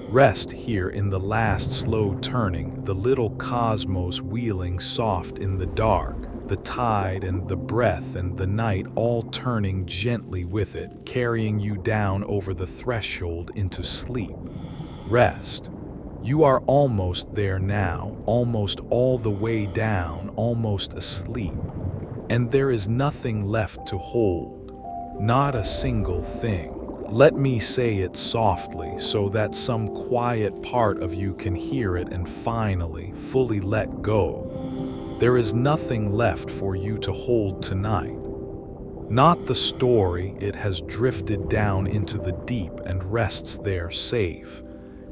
Rest here in the last slow turning, the little cosmos wheeling soft in the dark, the tide and the breath and the night all turning gently with it, carrying you down over the threshold into sleep. Rest. You are almost there now, almost all the way down, almost asleep. And there is nothing left to hold, not a single thing. Let me say it softly so that some quiet part of you can hear it and finally, fully let go. There is nothing left for you to hold tonight. Not the story, it has drifted down into the deep and rests there safe,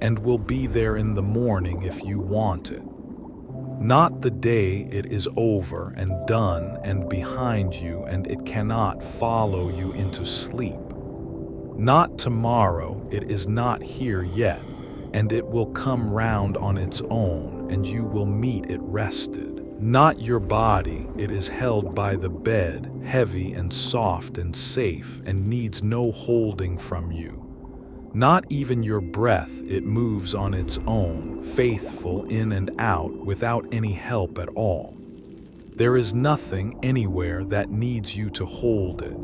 and will be there in the morning if you want it. Not the day, it is over and done and behind you and it cannot follow you into sleep. Not tomorrow, it is not here yet, and it will come round on its own and you will meet it rested. Not your body, it is held by the bed, heavy and soft and safe, and needs no holding from you. Not even your breath, it moves on its own, faithful in and out, without any help at all. There is nothing anywhere that needs you to hold it.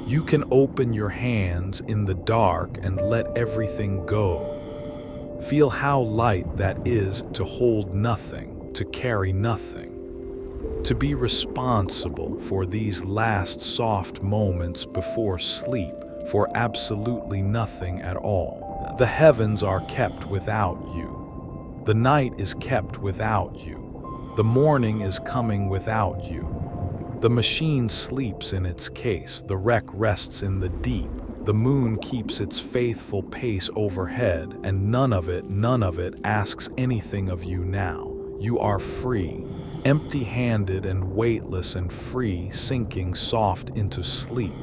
You can open your hands in the dark and let everything go. Feel how light that is to hold nothing, to carry nothing. To be responsible for these last soft moments before sleep, for absolutely nothing at all. The heavens are kept without you. The night is kept without you. The morning is coming without you. The machine sleeps in its case, the wreck rests in the deep. The moon keeps its faithful pace overhead, and none of it asks anything of you now. You are free, empty-handed and weightless and free, sinking soft into sleep.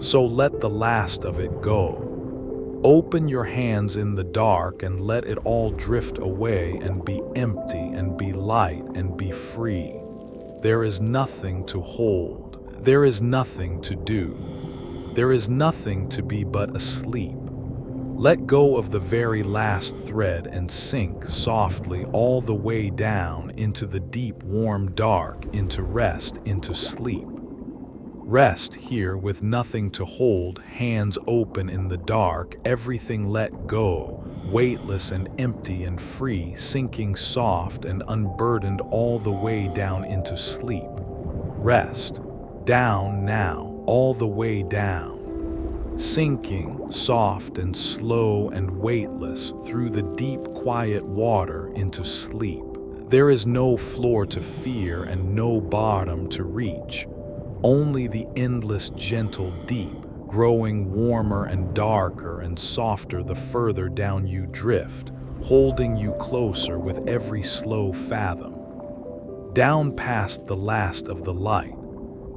So let the last of it go. Open your hands in the dark and let it all drift away and be empty and be light and be free. There is nothing to hold. There is nothing to do. There is nothing to be but asleep. Let go of the very last thread and sink softly all the way down into the deep warm dark, into rest, into sleep. Rest here with nothing to hold, hands open in the dark, everything let go, weightless and empty and free, sinking soft and unburdened all the way down into sleep. Rest. Down now, all the way down. Sinking, soft and slow and weightless, through the deep quiet water into sleep. There is no floor to fear and no bottom to reach. Only the endless gentle deep, growing warmer and darker and softer the further down you drift, holding you closer with every slow fathom. Down past the last of the light,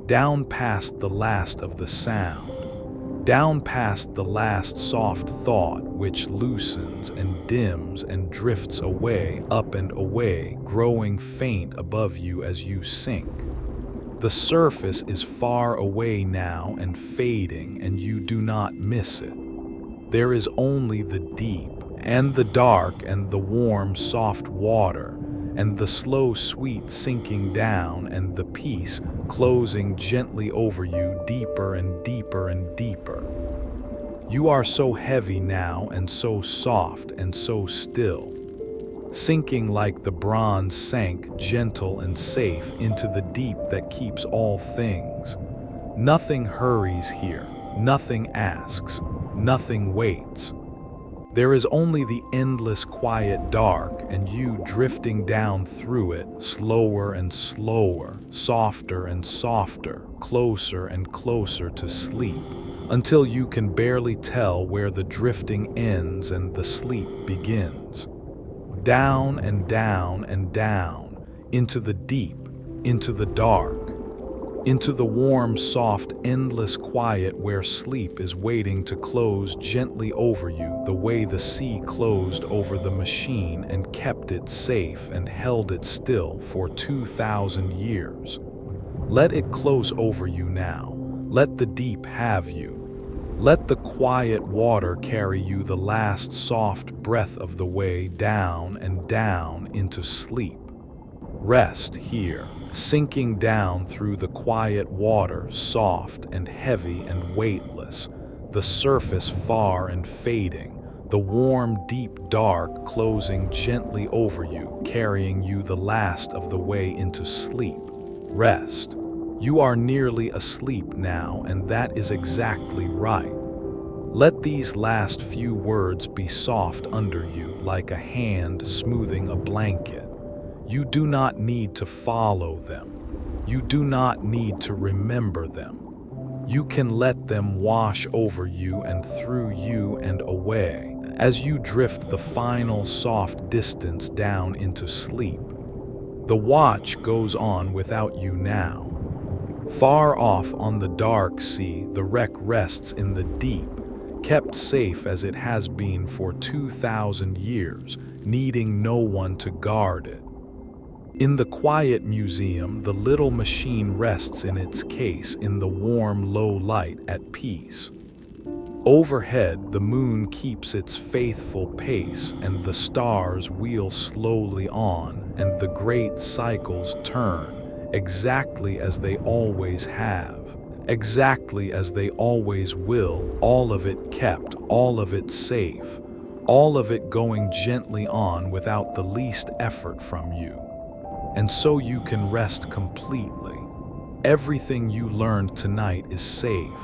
down past the last of the sound, down past the last soft thought which loosens and dims and drifts away, up and away, growing faint above you as you sink. The surface is far away now and fading, and you do not miss it. There is only the deep, and the dark, and the warm, soft water, and the slow, sweet sinking down, and the peace closing gently over you deeper and deeper and deeper. You are so heavy now and so soft and so still, sinking like the bronze sank, gentle and safe, into the deep that keeps all things. Nothing hurries here, nothing asks, nothing waits. There is only the endless quiet dark, and you drifting down through it, slower and slower, softer and softer, closer and closer to sleep, until you can barely tell where the drifting ends and the sleep begins. Down and down and down, into the deep, into the dark, into the warm, soft, endless quiet where sleep is waiting to close gently over you the way the sea closed over the machine and kept it safe and held it still for 2,000 years. Let it close over you now. Let the deep have you. Let the quiet water carry you the last soft breath of the way down and down into sleep. Rest here, sinking down through the quiet water, soft and heavy and weightless, the surface far and fading, the warm, deep dark closing gently over you, carrying you the last of the way into sleep. Rest. You are nearly asleep now, and that is exactly right. Let these last few words be soft under you, like a hand smoothing a blanket. You do not need to follow them. You do not need to remember them. You can let them wash over you and through you and away as you drift the final soft distance down into sleep. The watch goes on without you now. Far off on the dark sea, the wreck rests in the deep, kept safe as it has been for 2,000 years, needing no one to guard it. In the quiet museum, the little machine rests in its case in the warm, low light at peace. Overhead, the moon keeps its faithful pace, and the stars wheel slowly on, and the great cycles turn, exactly as they always have, exactly as they always will, all of it kept, all of it safe, all of it going gently on without the least effort from you. And so you can rest completely. Everything you learned tonight is safe.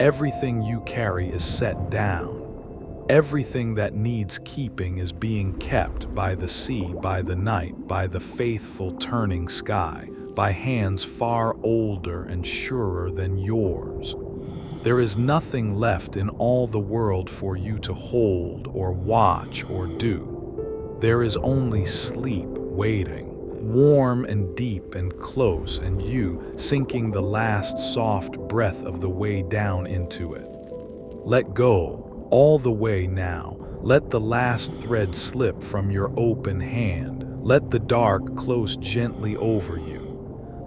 Everything you carry is set down. Everything that needs keeping is being kept by the sea, by the night, by the faithful turning sky, by hands far older and surer than yours. There is nothing left in all the world for you to hold or watch or do. There is only sleep waiting, warm and deep and close, and you sinking the last soft breath of the way down into it. Let go, all the way now. Let the last thread slip from your open hand. Let the dark close gently over you.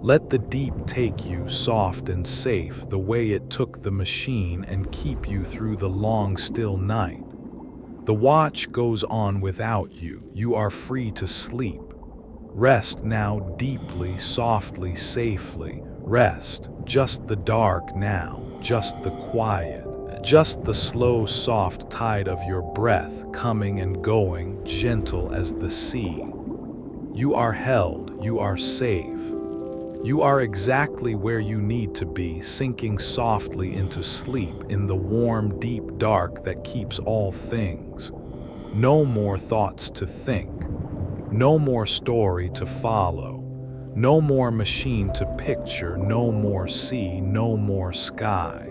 Let the deep take you soft and safe the way it took the machine and keep you through the long still night. The watch goes on without you. You are free to sleep. Rest now deeply, softly, safely. Rest. Just the dark now, just the quiet, just the slow, soft tide of your breath coming and going, gentle as the sea. You are held, you are safe. You are exactly where you need to be, sinking softly into sleep in the warm, deep dark that keeps all things. No more thoughts to think. No more story to follow, no more machine to picture, no more sea, no more sky.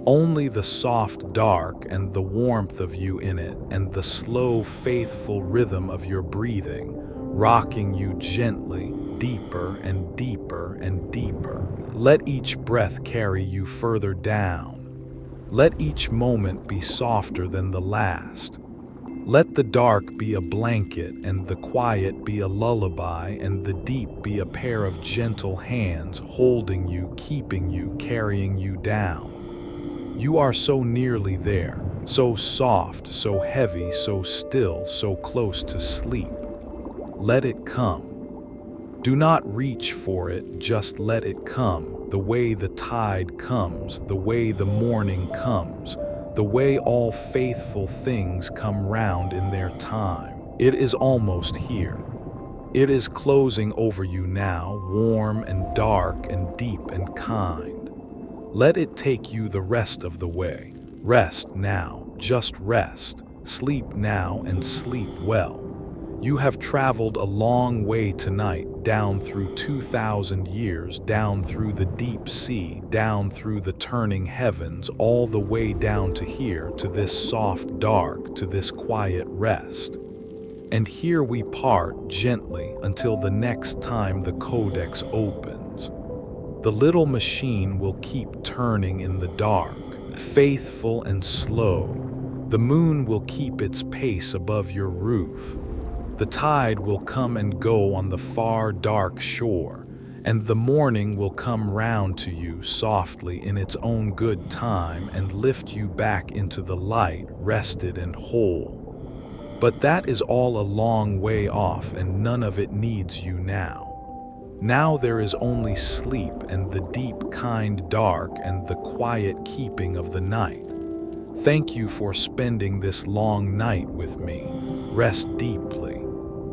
Only the soft dark and the warmth of you in it, and the slow, faithful rhythm of your breathing, rocking you gently, deeper and deeper and deeper. Let each breath carry you further down. Let each moment be softer than the last. Let the dark be a blanket, and the quiet be a lullaby, and the deep be a pair of gentle hands holding you, keeping you, carrying you down. You are so nearly there, so soft, so heavy, so still, so close to sleep. Let it come. Do not reach for it, just let it come, the way the tide comes, the way the morning comes, the way all faithful things come round in their time. It is almost here. It is closing over you now, warm and dark and deep and kind. Let it take you the rest of the way. Rest now, just rest. Sleep now and sleep well. You have traveled a long way tonight, down through 2,000 years, down through the deep sea, down through the turning heavens, all the way down to here, to this soft dark, to this quiet rest. And here we part gently until the next time the Codex opens. The little machine will keep turning in the dark, faithful and slow. The moon will keep its pace above your roof. The tide will come and go on the far dark shore, and the morning will come round to you softly in its own good time and lift you back into the light, rested and whole. But that is all a long way off, and none of it needs you now. Now there is only sleep and the deep, kind dark and the quiet keeping of the night. Thank you for spending this long night with me. Rest deeply.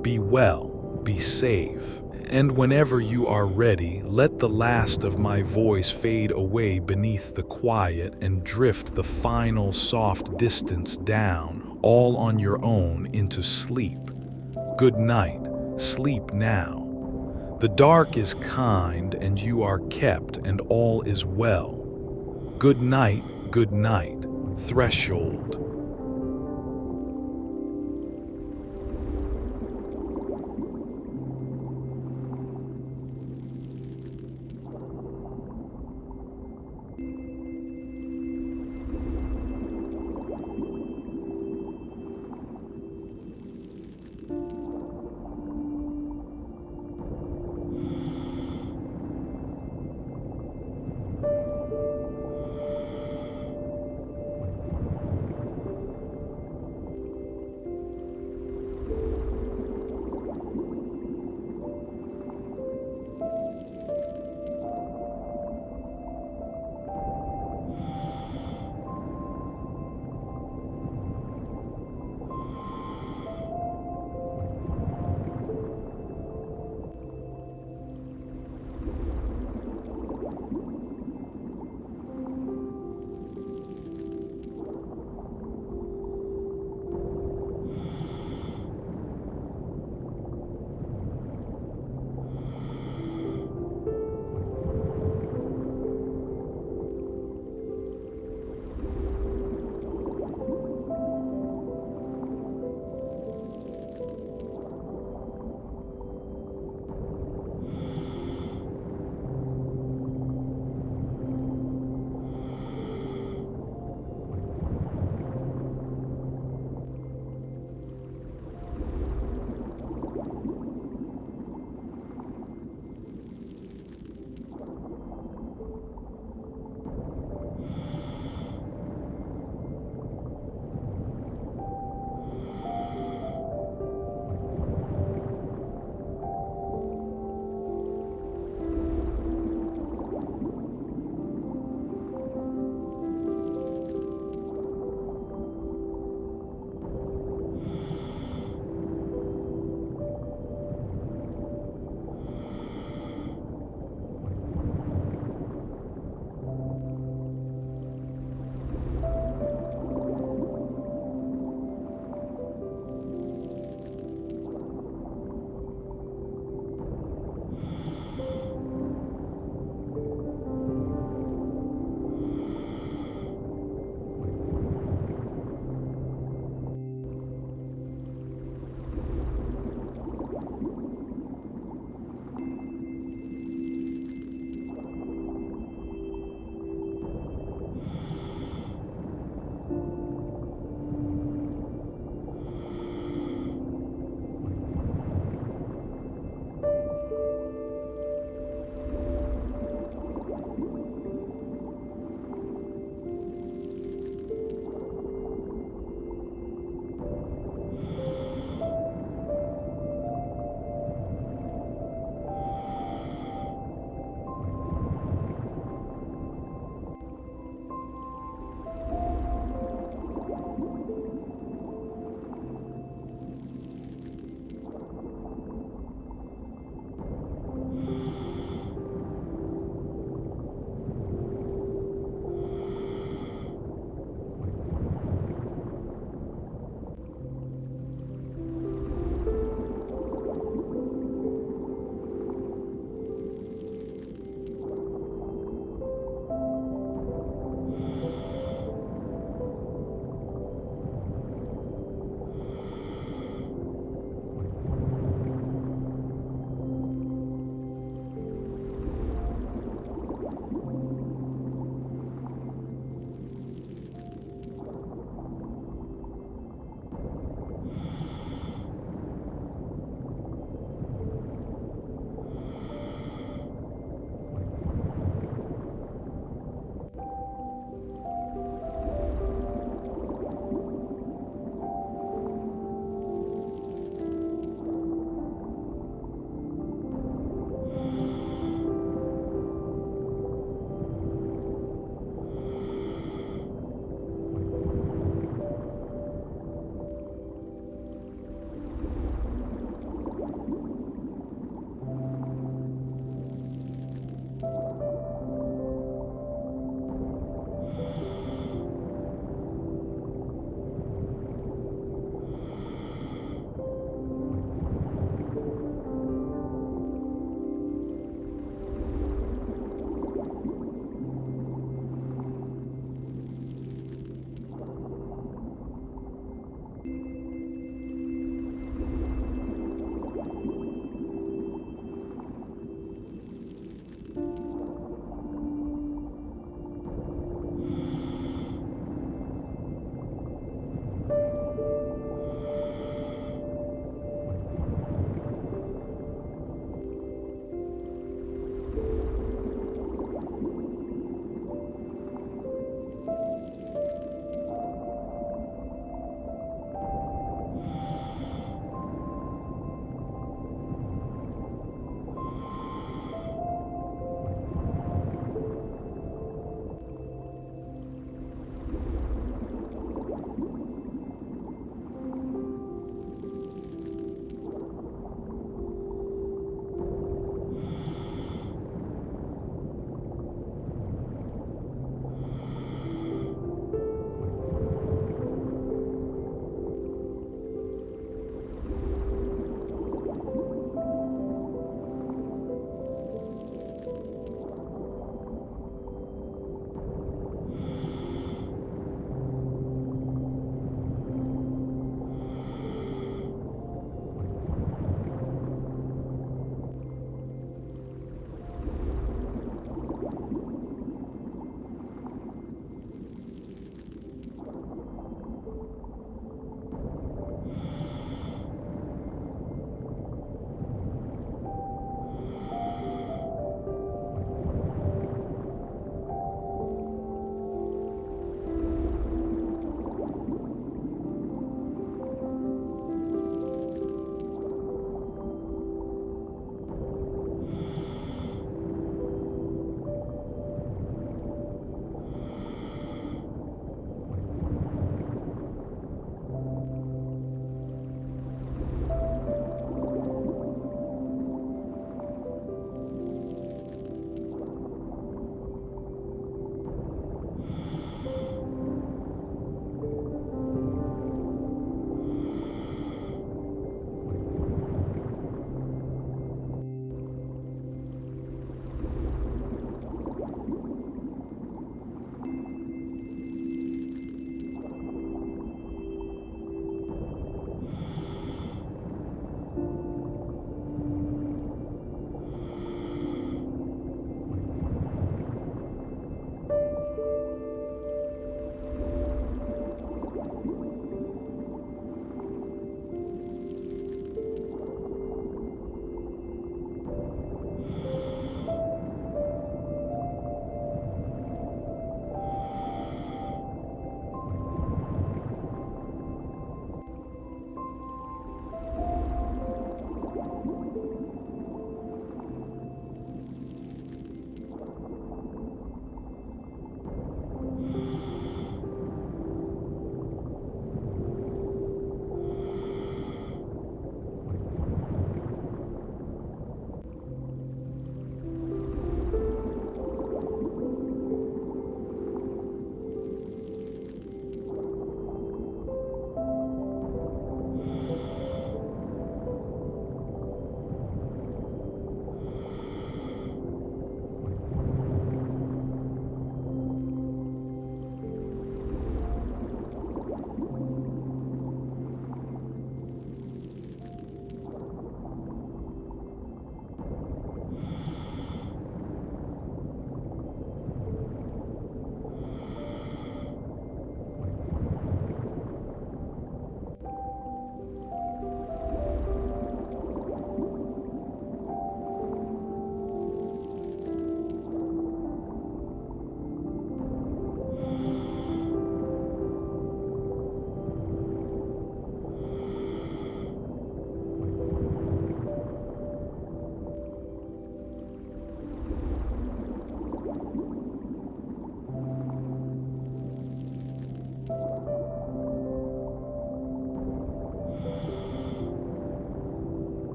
Be well, be safe, And whenever you are ready, let the last of my voice fade away beneath the quiet and drift the final soft distance down, all on your own, into sleep. Good night, sleep now. The dark is kind and you are kept and all is well. Good night, threshold.